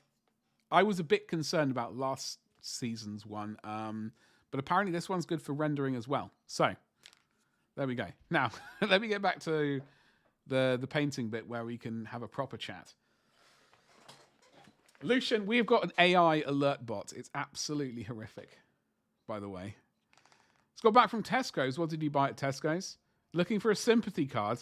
I was a bit concerned about last season's one, but apparently this one's good for rendering as well. So, there we go. Now, let me get back to the painting bit where we can have a proper chat. Lucian, we've got an AI alert bot. It's absolutely horrific, by the way. It's got back from Tesco's. What did you buy at Tesco's? Looking for a sympathy card.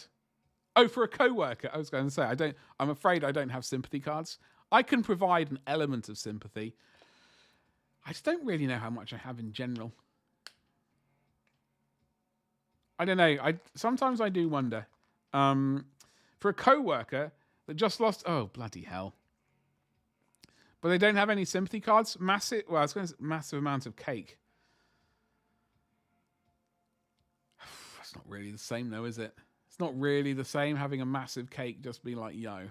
Oh, for a co-worker. I was going to say, I'm afraid I don't have sympathy cards. I can provide an element of sympathy. I just don't really know how much I have in general. I don't know. Sometimes I do wonder. For a co-worker that just lost... Oh, bloody hell. But they don't have any sympathy cards. Massive amount of cake. That's not really the same though, is it? It's not really the same having a massive cake just being like, yo.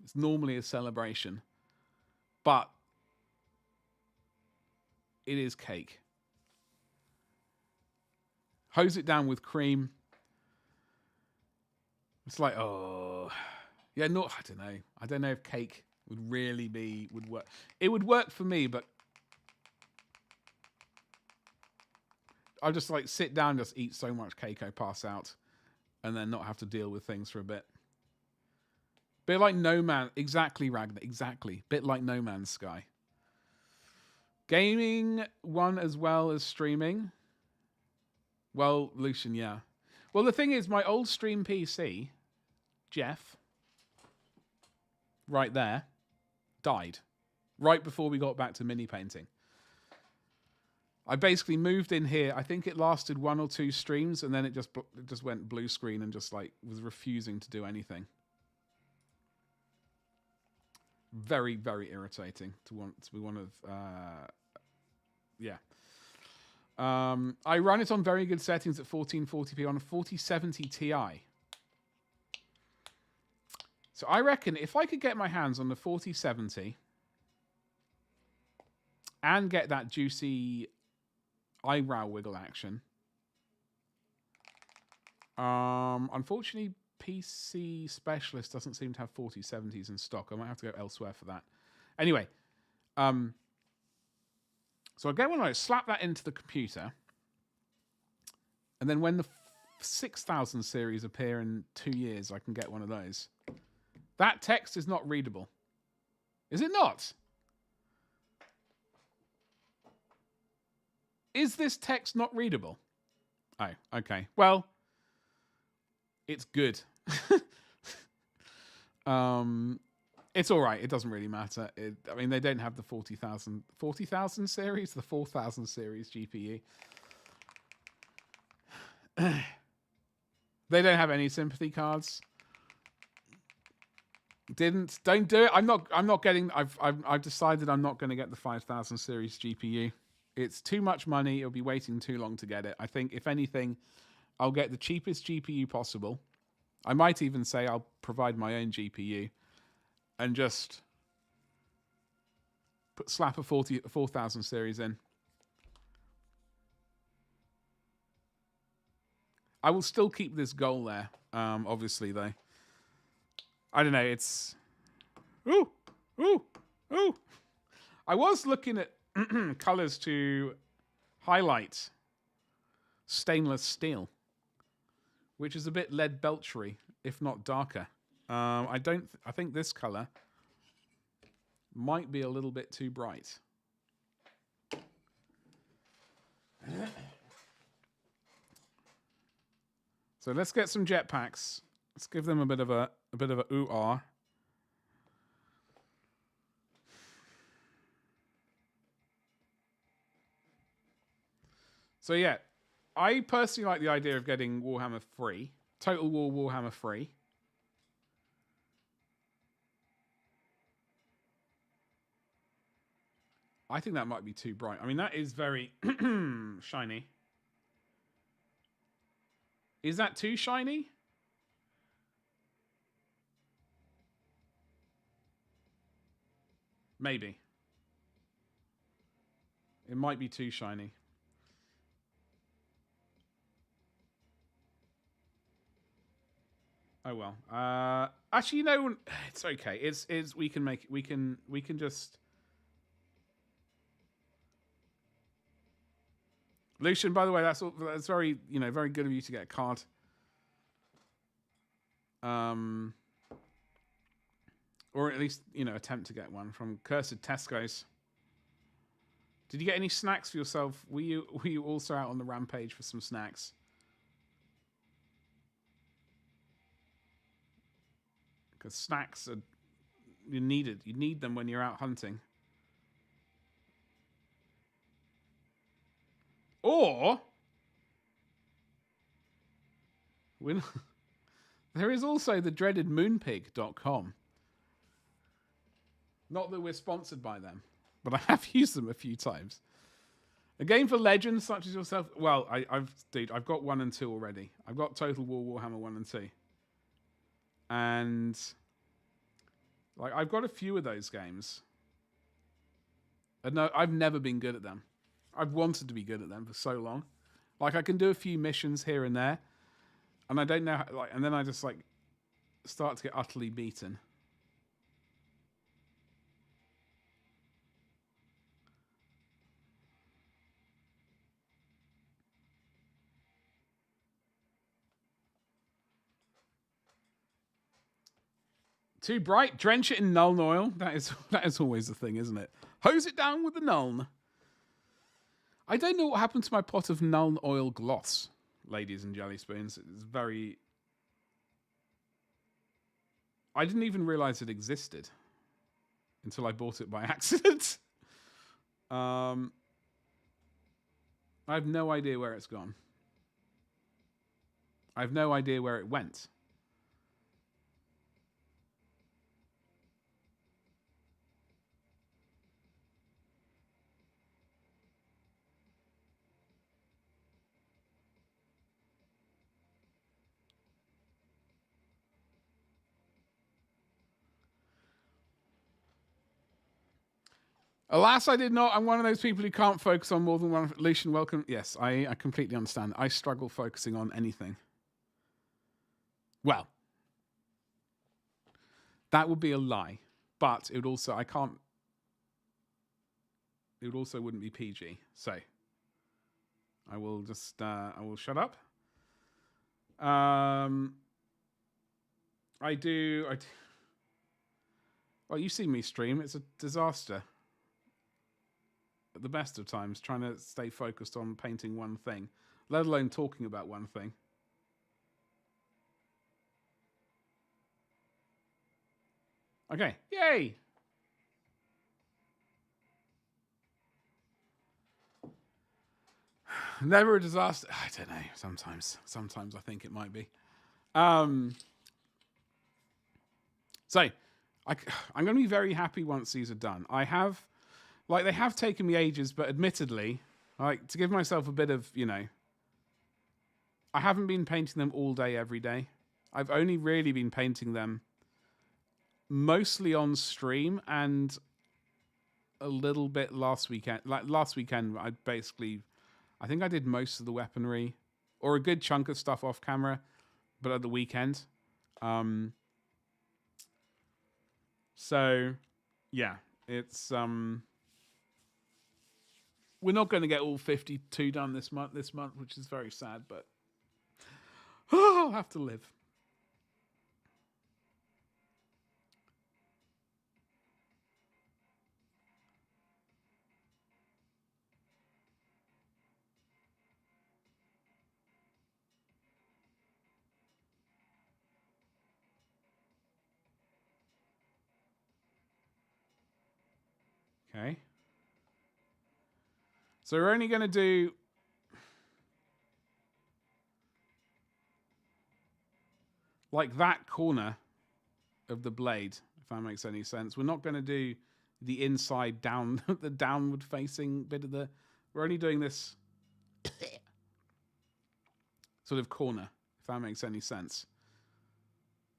It's normally a celebration. But it is cake. Hose it down with cream. It's like, oh, yeah, no, I don't know. I don't know if cake would really would work. It would work for me, but I'll just like sit down, just eat so much cake I pass out, and then not have to deal with things for a bit. Bit like No Man, exactly, Ragnar, exactly. Bit like No Man's Sky. Gaming one as well as streaming. Well, Lucian, yeah. Well, the thing is, my old stream PC, Jeff, right there, died right before we got back to mini painting. I basically moved in here. I think it lasted 1 or 2 streams, and then it just went blue screen and just like was refusing to do anything. Very, very irritating to be one of. Yeah. I run it on very good settings at 1440p on a 4070 Ti. So I reckon if I could get my hands on the 4070 and get that juicy eyebrow wiggle action. Unfortunately, PC Specialist doesn't seem to have 4070s in stock. I might have to go elsewhere for that. Anyway, so I get one of those, slap that into the computer, and then when the 6000 series appear in 2 years, I can get one of those. That text is not readable. Is it not? Is this text not readable? Oh, okay. Well, it's good. It's all right. It doesn't really matter. I mean, they don't have the 40,000 series, the 4000 series GPU. They don't have any sympathy cards. Don't do it. I'm not getting. I've decided I'm not going to get the 5000 series GPU. It's too much money. It'll be waiting too long to get it. I think if anything, I'll get the cheapest GPU possible. I might even say I'll provide my own GPU. And just slap a 4000 series in. I will still keep this goal there, obviously, though. I don't know, it's... Ooh! I was looking at colours to highlight stainless steel, which is a bit lead belchery, if not darker. I think this color might be a little bit too bright. So let's get some jetpacks. Let's give them a bit of a ooh-ah. So yeah, I personally like the idea of getting Warhammer free, Total War Warhammer free. I think that might be too bright. I mean, that is very shiny. Is that too shiny? Maybe. It might be too shiny. Oh well. Actually, you know, it's okay. It's we can make it. We can just. Lucian, by the way, that's very very good of you to get a card. Or at least attempt to get one from Cursed Tesco's. Did you get any snacks for yourself? Were you also out on the rampage for some snacks? Because snacks are needed. You need them when you're out hunting. Or there is also the dreaded moonpig.com. Not that we're sponsored by them, but I have used them a few times. A game for legends such as yourself. Well, I've got 1 and 2 already. I've got Total War Warhammer 1 and 2. And I've got a few of those games. And no, I've never been good at them. I've wanted to be good at them for so long. Like, I can do a few missions here and there, and I don't know how, like, and then I just like start to get utterly beaten. Too bright, drench it in Nuln oil. That is always the thing, isn't it? Hose it down with the Nuln. I don't know what happened to my pot of Nuln oil gloss, ladies and jelly spoons. It's very... I didn't even realize it existed until I bought it by accident. I have no idea where it's gone. I have no idea where it went. Alas, I did not. I'm one of those people who can't focus on more than one. Lucian, welcome. Yes, I completely understand. I struggle focusing on anything. Well, that would be a lie. But it would also, I can't. It would also wouldn't be PG. So, I will just, I will shut up. I do. Well, you see me stream. It's a disaster. At the best of times, trying to stay focused on painting one thing, let alone talking about one thing. Okay, yay! Never a disaster. I don't know. Sometimes I think it might be. So, I'm going to be very happy once these are done. I have. Like, they have taken me ages, but admittedly, like, to give myself a bit of, you know, I haven't been painting them all day, every day. I've only really been painting them mostly on stream and a little bit last weekend. Like, last weekend, I think I did most of the weaponry or a good chunk of stuff off camera, but at the weekend. So, yeah, it's... We're not going to get all 52 done this month, which is very sad, but I'll have to live. Okay. So we're only going to do... like that corner of the blade, if that makes any sense. We're not going to do the inside down, the downward facing bit of the... We're only doing this sort of corner, if that makes any sense.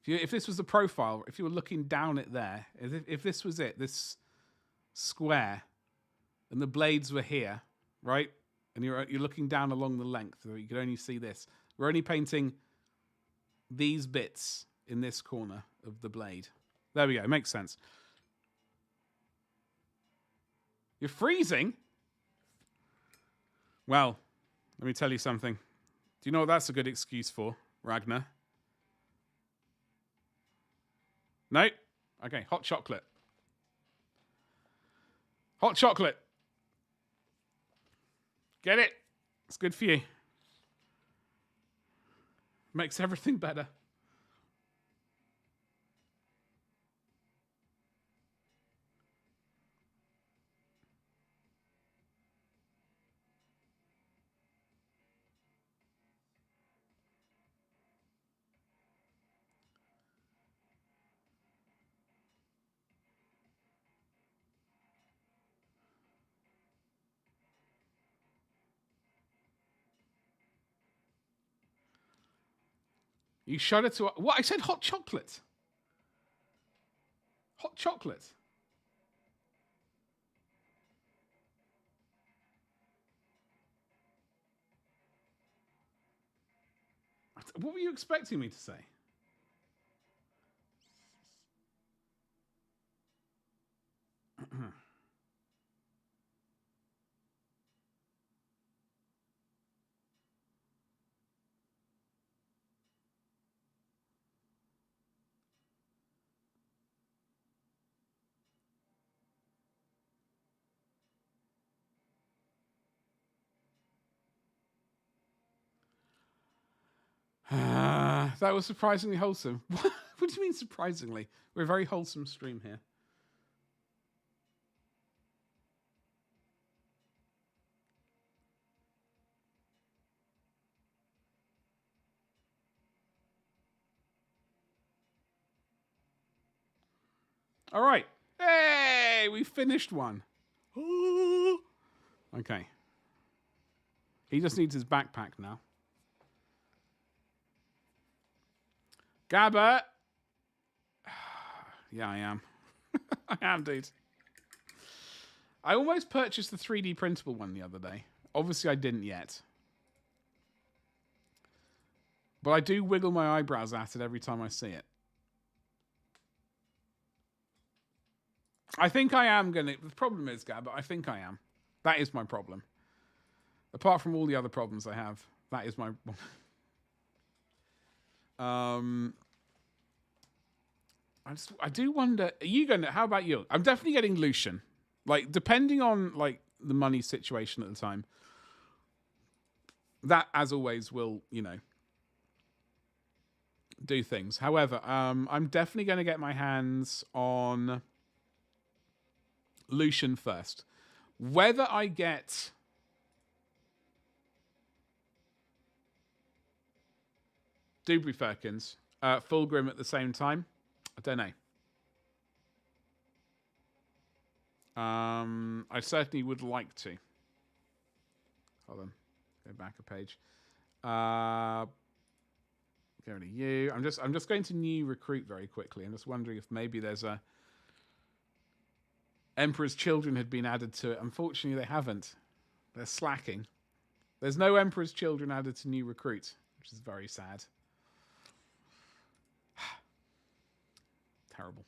If this was the profile, if you were looking down it there, if this was it, this square, and the blades were here, right? And you're looking down along the length, so you can only see this. We're only painting these bits in this corner of the blade. There we go. Makes sense. You're freezing? Well, let me tell you something. Do you know what that's a good excuse for, Ragnar? No? Okay, hot chocolate. Hot chocolate. Get it? It's good for you. Makes everything better. You shut it to... What? I said hot chocolate. Hot chocolate. What were you expecting me to say? That was surprisingly wholesome. What do you mean surprisingly? We're a very wholesome stream here. All right. Hey, we finished one. Okay. He just needs his backpack now. Gabba. Yeah, I am. I am, dude. I almost purchased the 3D printable one the other day. Obviously, I didn't yet. But I do wiggle my eyebrows at it every time I see it. I think I am going to... The problem is, Gabba, I think I am. That is my problem. Apart from all the other problems I have, that is my... I do wonder... Are you going to... How about you? I'm definitely getting Lucian. Like, depending on, like, the money situation at the time. That, as always, will, you know... do things. However, I'm definitely going to get my hands on Lucian first. Whether I get Dewberry Firkins, Fulgrim at the same time, I don't know. I certainly would like to. Hold on, go back a page. Go to you. I'm just going to new recruit very quickly. I'm just wondering if maybe there's a Emperor's Children had been added to it. Unfortunately, they haven't. They're slacking. There's no Emperor's Children added to new recruit, which is very sad. Terrible.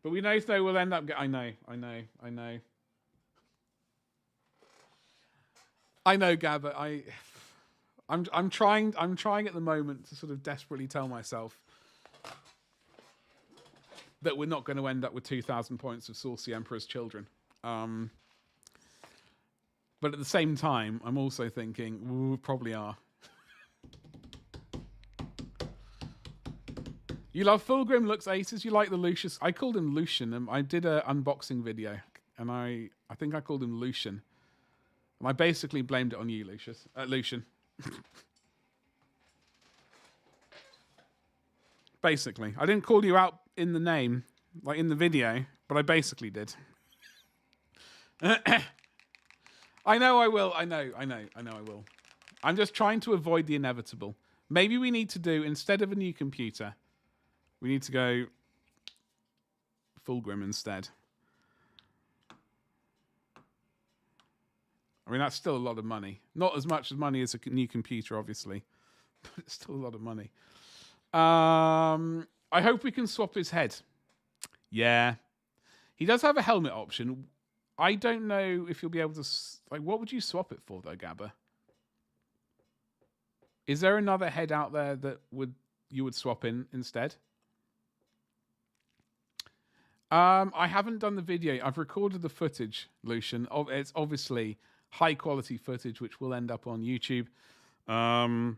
But we know they will end up. I know, Gabba. I'm trying at the moment to sort of desperately tell myself that we're not going to end up with 2,000 points of Saucy Emperor's Children. But at the same time, I'm also thinking, we probably are. You love Fulgrim, looks aces. You like the Lucius. I called him Lucian. I did an unboxing video, and I think I called him Lucian. And I basically blamed it on you, Lucian. Basically. I didn't call you out in the name, like in the video, but I basically did. I know I will. I know I will. I'm just trying to avoid the inevitable. Maybe we need to do, instead of a new computer, we need to go Fulgrim instead. I mean, that's still a lot of money. Not as much as money as a new computer, obviously. But it's still a lot of money. I hope we can swap his head. Yeah. He does have a helmet option. I don't know if you'll be able to... Like, what would you swap it for, though, Gabba? Is there another head out there that you would swap in instead? I haven't done the video. I've recorded the footage, Lucian. It's obviously high quality footage, which will end up on YouTube. I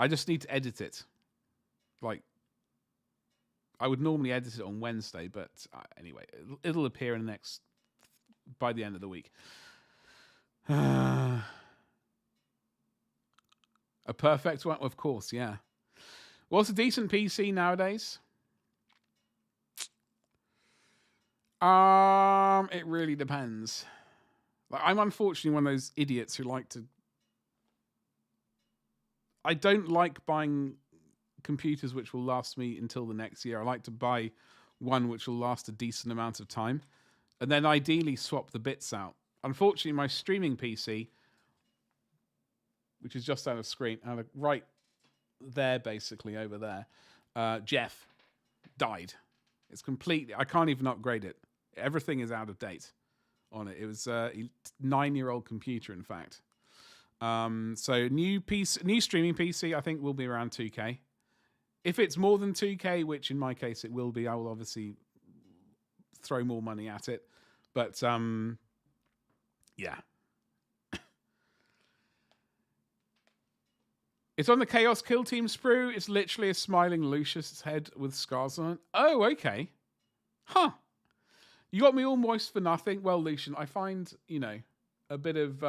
just need to edit it. Like, I would normally edit it on Wednesday, but anyway, it'll appear by the end of the week. A perfect one, of course, yeah. What's a decent PC nowadays? It really depends. Like, I'm unfortunately one of those idiots who like to... I don't like buying computers which will last me until the next year. I like to buy one which will last a decent amount of time, and then ideally swap the bits out. Unfortunately, my streaming PC which is just out of screen, right there, basically over there, Jeff died. It's completely. I can't even upgrade it. Everything is out of date on it. It was a 9-year-old computer, in fact. So new streaming PC, I think will be around 2K. If it's more than 2K, which in my case it will be, I will obviously throw more money at it. But yeah. It's on the Chaos Kill Team sprue. It's literally a smiling Lucius head with scars on it. Oh, okay. Huh. You got me all moist for nothing. Well, Lucian, I find, a bit of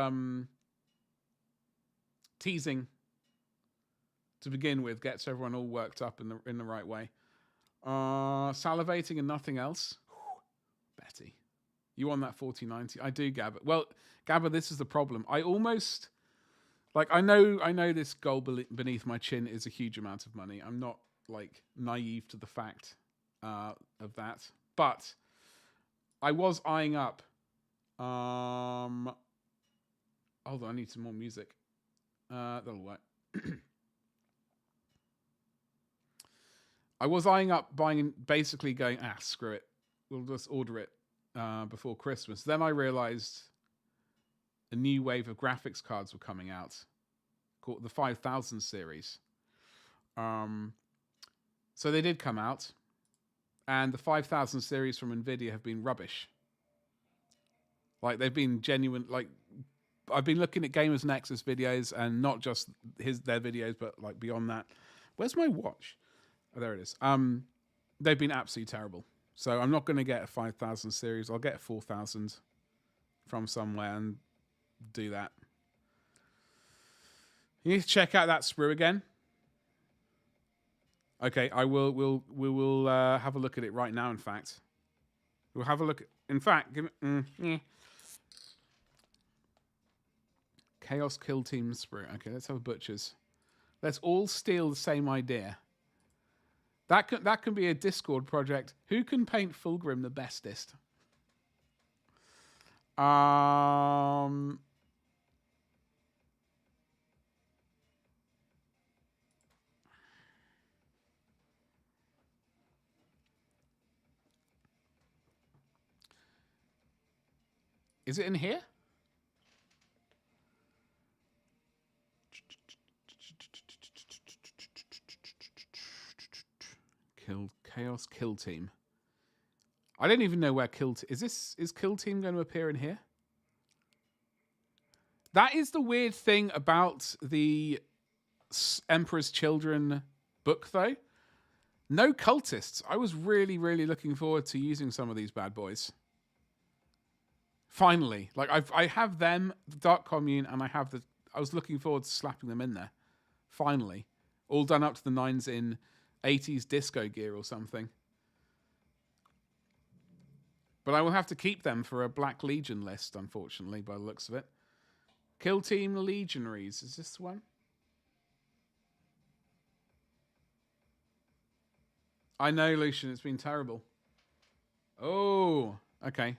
teasing to begin with gets everyone all worked up in the right way. Salivating and nothing else. Betty. You want that 4090? I do, Gabba. Well, Gabba, this is the problem. I almost... I know this goal beneath my chin is a huge amount of money. I'm not, naive to the fact of that. But I was eyeing up... hold on, I need some more music. That'll work. I was eyeing up buying, basically going, screw it. We'll just order it before Christmas. Then I realized a new wave of graphics cards were coming out, called the 5000 series. So they did come out, and the 5000 series from Nvidia have been rubbish. They've been genuine. I've been looking at Gamers Nexus videos, and not just their videos, but beyond that. Where's my watch? Oh, there it is. They've been absolutely terrible. So I'm not going to get a 5000 series. I'll get a 4000 from somewhere and do that. You need to check out that sprue again. Okay, I will. We will have a look at it right now. In fact, we'll have a look. In fact, give me. Chaos Kill Team sprue. Okay, let's have a butchers. Let's all steal the same idea. That can be a Discord project. Who can paint Fulgrim the bestest? Is it in here? Chaos Kill Team. I don't even know where is Kill Team going to appear in here? That is the weird thing about the Emperor's Children book, though. No cultists. I was really, really looking forward to using some of these bad boys. Finally, I have them, the Dark Commune, and I was looking forward to slapping them in there. Finally, all done up to the nines in 80s disco gear or something. But I will have to keep them for a Black Legion list, unfortunately, by the looks of it. Kill Team Legionaries. Is this the one? I know, Lucian. It's been terrible. Oh, okay.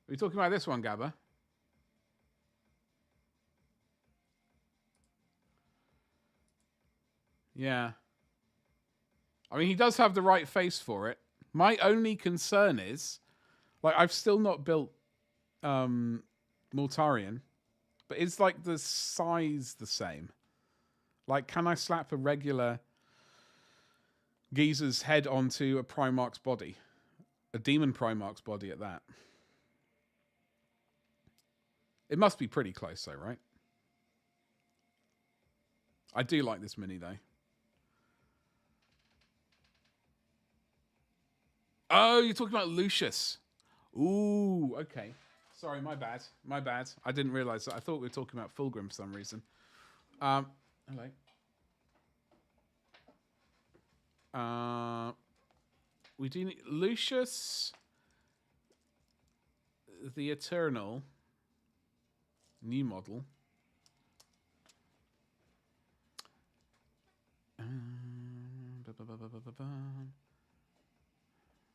Are you talking about this one, Gabba? Yeah. I mean, he does have the right face for it. My only concern is, I've still not built Mortarion, but is the size the same? Can I slap a regular geezer's head onto a Primarch's body? A Demon Primarch's body at that? It must be pretty close though, right? I do like this mini though. Oh, you're talking about Lucius. Ooh, okay. Sorry, my bad. My bad. I didn't realize that. I thought we were talking about Fulgrim for some reason. Hello. We do need Lucius the Eternal. New model.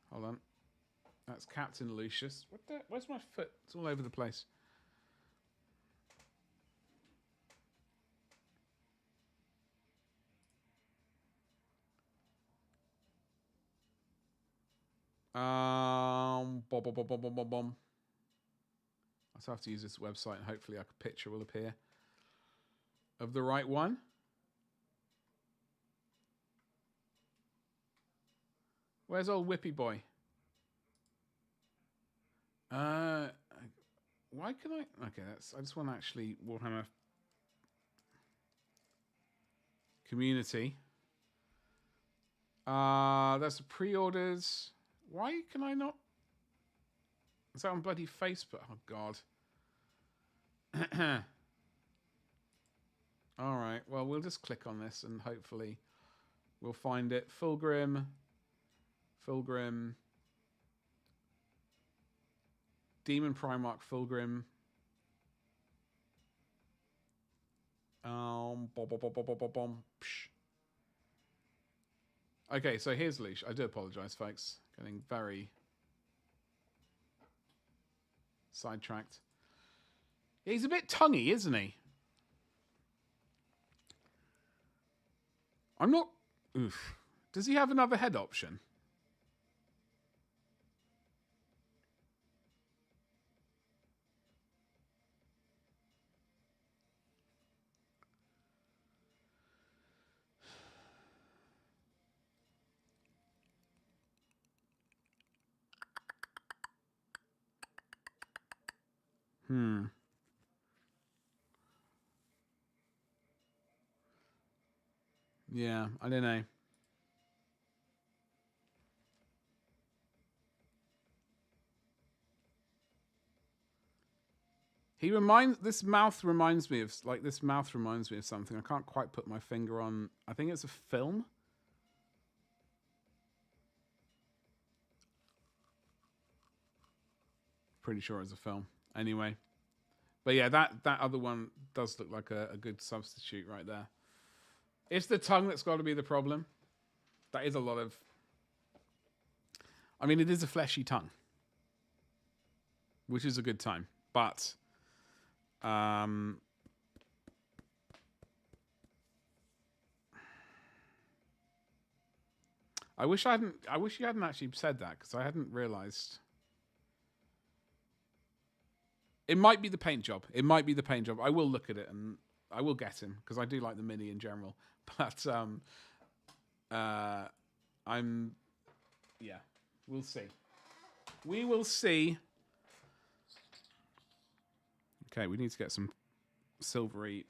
Hold on. That's Captain Lucius. Where's my foot? It's all over the place. Bom, bom, bom, bom, bom, bom, bom. I still have to use this website and hopefully a picture will appear of the right one. Where's old Whippy Boy? Why can I? Okay, I just want to actually Warhammer community. There's the pre-orders. Why can I not? Is that on bloody Facebook? Oh God. All right. Well, we'll just click on this and hopefully we'll find it. Fulgrim. Demon Primarch Fulgrim. Okay, so here's Leash. I do apologize, folks. Getting very sidetracked. He's a bit tonguey, isn't he? I'm not... Oof. Does he have another head option? Yeah, I don't know. This mouth reminds me of something. I can't quite put my finger on. I think it's a film. Pretty sure it's a film. Anyway. But yeah, that other one does look like a good substitute right there. It's the tongue that's got to be the problem. That is a lot of... I mean, it is a fleshy tongue. Which is a good time. But... I wish you hadn't actually said that, because I hadn't realised... It might be the paint job. I will look at it and I will get him because I do like the mini in general. But we'll see. We will see. Okay, we need to get some silvery.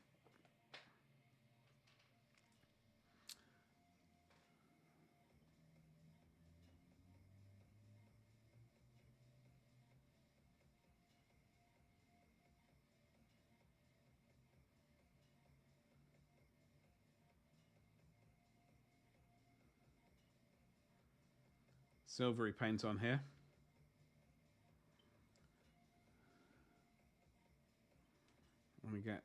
Silvery paint on here. Let me get...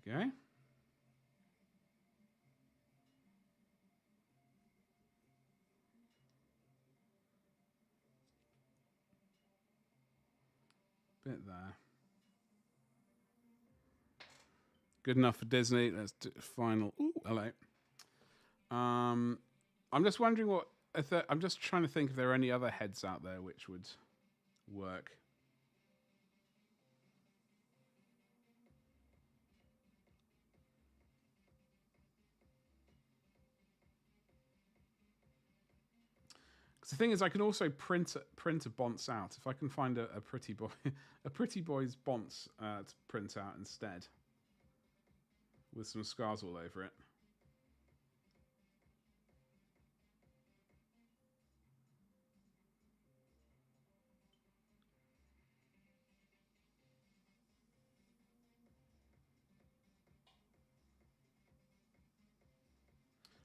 Okay. Bit there. Good enough for Disney. Let's do final. Ooh, hello. I'm just wondering what... I'm just trying to think if there are any other heads out there which would work. Because the thing is, I can also print a Bonce out. If I can find a pretty boy, a pretty boy's Bonce to print out instead, with some scars all over it.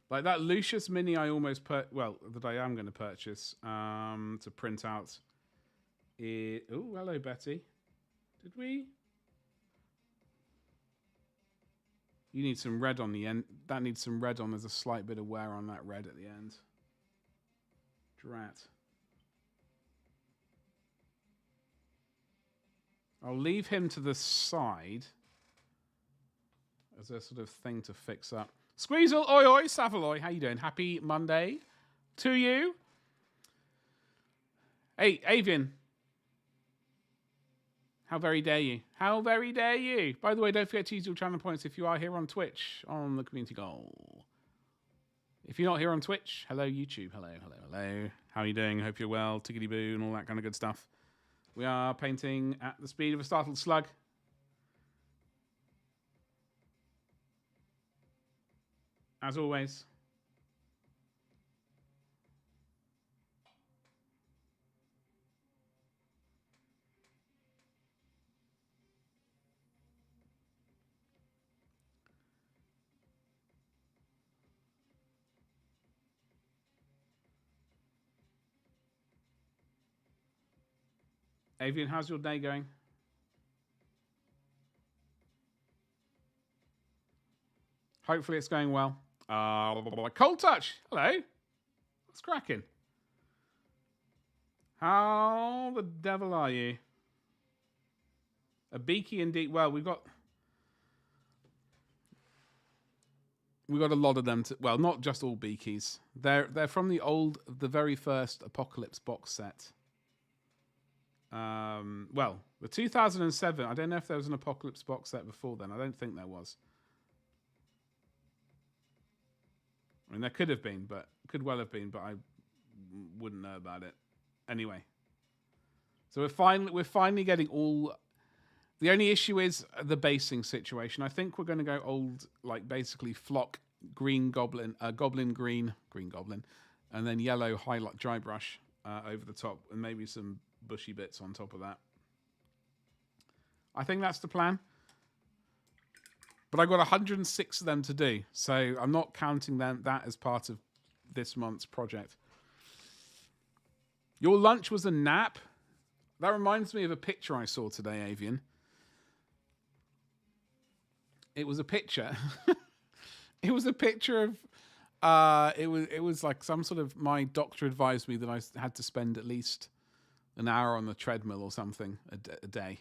Like that Lucius Mini I almost that I am going to purchase to print out Oh, hello, Betty. Did we? You need some red on the end. That needs some red on. There's a slight bit of wear on that red at the end. Drat. I'll leave him to the side as a sort of thing to fix up. Squeezle, oi oi, Savaloy, how you doing? Happy Monday to you. Hey, Avian. How very dare you? How very dare you? By the way, don't forget to use your channel points if you are here on Twitch on the community goal. If you're not here on Twitch, hello YouTube. Hello, hello, hello. How are you doing? Hope you're well. Tickety boo and all that kind of good stuff. We are painting at the speed of a startled slug. As always. Avian, how's your day going? Hopefully it's going well. Cold Touch, hello. What's cracking? How the devil are you? A beaky indeed. Well, we've got a lot of them. Well, not just all beakies. They're from the very first Apocalypse box set. Well, the 2007. I don't know if there was an Apocalypse box set before then. I don't think there was. I mean, there could have been, but could well have been, but I wouldn't know about it. Anyway, so we're finally getting all. The only issue is the basing situation. I think we're going to go old, like basically flock green goblin, goblin green goblin, and then yellow highlight dry brush over the top, and maybe some bushy bits on top of that. I think that's the plan. But I've got 106 of them to do, so I'm not counting that as part of this month's project. Your lunch was a nap? That reminds me of a picture I saw today, Avian. It was a picture. It was a picture of. It was like some sort of. My doctor advised me that I had to spend at least an hour on the treadmill or something a day,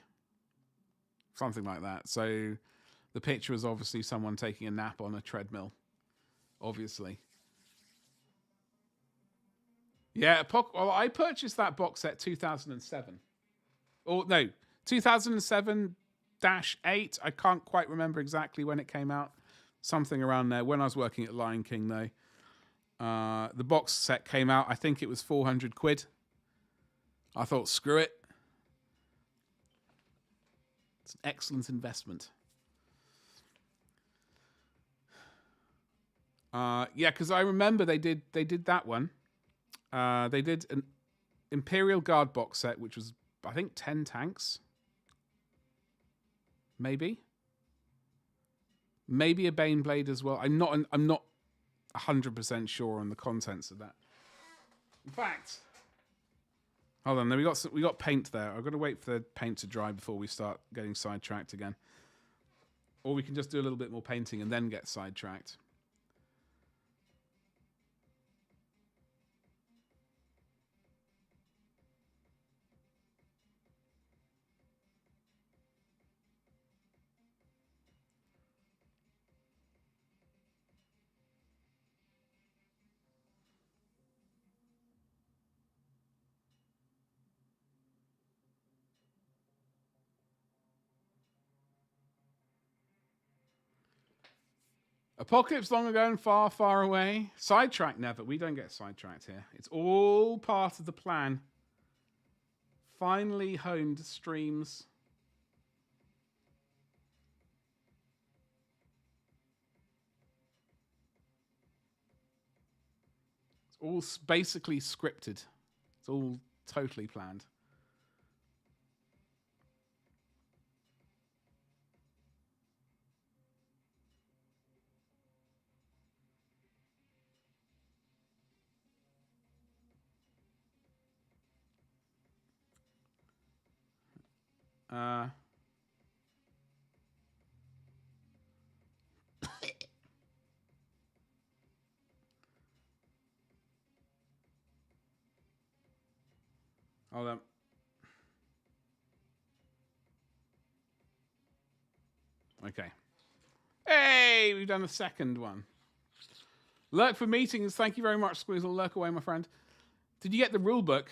something like that. So the picture was obviously someone taking a nap on a treadmill. Obviously. Yeah, well, I purchased that box set 2007. Or no, 2007-8. I can't quite remember exactly when it came out. Something around there. When I was working at Lion King, though. The box set came out. I think it was 400 quid. I thought, screw it. It's an excellent investment. Yeah, because I remember they did that one. They did an Imperial Guard box set, which was, I think, 10 tanks. Maybe a Baneblade as well. I'm not 100% sure on the contents of that. In fact, hold on. We got paint there. I've got to wait for the paint to dry before we start getting sidetracked again. Or we can just do a little bit more painting and then get sidetracked. Apocalypse long ago and far, far away. Sidetracked never. We don't get sidetracked here. It's all part of the plan. Finely honed streams. It's all basically scripted. It's all totally planned. Uh, hold on. Okay. Hey, we've done the second one. Lurk for meetings. Thank you very much, Squeezle. Lurk away, my friend. Did you get the rule book?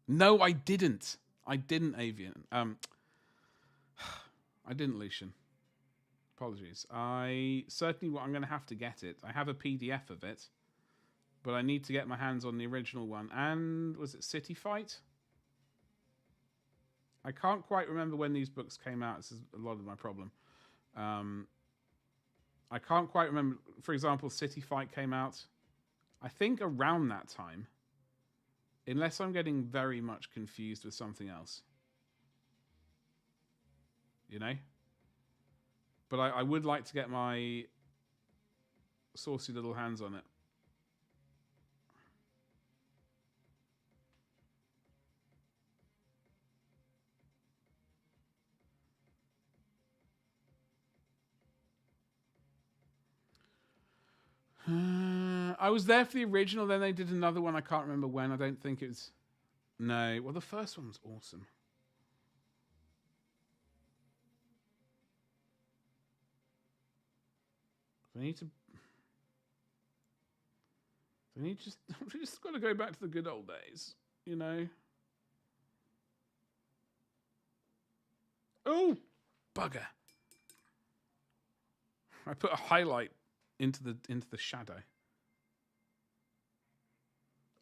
No, I didn't. I didn't, Avian. I didn't, Lucian. Apologies. I'm going to have to get it. I have a PDF of it, but I need to get my hands on the original one. And was it City Fight? I can't quite remember when these books came out. This is a lot of my problem. I can't quite remember. For example, City Fight came out, I think, around that time. Unless I'm getting very much confused with something else. You know? But I would like to get my saucy little hands on it. I was there for the original, then they did another one. I can't remember when. I don't think it was... No. Well, the first one was awesome. I need to... We just got to go back to the good old days, you know? Oh! Bugger. I put a highlight into the shadow.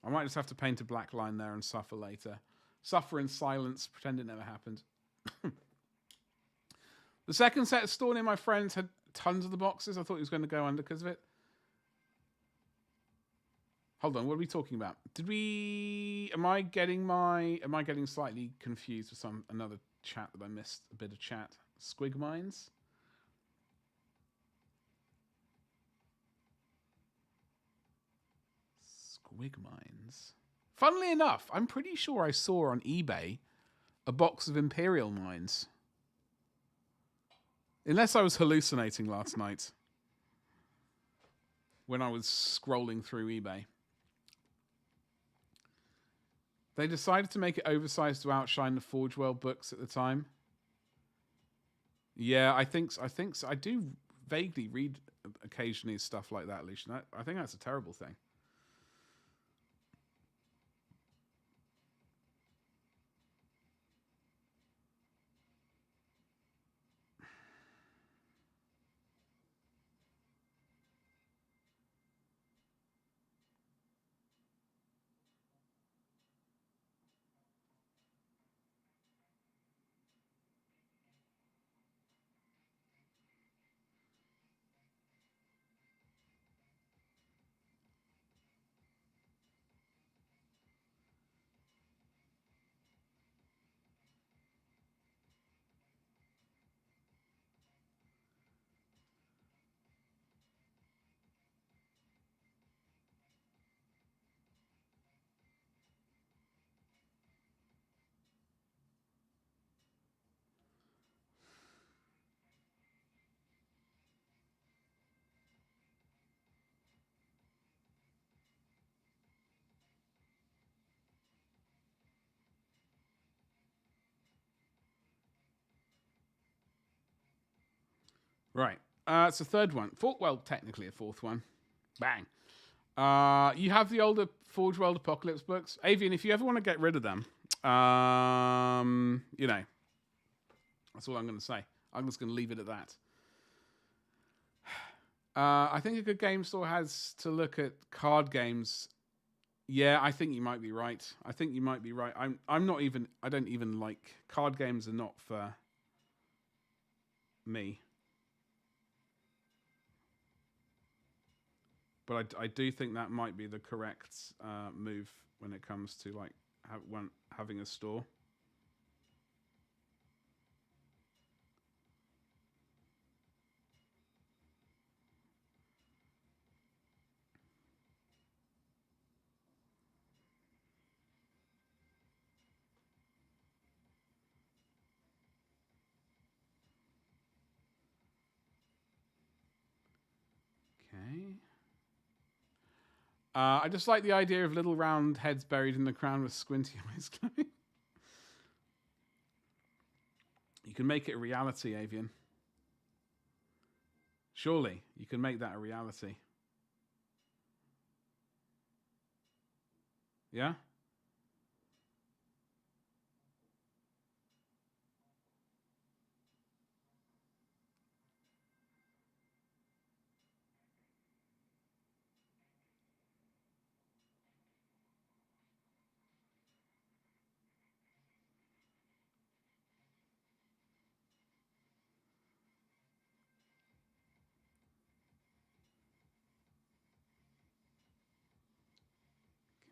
I might just have to paint a black line there and suffer later. Suffer in silence, pretend it never happened. The second set of store near my friends had tons of the boxes. I thought he was going to go under because of it. Hold on, what are we talking about? Am I getting slightly confused with another chat that I missed a bit of chat? Squig Mines? Squig Mines. Funnily enough, I'm pretty sure I saw on eBay a box of Imperial Mines. Unless I was hallucinating last night when I was scrolling through eBay. They decided to make it oversized to outshine the Forge World books at the time. Yeah, I think so. I do vaguely read occasionally stuff like that, Lucian. I think that's a terrible thing. Right. It's a third one. Technically a fourth one. Bang. You have the older Forge World Apocalypse books. Avian, if you ever want to get rid of them, you know, that's all I'm going to say. I'm just going to leave it at that. I think a good game store has to look at card games. Yeah, I think you might be right. I don't even like card games. Are not for me. But I do think that might be the correct move when it comes to like having a store. I just like the idea of little round heads buried in the crown with squinty eyes glowing. You can make it a reality, Avian. Surely you can make that a reality. Yeah?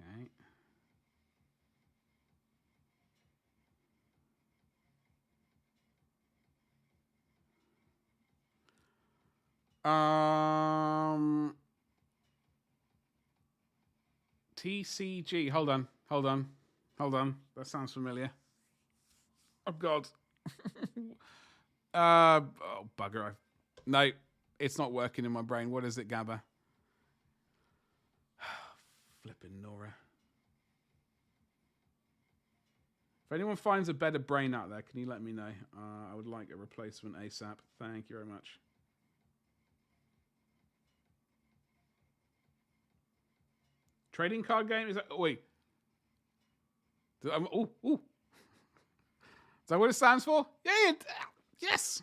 Okay. TCG. Hold on. That sounds familiar. Oh God. Oh bugger. No, it's not working in my brain. What is it, Gabba? Flipping Nora. If anyone finds a better brain out there, can you let me know? I would like a replacement ASAP. Thank you very much. Trading card game? Is that... Oh, wait. Oh. Is that what it stands for? Yeah. Yes.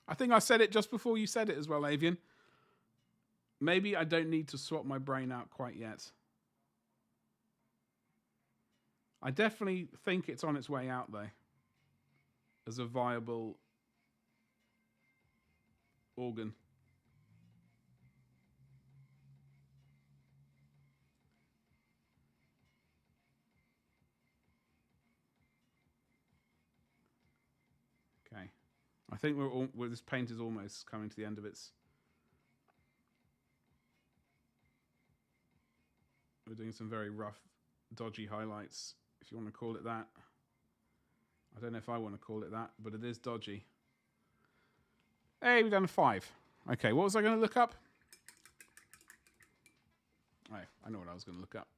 I think I said it just before you said it as well, Avian. Maybe I don't need to swap my brain out quite yet. I definitely think it's on its way out, though, as a viable organ. Okay. I think this paint is almost coming to the end of its... We're doing some very rough, dodgy highlights, if you want to call it that. I don't know if I want to call it that, but it is dodgy. Hey, we've done a 5. Okay, what was I going to look up? Oh, I know what I was going to look up.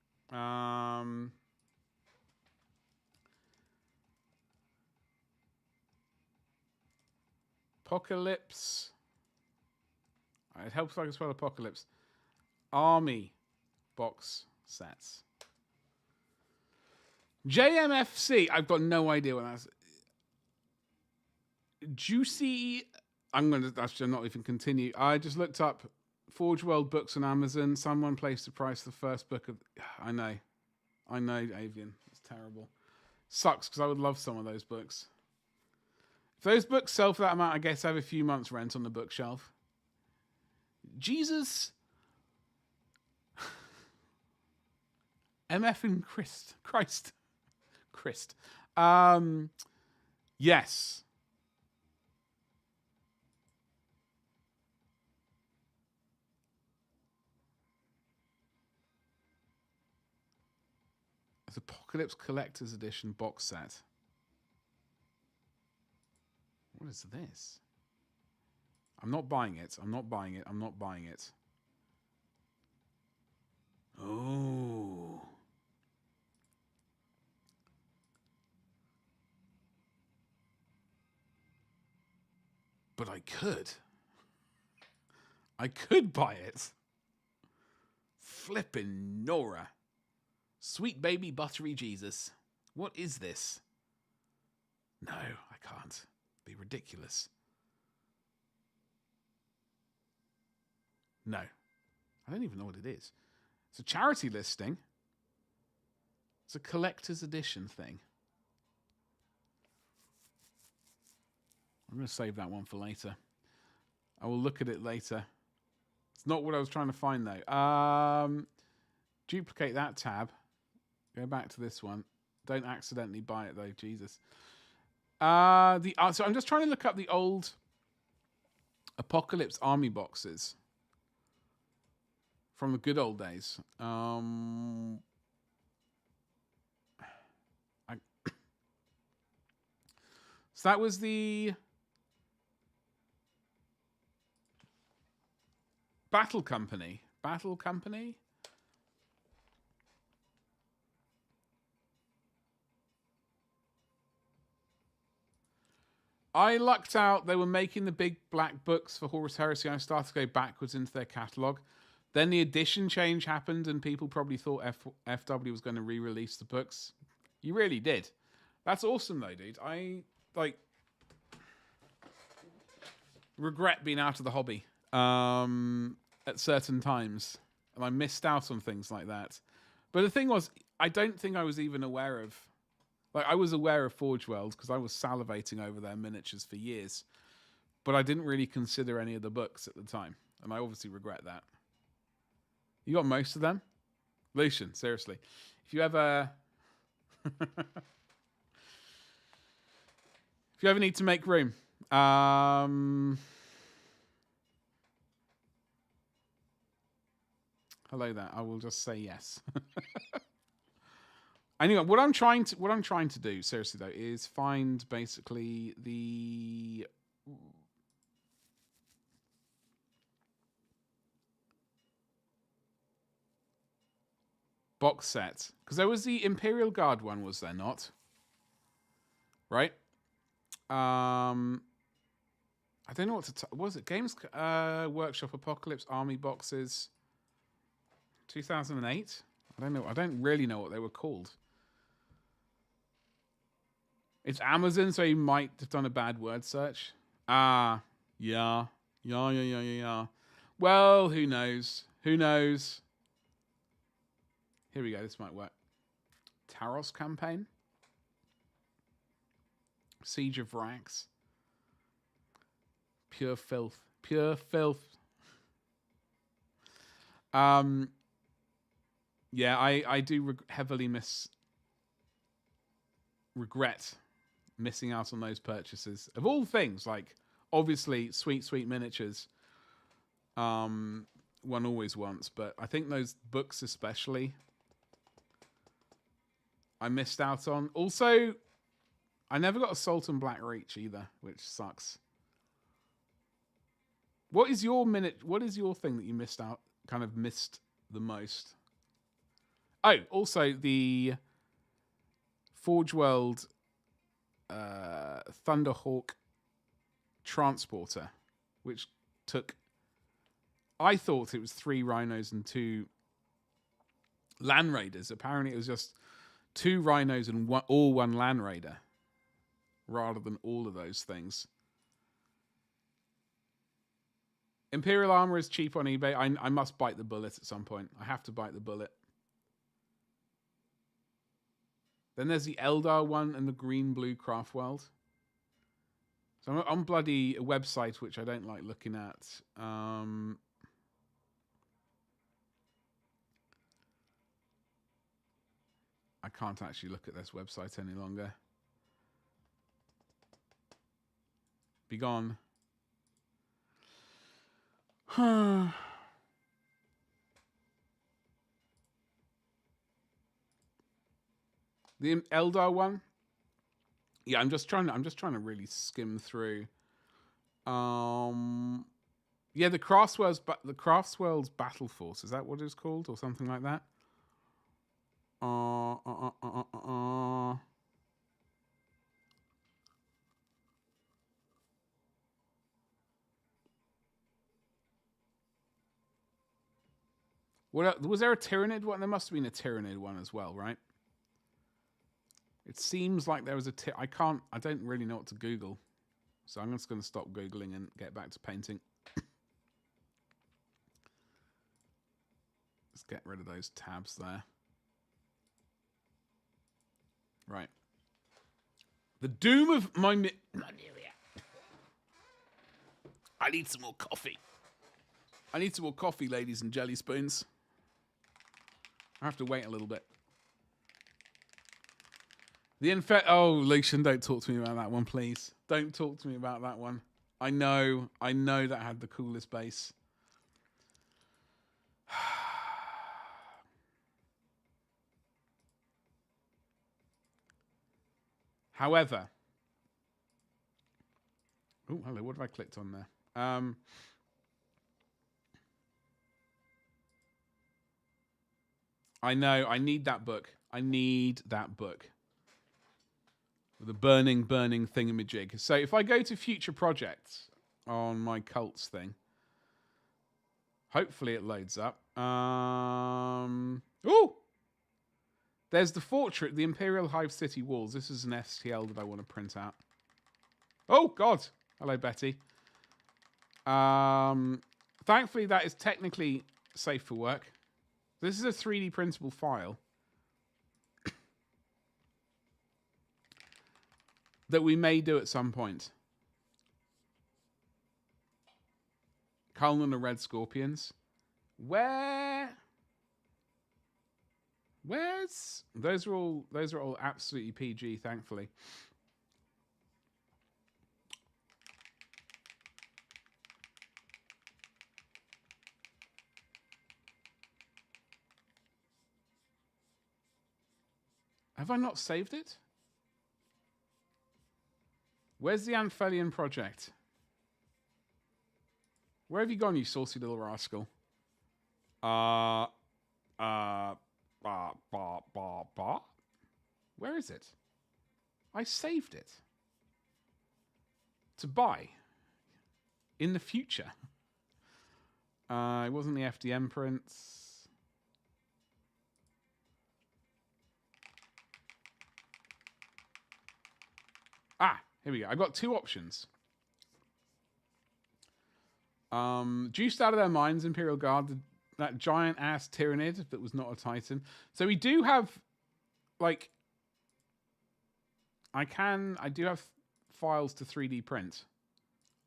Apocalypse. It helps if I can spell apocalypse. Army box sets. JMFC. I've got no idea what that's. Juicy. I'm going to actually not even continue. I just looked up Forge World books on Amazon. Someone placed the price of the first book of. I know, Avian. It's terrible. Sucks because I would love some of those books. If those books sell for that amount, I guess I have a few months' rent on the bookshelf. Jesus. MF and Christ. Yes. It's Apocalypse Collector's Edition box set. What is this? I'm not buying it. Oh. But I could. I could buy it. Flippin' Nora. Sweet baby buttery Jesus. What is this? No, I can't. Be ridiculous. No. I don't even know what it is. It's a charity listing. It's a collector's edition thing. I'm going to save that one for later. I will look at it later. It's not what I was trying to find, though. Duplicate that tab. Go back to this one. Don't accidentally buy it, though. Jesus. So I'm just trying to look up the old Apocalypse Army boxes from the good old days. So that was the Battle Company. I lucked out. They were making the big black books for Horus Heresy. I started to go backwards into their catalogue. Then the edition change happened, and people probably thought FW was going to re-release the books. You really did. That's awesome, though, dude. I regret being out of the hobby at certain times, and I missed out on things like that. But the thing was, I don't think I was even aware of. Like, I was aware of Forge World because I was salivating over their miniatures for years, but I didn't really consider any of the books at the time, and I obviously regret that. You got most of them? Lucian, seriously. If you ever... if you ever need to make room... Hello there. I will just say yes. Anyway, what I'm trying to do, seriously though, is find basically the box set, because there was the Imperial Guard one, was there not? Right. I don't know what to. Was it Games Workshop Apocalypse Army boxes? 2008. I don't know. I don't really know what they were called. It's Amazon, so you might have done a bad word search. Yeah. Well, who knows? Who knows? Here we go. This might work. Taros campaign. Siege of Rax. Pure filth. Pure filth. Yeah, I do heavily regret missing out on those purchases. Of all things, like, obviously, sweet miniatures. One always wants, but I think those books especially, I missed out on. Also, I never got Assault and Black Reach either, which sucks. What is your thing that you missed out, kind of missed the most? Oh, also the Forge World Thunderhawk transporter, which took, I thought it was 3 rhinos and 2 Land Raiders. Apparently it was just 2 rhinos and one Land Raider, rather than all of those things. Imperial armor is cheap on eBay. I must bite the bullet at some point. I have to bite the bullet. Then there's the Eldar one and the green-blue Craft World. So I'm on bloody a website which I don't like looking at. I can't actually look at this website any longer. Be gone. The Eldar one. Yeah, I'm just trying to really skim through. Yeah, the Craftsworld's Battle Force, is that what it's called, or something like that? What was there a Tyranid one? There must have been a Tyranid one as well, right? It seems like there was I don't really know what to Google. So I'm just going to stop Googling and get back to painting. Let's get rid of those tabs there. Right. The doom of my I need some more coffee. I need some more coffee, ladies and jelly spoons. I have to wait a little bit. Oh, Lucian, don't talk to me about that one, please. Don't talk to me about that one. I know that had the coolest base. However, oh, hello, what have I clicked on there? I know, I need that book. I need that book. with a burning thingamajig. So if I go to future projects on my cults thing, hopefully it loads up. Ooh! There's the fortress, the Imperial Hive City walls. This is an STL that I want to print out. Oh, God. Hello, Betty. Thankfully, that is technically safe for work. This is a 3D printable file that we may do at some point. Cullen and Red Scorpions. Where's those are all absolutely PG, thankfully. Have I not saved it? Where's the Anphelion project? Where have you gone, you saucy little rascal? Where is it? I saved it. To buy. In the future. It wasn't the FDM prints. Here we go. I've got two options. Juiced out of their minds, Imperial Guard, that giant ass Tyrannid that was not a Titan. So we do have, like, I do have files to 3D print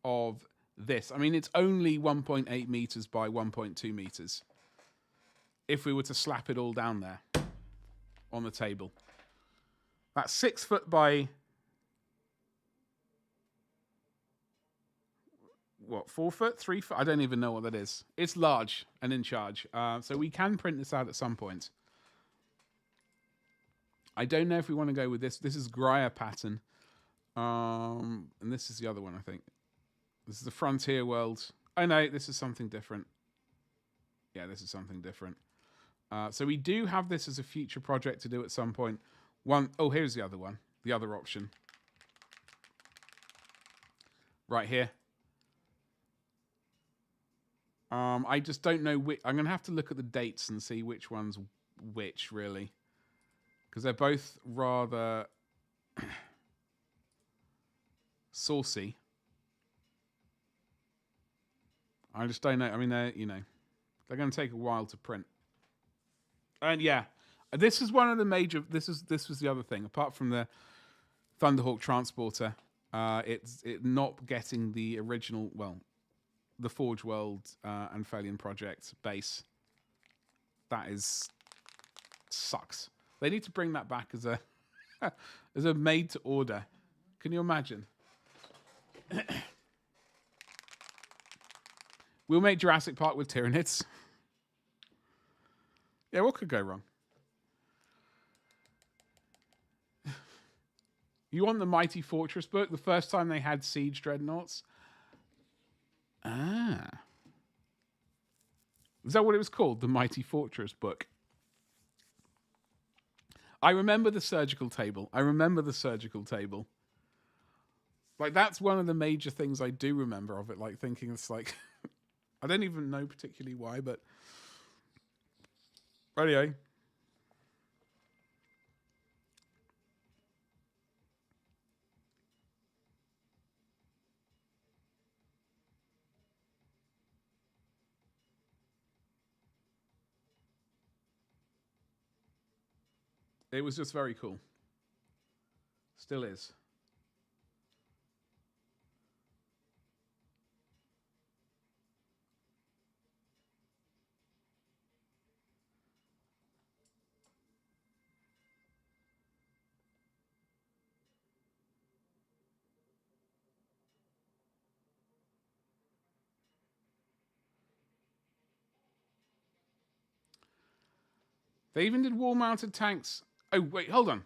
of this. I mean, it's only 1.8 meters by 1.2 meters. If we were to slap it all down there on the table, that's 6 foot by 4 foot, 3 foot? I don't even know what that is. It's large and in charge. So we can print this out at some point. I don't know if we want to go with this. This is Graya pattern. And this is the other one, I think. This is the Frontier World. Oh, no, this is something different. Yeah, this is something different. So we do have this as a future project to do at some point. Oh, here's the other one. The other option. Right here. I just don't know which. I'm going to have to look at the dates and see which one's which, really. Because they're both rather saucy. I just don't know. I mean, they're going to take a while to print. And yeah, this is one of the major. This was the other thing. Apart from the Thunderhawk transporter, it's not getting the original. Well, the Forge World Anphelion project base. That sucks. They need to bring that back as a as a made to order. Can you imagine? We'll make Jurassic Park with Tyranids. Yeah, what could go wrong? You want the Mighty Fortress book? The first time they had Siege Dreadnoughts? Is that what it was called? The Mighty Fortress book? I remember the surgical table. Like, that's one of the major things I do remember of it. Like, thinking it's like... I don't even know particularly why, but... Anyway. It was just very cool. Still is. They even did wall-mounted tanks. Oh, wait, hold on.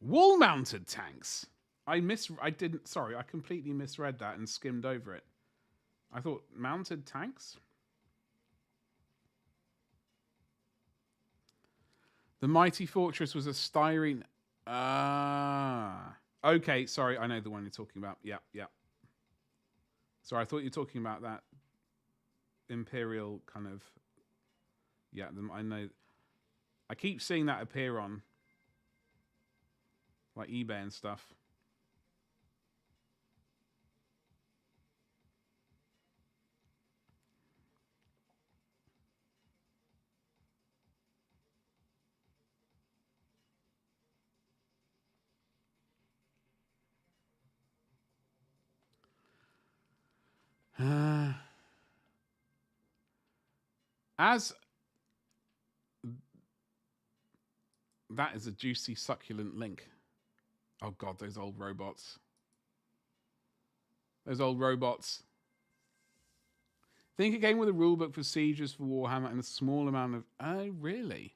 Wall-mounted tanks? I completely misread that and skimmed over it. I thought mounted tanks? The Mighty Fortress was a styrene... Okay, sorry, I know the one you're talking about. Yeah, yeah. Sorry, I thought you were talking about that Imperial kind of. Yeah, I know. I keep seeing that appear on like eBay and stuff. As that is a juicy, succulent link. Oh god, those old robots. Those old robots. Think a game with a rulebook for sieges for Warhammer and a small amount of. Oh, really?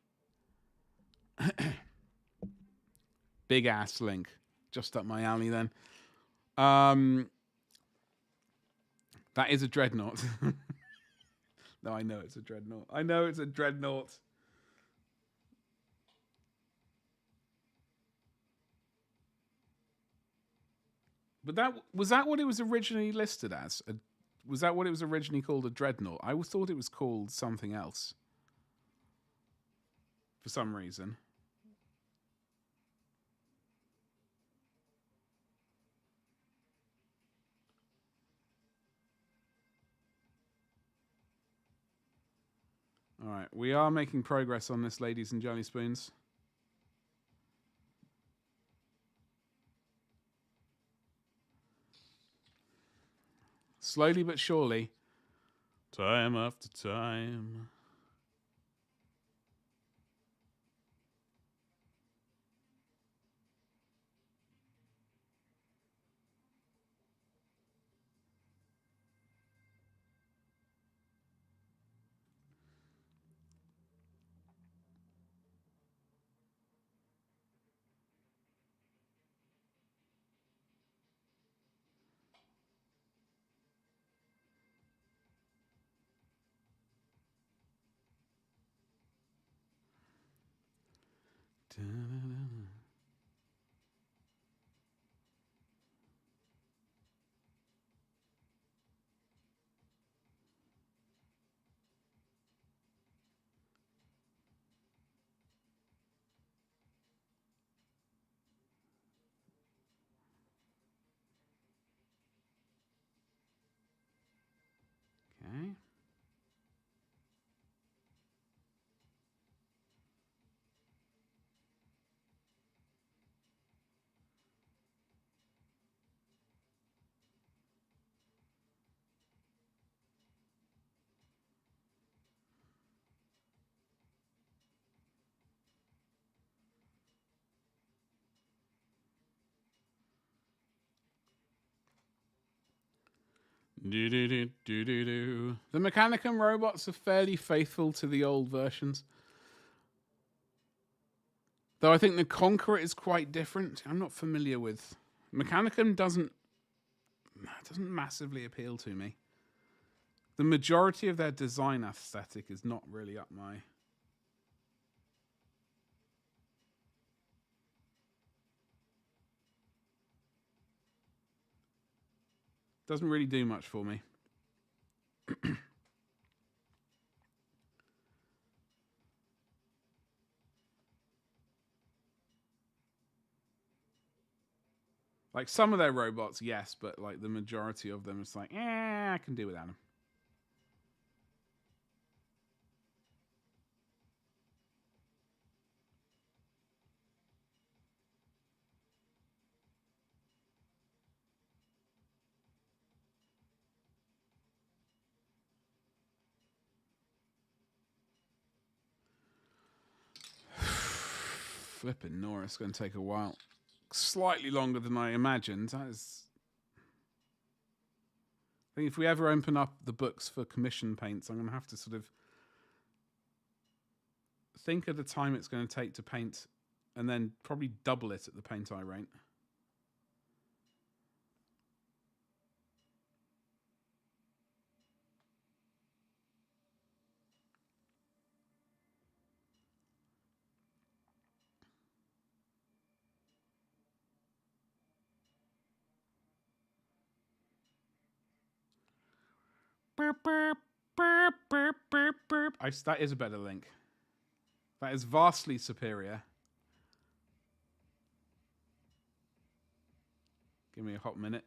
Big ass link. Just up my alley then. That is a dreadnought. No, I know it's a dreadnought. I know it's a dreadnought. But that was that what it was originally listed as? Was that what it was originally called, a dreadnought? I thought it was called something else. For some reason. All right, we are making progress on this, ladies and jelly spoons. Slowly but surely. Time after time. Okay. Do. The Mechanicum robots are fairly faithful to the old versions. Though I think the Conqueror is quite different. I'm not familiar with. Mechanicum doesn't massively appeal to me. The majority of their design aesthetic is not really up my. Doesn't really do much for me. Like some of their robots, yes, but like the majority of them, it's like, I can do without them. Flipping Norris, going to take a while. Slightly longer than I imagined. That is. I think if we ever open up the books for commission paints, I'm going to have to sort of think of the time it's going to take to paint and then probably double it at the paint I rate. That is a better link. That is vastly superior. Give me a hot minute.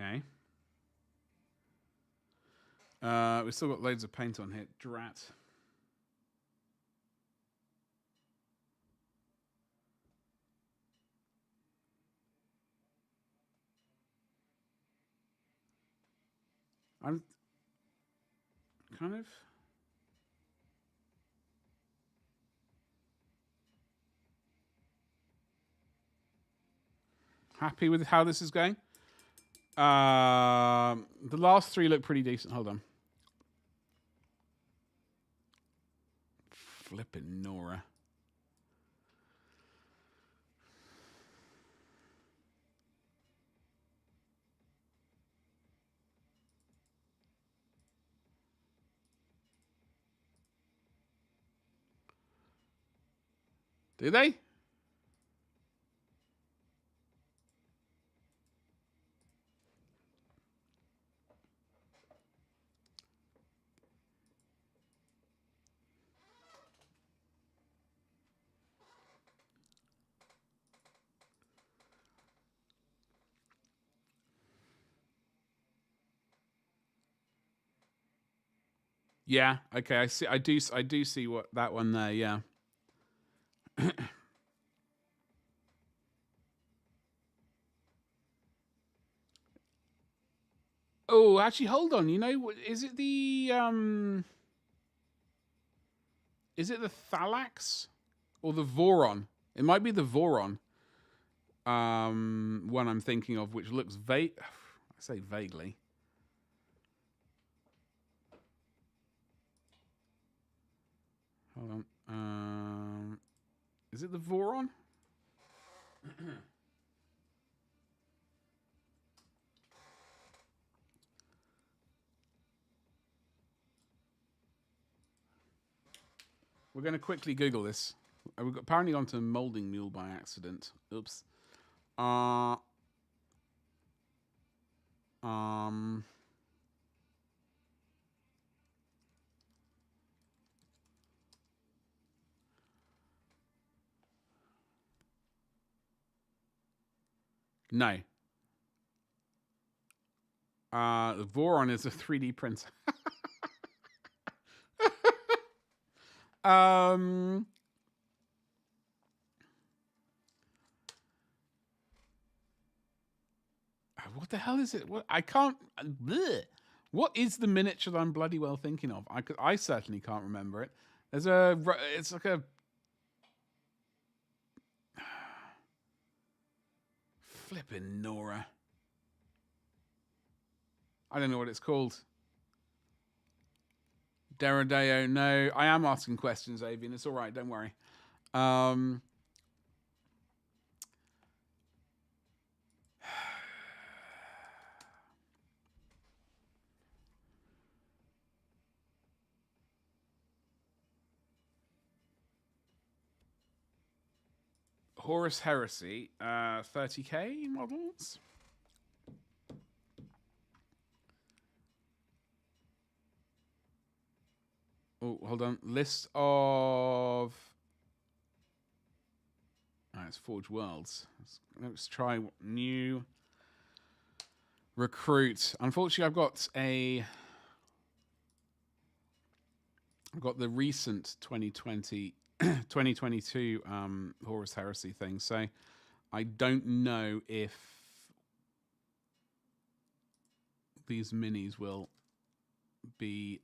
Okay. We've still got loads of paint on here. Drat. I'm kind of happy with how this is going. The last three look pretty decent. Hold on. Flippin' Nora. Do they? Yeah. Okay. I see. I do see what that one there. Yeah. Oh, actually, hold on. You know, is it the Is it the Thalax or the Voron? It might be the Voron. One I'm thinking of, which looks vague. I say vaguely. Hold on. Is it the Voron? We're going to quickly Google this. We've apparently gone to molding mule by accident. Oops. No. The Voron is a 3D printer. What the hell is it? What I can't. Bleh. What is the miniature that I'm bloody well thinking of? I certainly can't remember it. There's a. It's like a. Flippin' Nora. I don't know what it's called. Derodeo. No, I am asking questions, Avian. It's all right. Don't worry. Horus Heresy, 30k models. Oh, hold on. List of. Oh, it's Forge Worlds. Let's try new recruit. Unfortunately, I've got the recent 2020, 2022 Horus Heresy thing. So I don't know if these minis will be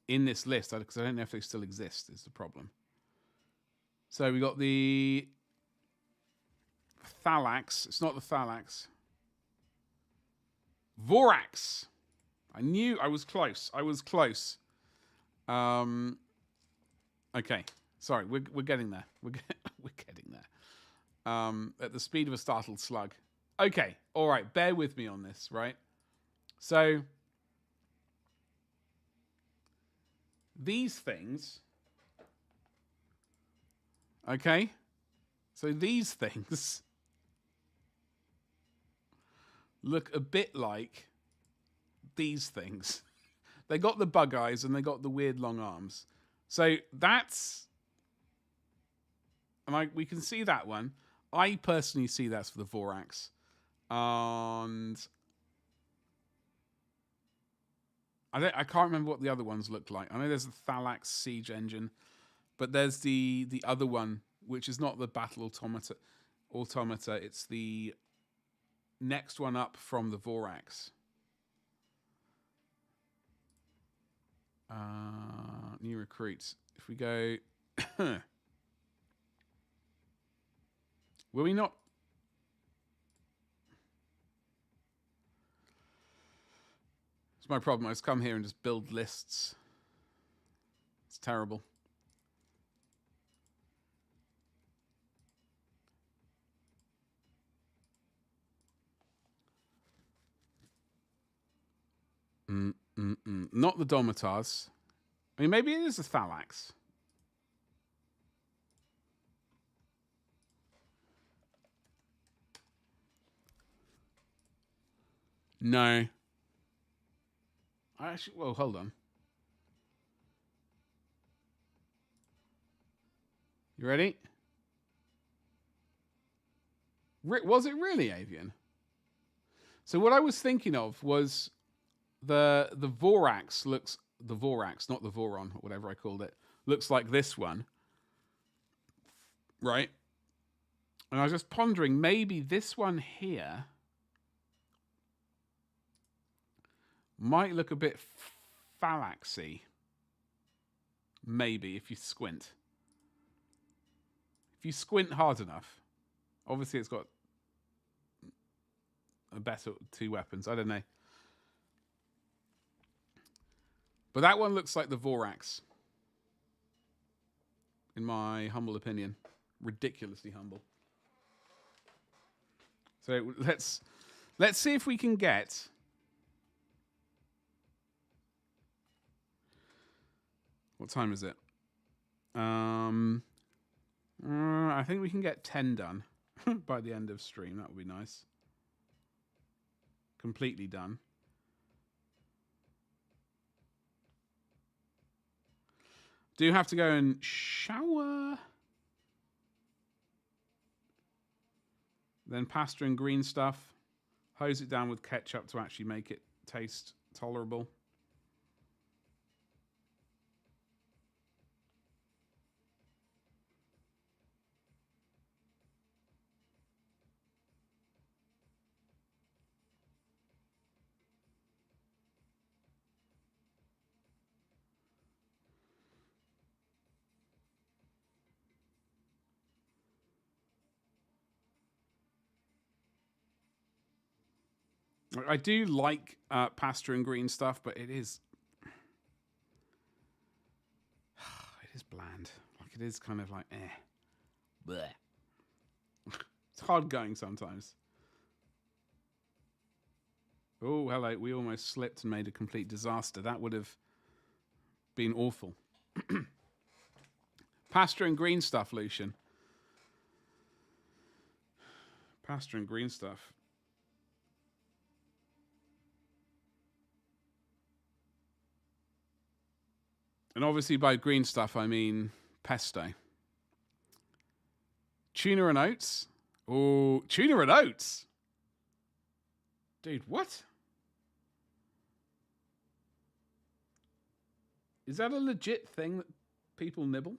in this list, because I don't know if they still exist, is the problem. So we got the Thalax. It's not the Thalax. Vorax. I knew I was close. I was close. Okay. Sorry, we're getting there. We're getting there. At the speed of a startled slug. Okay. All right. Bear with me on this, right? So these things. Okay. So these things look a bit like these things. They got the bug eyes and they got the weird long arms. So that's... And we can see that one. I personally see that's for the Vorax. And... I can't remember what the other ones look like. I know there's the Thalax siege engine. But there's the other one, which is not the battle automata. It's the next one up from the Vorax. New recruits. If we go... Will we not... It's my problem. I just come here and just build lists. It's terrible. Not the Domitars. I mean, maybe it is a Thalax. No. Actually, well, hold on. You ready? Was it really avian? So what I was thinking of was the Vorax looks... The Vorax, not the Voron, or whatever I called it, looks like this one. Right? And I was just pondering, maybe this one here might look a bit Thalaxy. Maybe, if you squint. If you squint hard enough. Obviously, it's got a better two weapons. I don't know. But that one looks like the Vorax. In my humble opinion. Ridiculously humble. So let's see if we can get... What time is it? I think we can get 10 done by the end of stream. That would be nice. Completely done. Do have to go and shower. Then pasta and green stuff. Hose it down with ketchup to actually make it taste tolerable. I do like pasta and green stuff, but it is bland. Like it is kind of like bleh. It's hard going sometimes. Oh, hello. We almost slipped and made a complete disaster. That would have been awful. Pasta and green stuff, Lucian. Pasta and green stuff. And obviously by green stuff, I mean pesto. Tuna and oats. Oh, tuna and oats. Dude, what? Is that a legit thing that people nibble?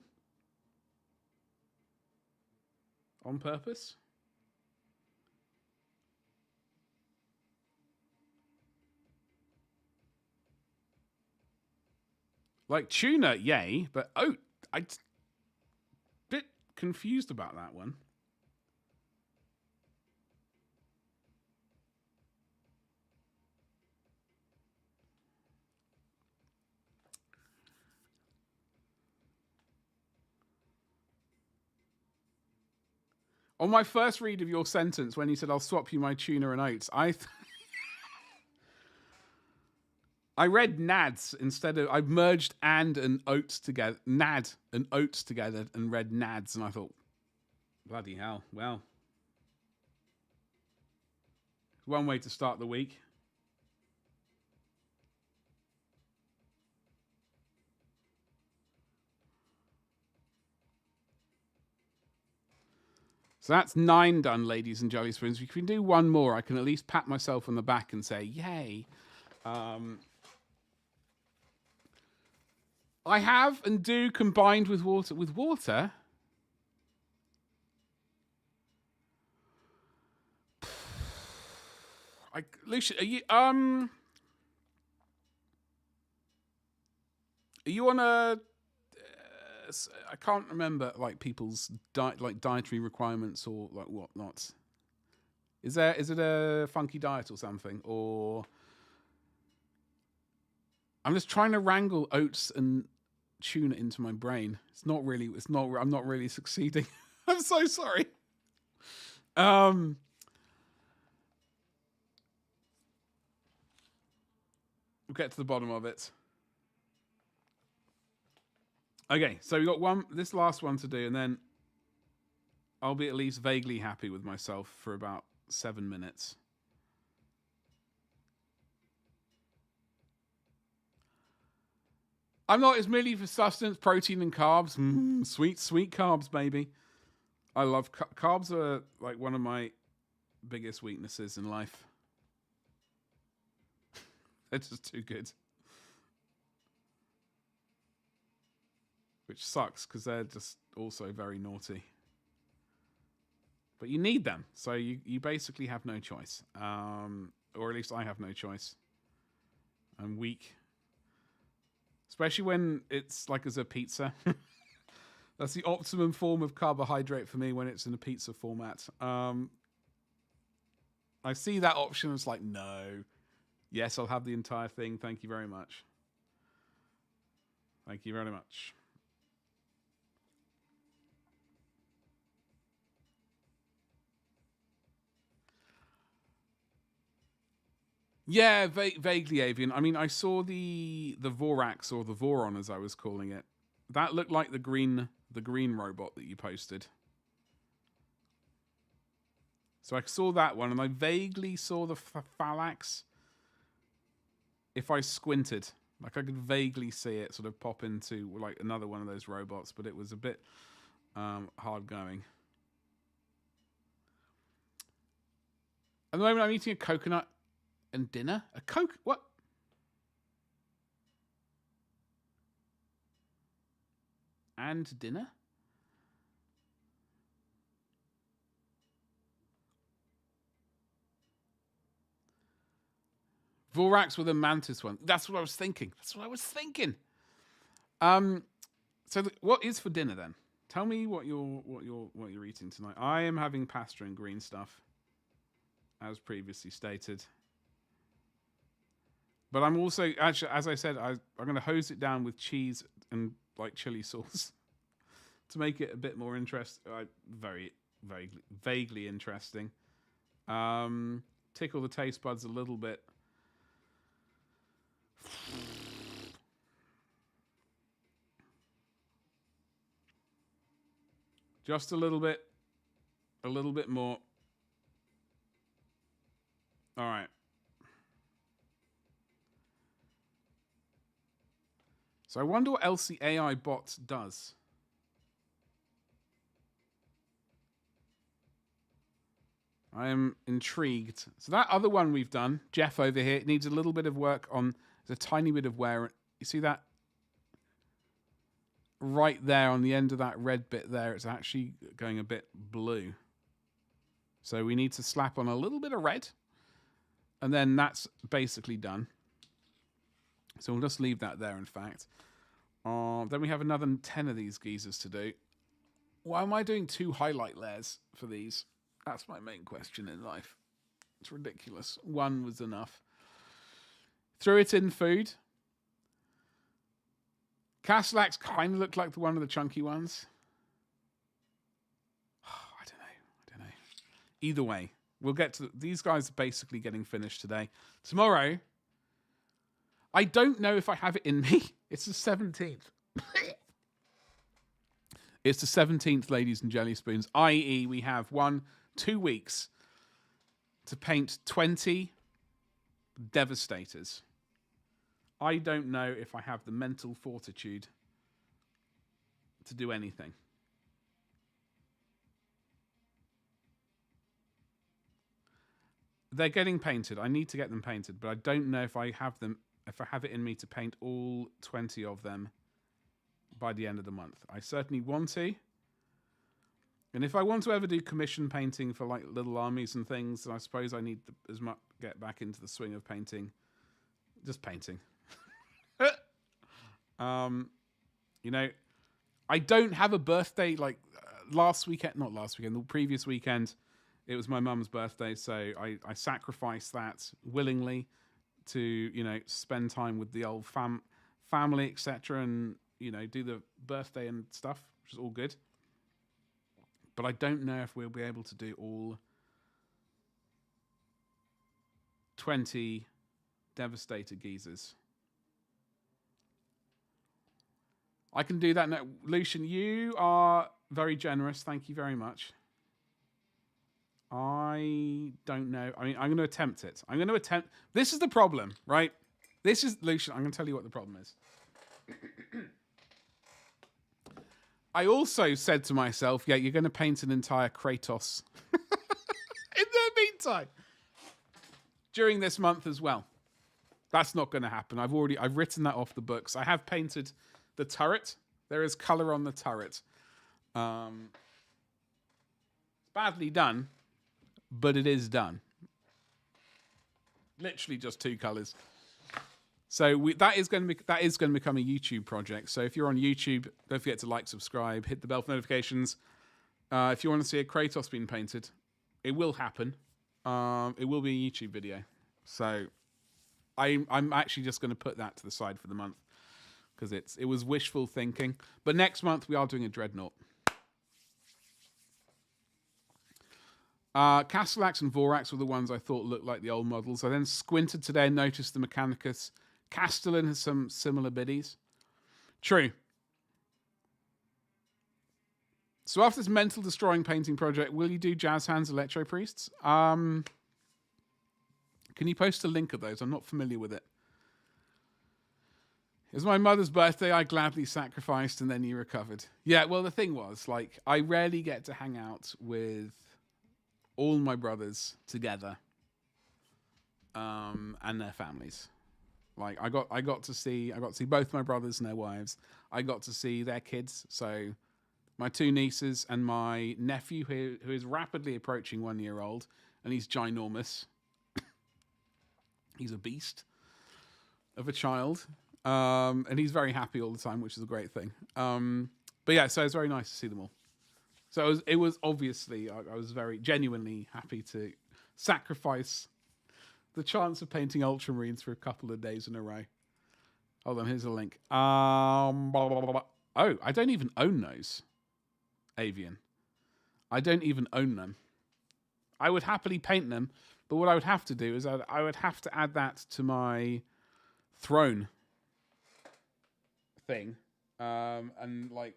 on purpose. Like tuna, yay, but oat, I'm a bit confused about that one. On my first read of your sentence, when you said, I'll swap you my tuna and oats, I read nads instead of... I merged and oats together. Nad and oats together and read nads. And I thought, bloody hell. Well, one way to start the week. So that's 9 done, ladies and jelly spoons. If we can do one more, I can at least pat myself on the back and say, yay. I have and do combined with water. With water? Lucian, are you on a... I can't remember like people's dietary requirements or like whatnot. Is it a funky diet or something? Or I'm just trying to wrangle oats and tuna into my brain. I'm not really succeeding. I'm so sorry. We'll get to the bottom of it. Okay, so we got this last one to do, and then I'll be at least vaguely happy with myself for about 7 minutes. I'm not. It's merely for sustenance, protein, and carbs. Sweet carbs, baby. I love carbs. Are like one of my biggest weaknesses in life. They're just too good. Which sucks because they're just also very naughty. But you need them, so you basically have no choice. Or at least I have no choice. I'm weak. Especially when it's like as a pizza. That's the optimum form of carbohydrate for me when it's in a pizza format. I see that option. It's like, no. Yes, I'll have the entire thing. Thank you very much. Thank you very much. Yeah, vaguely avian. I mean, I saw the Vorax or the Voron, as I was calling it. That looked like the green robot that you posted. So I saw that one, and I vaguely saw the Phalanx. If I squinted, like I could vaguely see it sort of pop into like another one of those robots, but it was a bit hard going. At the moment, I'm eating a coconut and dinner. A Coke? What? And dinner? Vorax with a mantis one. That's what I was thinking. So what is for dinner then? Tell me what you're eating tonight. I am having pasta and green stuff, as previously stated. But I'm also actually, as I said, I'm going to hose it down with cheese and like chili sauce to make it a bit more interesting. Very vaguely interesting. Tickle the taste buds a little bit. Just a little bit more. All right. So I wonder what else the AI bot does. I am intrigued. So that other one we've done, Jeff over here, it needs a little bit of work on. There's a tiny bit of wear. You see that? right there on the end of that red bit there, it's actually going a bit blue. So we need to slap on a little bit of red, and then that's basically done. So we'll just leave that there, in fact. Then we have another 10 of these geezers to do. Why am I doing 2 highlight layers for these? That's my main question in life. It's ridiculous. 1 was enough. Threw it in food. Castellax kind of looked like one of the chunky ones. I don't know. Either way, we'll get to... These guys are basically getting finished today. Tomorrow, I don't know if I have it in me. It's the 17th. It's the 17th, ladies and jelly spoons, i.e. we have 2 weeks to paint 20 Devastators. I don't know if I have the mental fortitude to do anything. They're getting painted. I need to get them painted, but I don't know if I have them, if I have it in me to paint all 20 of them by the end of the month. I certainly want to. And if I want to ever do commission painting for like little armies and things, then I suppose I need to get back into the swing of painting. Just painting. You know, I don't have a birthday like the previous weekend, it was my mum's birthday, so I sacrificed that willingly to, you know, spend time with the old family, etc., and, you know, do the birthday and stuff, which is all good. But I don't know if we'll be able to do all 20 Devastator geezers. I can do that now. Lucian, you are very generous. Thank you very much. I don't know. I mean, I'm going to attempt it. This is the problem, right? Lucian, I'm going to tell you what the problem is. I also said to myself, yeah, you're going to paint an entire Kratos in the meantime during this month as well. That's not going to happen. I've written that off the books. I have painted the turret. There is color on the turret. It's badly done, but it is done. Literally just 2 colors. So that is going to become a YouTube project. So if you're on YouTube, don't forget to like, subscribe, hit the bell for notifications. If you want to see a Kratos being painted, it will happen. It will be a YouTube video. So I'm actually just going to put that to the side for the month because it was wishful thinking. But next month we are doing a Dreadnought. Castellax and Vorax were the ones I thought looked like the old models. I then squinted today and noticed the Mechanicus. Castellan has some similar biddies. True. So after this mental destroying painting project, will you do Jazz Hands Electro Priests? Can you post a link of those? I'm not familiar with it. It was my mother's birthday. I gladly sacrificed and then you recovered. Yeah, well, the thing was, like, I rarely get to hang out with all my brothers together and their families. Like I got to see both my brothers and their wives. I got to see their kids. So my 2 nieces and my nephew who is rapidly approaching 1 year old, and he's ginormous. He's a beast of a child. And he's very happy all the time, which is a great thing. But yeah, so it's very nice to see them all. So it was obviously, I was very genuinely happy to sacrifice the chance of painting Ultramarines for a couple of days in a row. Hold on, here's a link. Blah, blah, blah, blah. Oh, I don't even own those. Avian. I don't even own them. I would happily paint them, but what I would have to do is I would have to add that to my throne thing. And like,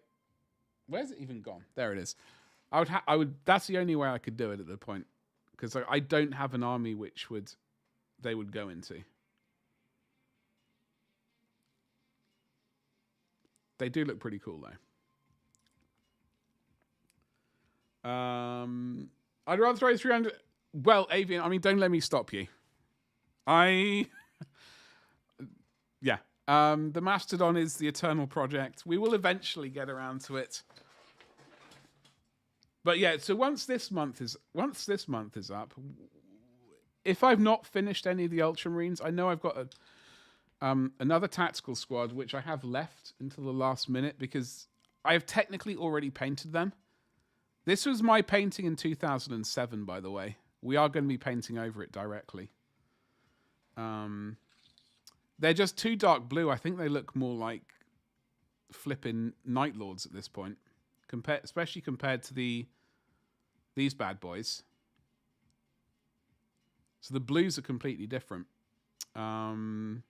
where's it even gone? There it is. I would. That's the only way I could do it at the point, because I don't have an army which they would go into. They do look pretty cool though. I'd rather throw 300. Well, Avian, I mean, don't let me stop you. Yeah, The Mastodon is the eternal project. We will eventually get around to it. But yeah, so once this month is up, if I've not finished any of the Ultramarines, I know I've got another tactical squad which I have left until the last minute because I have technically already painted them. This was my painting in 2007, by the way. We are going to be painting over it directly. They're just too dark blue. I think they look more like flipping Night Lords at this point, especially compared to these bad boys. So the blues are completely different. So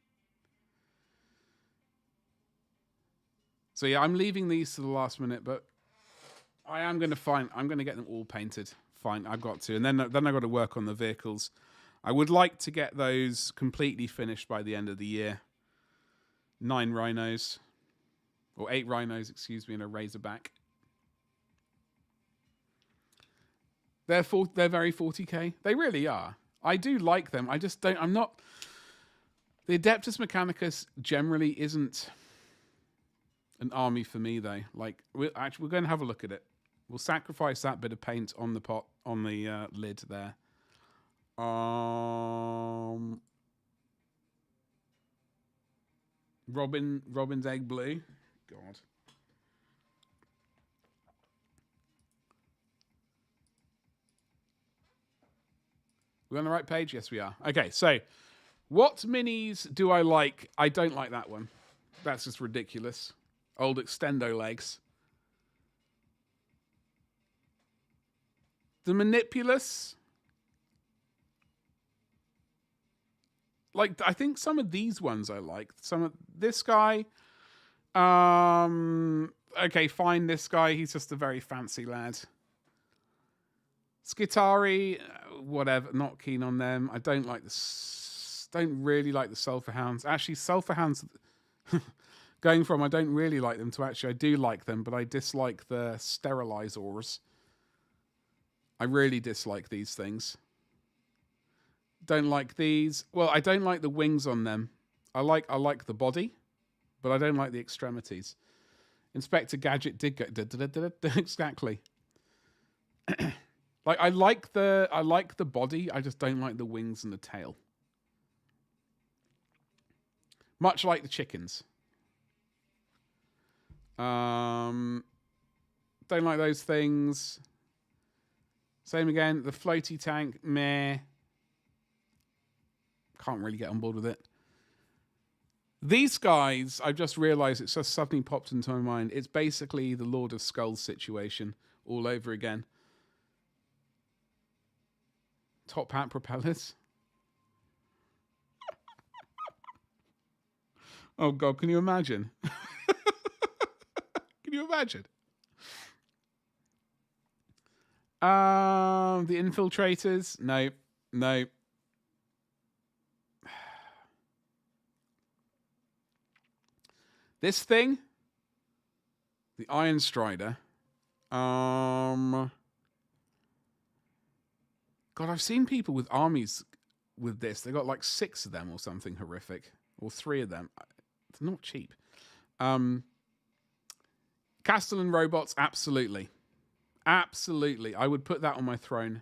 yeah, I'm leaving these to the last minute, but I'm going to get them all painted. Fine, I've got to. And then I've got to work on the vehicles. I would like to get those completely finished by the end of the year. 9 rhinos. Or 8 rhinos, excuse me, and a Razorback. They're very 40k. They really are. I do like them. I just don't... The Adeptus Mechanicus generally isn't an army for me, though. Like, we're going to have a look at it. We'll sacrifice that bit of paint on the pot, on the lid there. Robin's Egg Blue. God. We're on the right page? Yes, we are. Okay, so what minis do I like? I don't like that one. That's just ridiculous. Old extendo legs. The Manipulus. Like, I think some of these ones I like. Some of this guy. Okay, fine. This guy, he's just a very fancy lad. Skitari, whatever. Not keen on them. I don't like don't really like the Sulphur Hounds. Actually, Sulphur Hounds. Going from I don't really like them to actually I do like them, but I dislike the sterilizers. I really dislike these things. Don't like these. Well, I don't like the wings on them. I like the body, but I don't like the extremities. Inspector Gadget did go exactly. Like I like the body. I just don't like the wings and the tail. Much like the chickens. Don't like those things. Same again. The floaty tank, meh. Can't really get on board with it. These guys, I've just realised, it's just suddenly popped into my mind. It's basically the Lord of Skulls situation all over again. Top hat propellers. Oh God, can you imagine? Can you imagine? The infiltrators. No. This thing, the Iron Strider. God, I've seen people with armies with this. They got like 6 of them or something horrific, or 3 of them. It's not cheap. Castellan robots, absolutely. Absolutely. I would put that on my throne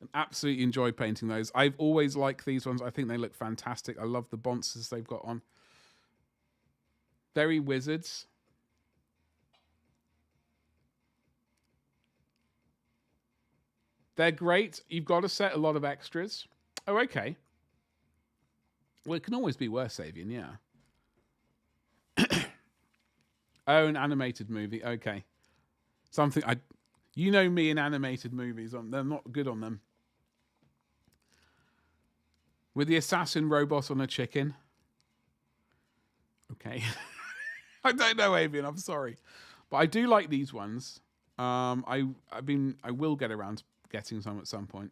and absolutely enjoy painting those. I've always liked these ones. I think they look fantastic. I love the bonces they've got on. Very wizards. They're great. You've got to set a lot of extras. Oh, okay. Well, it can always be worse, Avian, yeah. Oh, an animated movie. Okay. Something you know me in animated movies. They're not good on them. With the assassin robot on a chicken. Okay. I don't know, Avian. I'm sorry. But I do like these ones. I will get around to getting some at some point.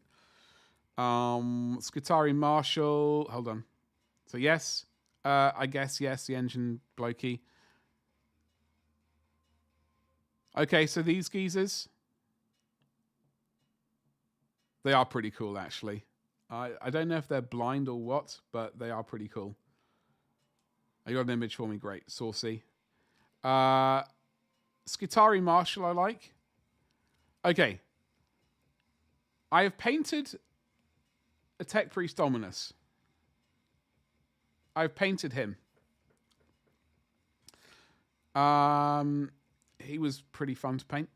Skitari Marshall. Hold on. So yes. I guess yes, the engine blokey. Okay, so these geezers, they are pretty cool, actually. I don't know if they're blind or what, but they are pretty cool. I got an image for me. Great. Saucy. Skitari Marshall I like. Okay. I have painted a Tech Priest Dominus. I've painted him. He was pretty fun to paint.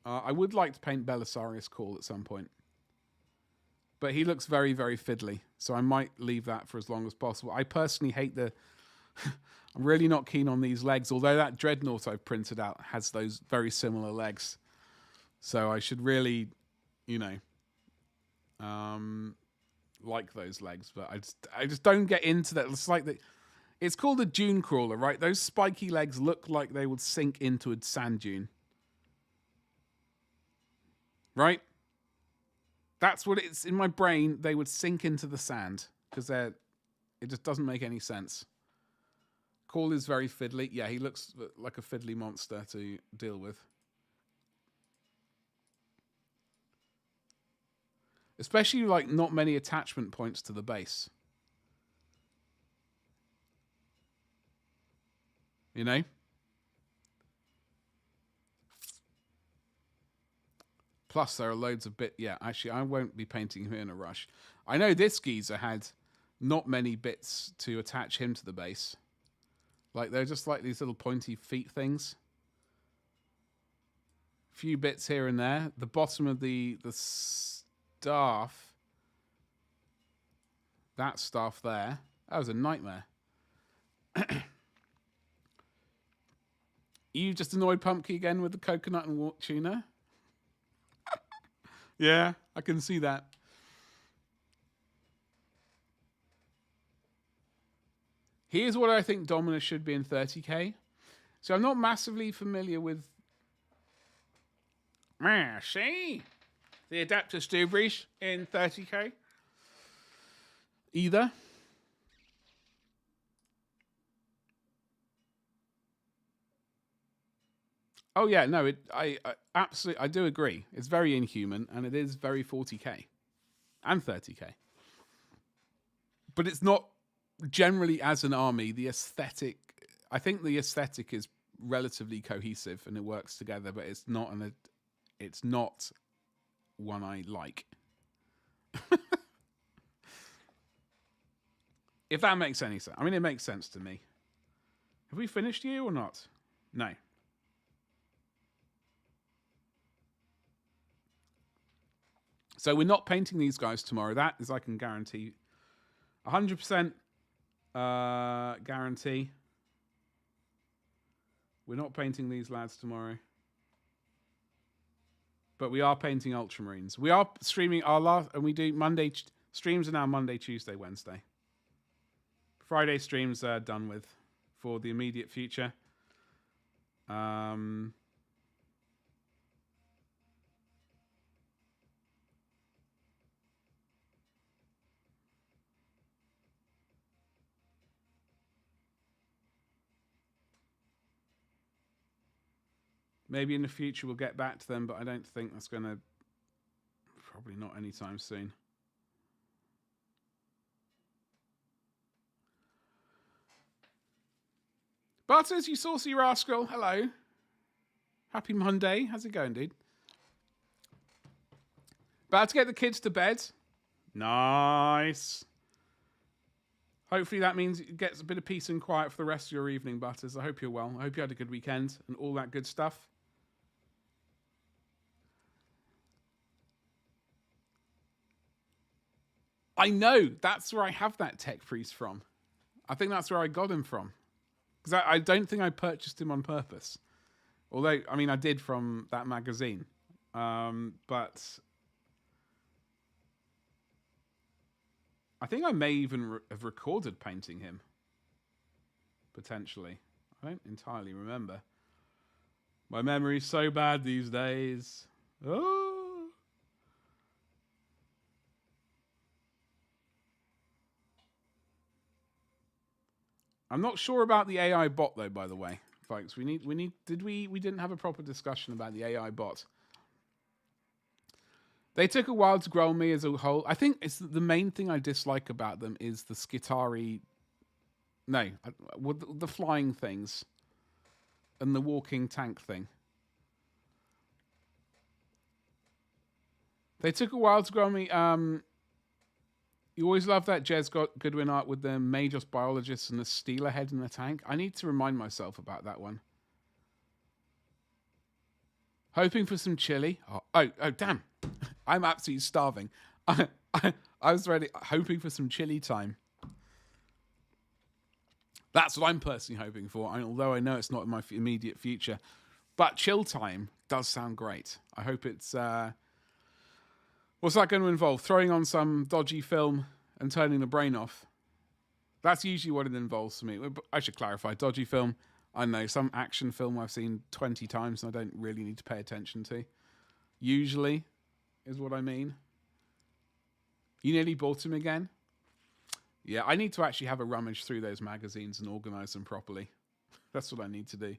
I would like to paint Belisarius Call at some point. But he looks very, very fiddly. So I might leave that for as long as possible. I personally hate the... I'm really not keen on these legs. Although that Dreadnought I've printed out has those very similar legs. So I should really, like those legs. But I just don't get into that. It's like it's called a dune crawler, right? Those spiky legs look like they would sink into a sand dune. Right? That's what it's in my brain. They would sink into the sand because it just doesn't make any sense. Call is very fiddly. Yeah, he looks like a fiddly monster to deal with. Especially like not many attachment points to the base. You know? Plus, there are loads of bit. Yeah, actually, I won't be painting him in a rush. I know this geezer had not many bits to attach him to the base. Like, they're just like these little pointy feet things. A few bits here and there. The bottom of the staff. That staff there. That was a nightmare. You just annoyed Pumpkin again with the coconut and tuna? Yeah, I can see that. Here's what I think Dominus should be in 30k. So I'm not massively familiar with... see? The Adapter Stubridge in 30k. Either. Oh yeah, no, I absolutely, I do agree. It's very inhuman, and it is very 40k and 30k. But it's not generally as an army. The aesthetic, I think the aesthetic is relatively cohesive and it works together, but it's not one I like. If that makes any sense. I mean, it makes sense to me. Have we finished you or not? No. So we're not painting these guys tomorrow. That is, I can guarantee, 100% guarantee. We're not painting these lads tomorrow. But we are painting Ultramarines. We are streaming our last, and we do Monday, streams are now Monday, Tuesday, Wednesday. Friday streams are done with for the immediate future. Maybe in the future we'll get back to them, but I don't think that's going to... Probably not anytime soon. Butters, you saucy rascal. Hello. Happy Monday. How's it going, dude? About to get the kids to bed. Nice. Hopefully that means it gets a bit of peace and quiet for the rest of your evening, Butters. I hope you're well. I hope you had a good weekend and all that good stuff. I know. That's where I have that Tech Priest from. I think that's where I got him from. Because I don't think I purchased him on purpose. Although, I mean, I did from that magazine. But I think I may even have recorded painting him. Potentially. I don't entirely remember. My memory's so bad these days. Oh. I'm not sure about the AI bot though, by the way, folks. We didn't have a proper discussion about the AI bot. They took a while to grow on me as a whole. I think it's the main thing I dislike about them is the Skitari No, the flying things and the walking tank thing. They took a while to grow on me. You always love that Jez Goodwin art with the Majos biologist and the Steeler head in the tank. I need to remind myself about that one. Hoping for some chili. Oh, damn. I'm absolutely starving. I was ready, hoping for some chili time. That's what I'm personally hoping for, although I know it's not in my immediate future. But chill time does sound great. I hope it's... what's that going to involve? Throwing on some dodgy film and turning the brain off? That's usually what it involves for me. I should clarify. Dodgy film, I know, some action film I've seen 20 times and I don't really need to pay attention to. Usually is what I mean. You nearly bought him again? Yeah, I need to actually have a rummage through those magazines and organize them properly. That's what I need to do.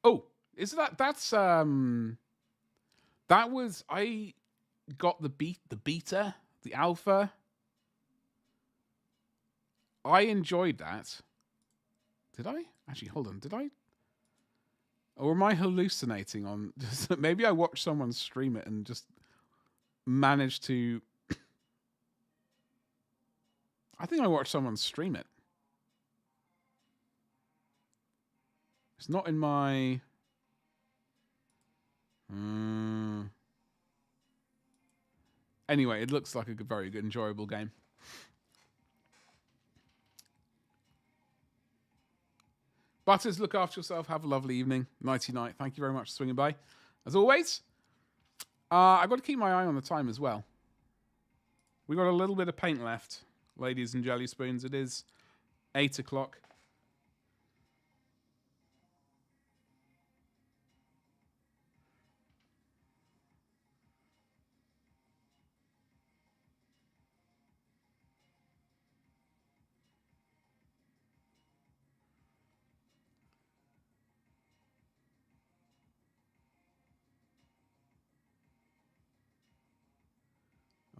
Oh, is that's that was I got the beta, the alpha. I enjoyed that. Did I? Actually, hold on. Did I? Or am I hallucinating on maybe I watched someone stream it and just managed to I think I watched someone stream it. It's not in my... Anyway, it looks like a very good, enjoyable game. Butters, look after yourself. Have a lovely evening. Nighty night. Thank you very much for swinging by. As always, I've got to keep my eye on the time as well. We've got a little bit of paint left. Ladies and jelly spoons, it is 8 o'clock.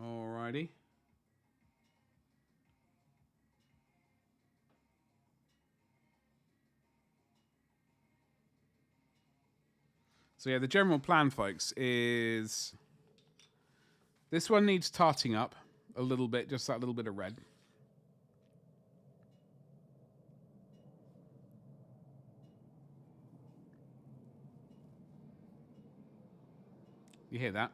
Alrighty. So yeah, the general plan, folks, is this one needs tarting up a little bit, just that little bit of red. You hear that?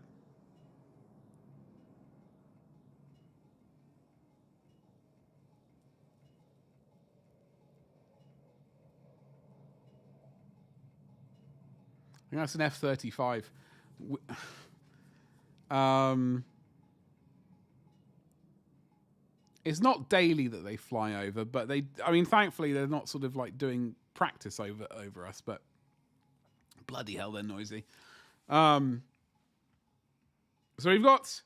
I think that's an F-35. It's not daily that they fly over, but thankfully they're not sort of like doing practice over us, but bloody hell, they're noisy. So we've got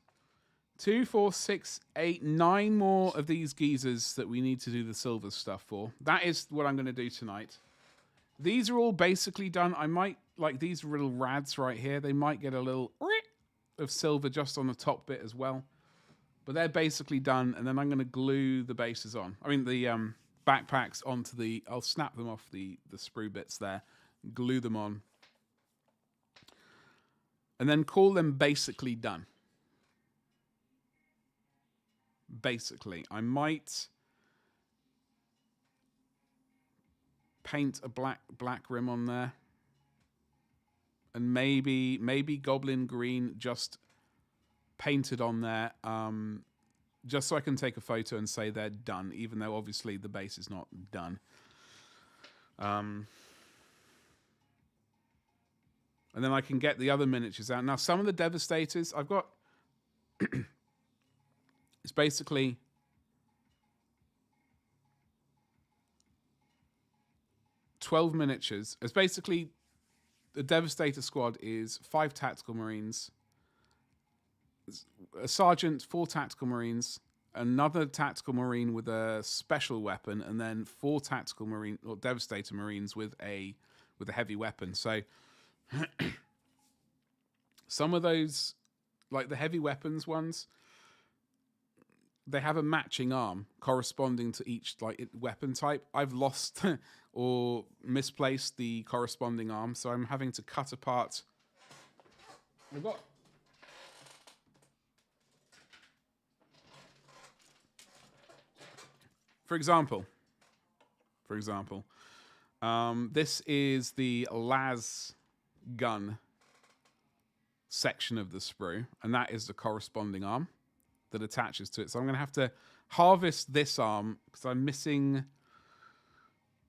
2, 4, 6, 8, 9 more of these geezers that we need to do the silver stuff for. That is what I'm going to do tonight. These are all basically done. I might, like these little rads right here, they might get a little of silver just on the top bit as well. But they're basically done, and then I'm going to glue the bases on. I mean, the backpacks onto the... I'll snap them off the sprue bits there, glue them on, and then call them basically done. Basically. I might paint a black rim on there, and maybe goblin green just painted on there, just so I can take a photo and say they're done, even though obviously the base is not done. And then I can get the other miniatures out. Now, some of the Devastators I've got, it's basically $12 miniatures. It's basically the Devastator squad is 5 tactical marines, a sergeant, 4 tactical marines, another tactical marine with a special weapon, and then 4 tactical marine or Devastator marines with a heavy weapon. So some of those, like the heavy weapons ones, they have a matching arm corresponding to each weapon type. I've lost or misplaced the corresponding arm, so I'm having to cut apart. We've got. For example, this is the las gun section of the sprue, and that is the corresponding arm that attaches to it. So I'm going to have to harvest this arm because I'm missing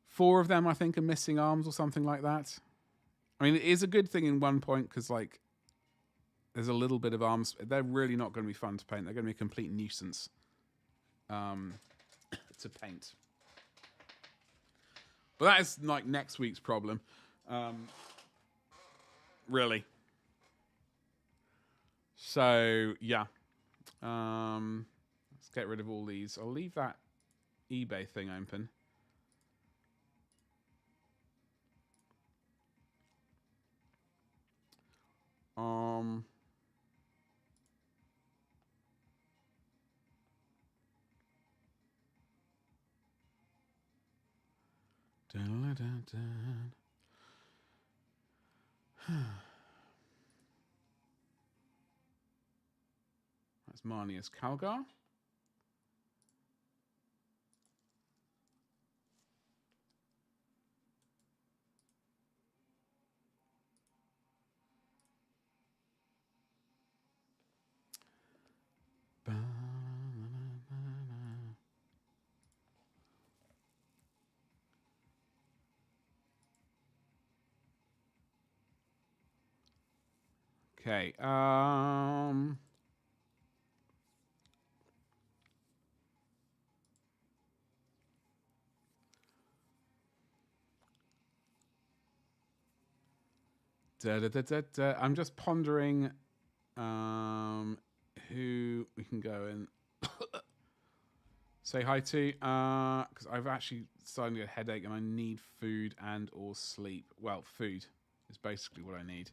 4 of them. I think are missing arms or something like that. I mean, it is a good thing in one point because like there's a little bit of arms. They're really not going to be fun to paint. They're going to be a complete nuisance to paint. But that is like next week's problem. Really. So yeah. Let's get rid of all these. I'll leave that eBay thing open. Dun, dun, dun. That's Marnius Calgar. Okay. I'm just pondering who we can go and say hi to, because I've actually starting to get a headache and I need food and or sleep. Well, food is basically what I need.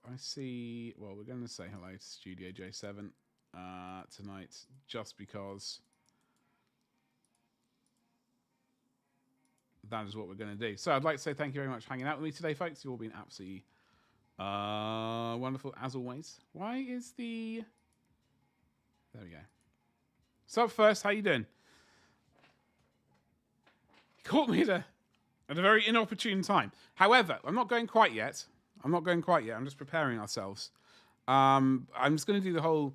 I see. Well, we're going to say hello to Studio J7 tonight, just because that is what we're going to do. So I'd like to say thank you very much for hanging out with me today, folks. You've all been absolutely wonderful as always. Why is the? There we go. So first, how you doing? You caught me at a very inopportune time. However, I'm not going quite yet. I'm just preparing ourselves. I'm just going to do the whole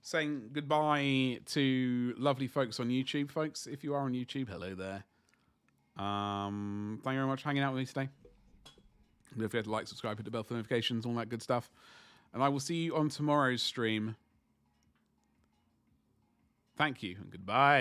saying goodbye to lovely folks on YouTube. Folks, if you are on YouTube, hello there. Thank you very much for hanging out with me today. Don't forget to like, subscribe, hit the bell for notifications, all that good stuff. And I will see you on tomorrow's stream. Thank you and goodbye.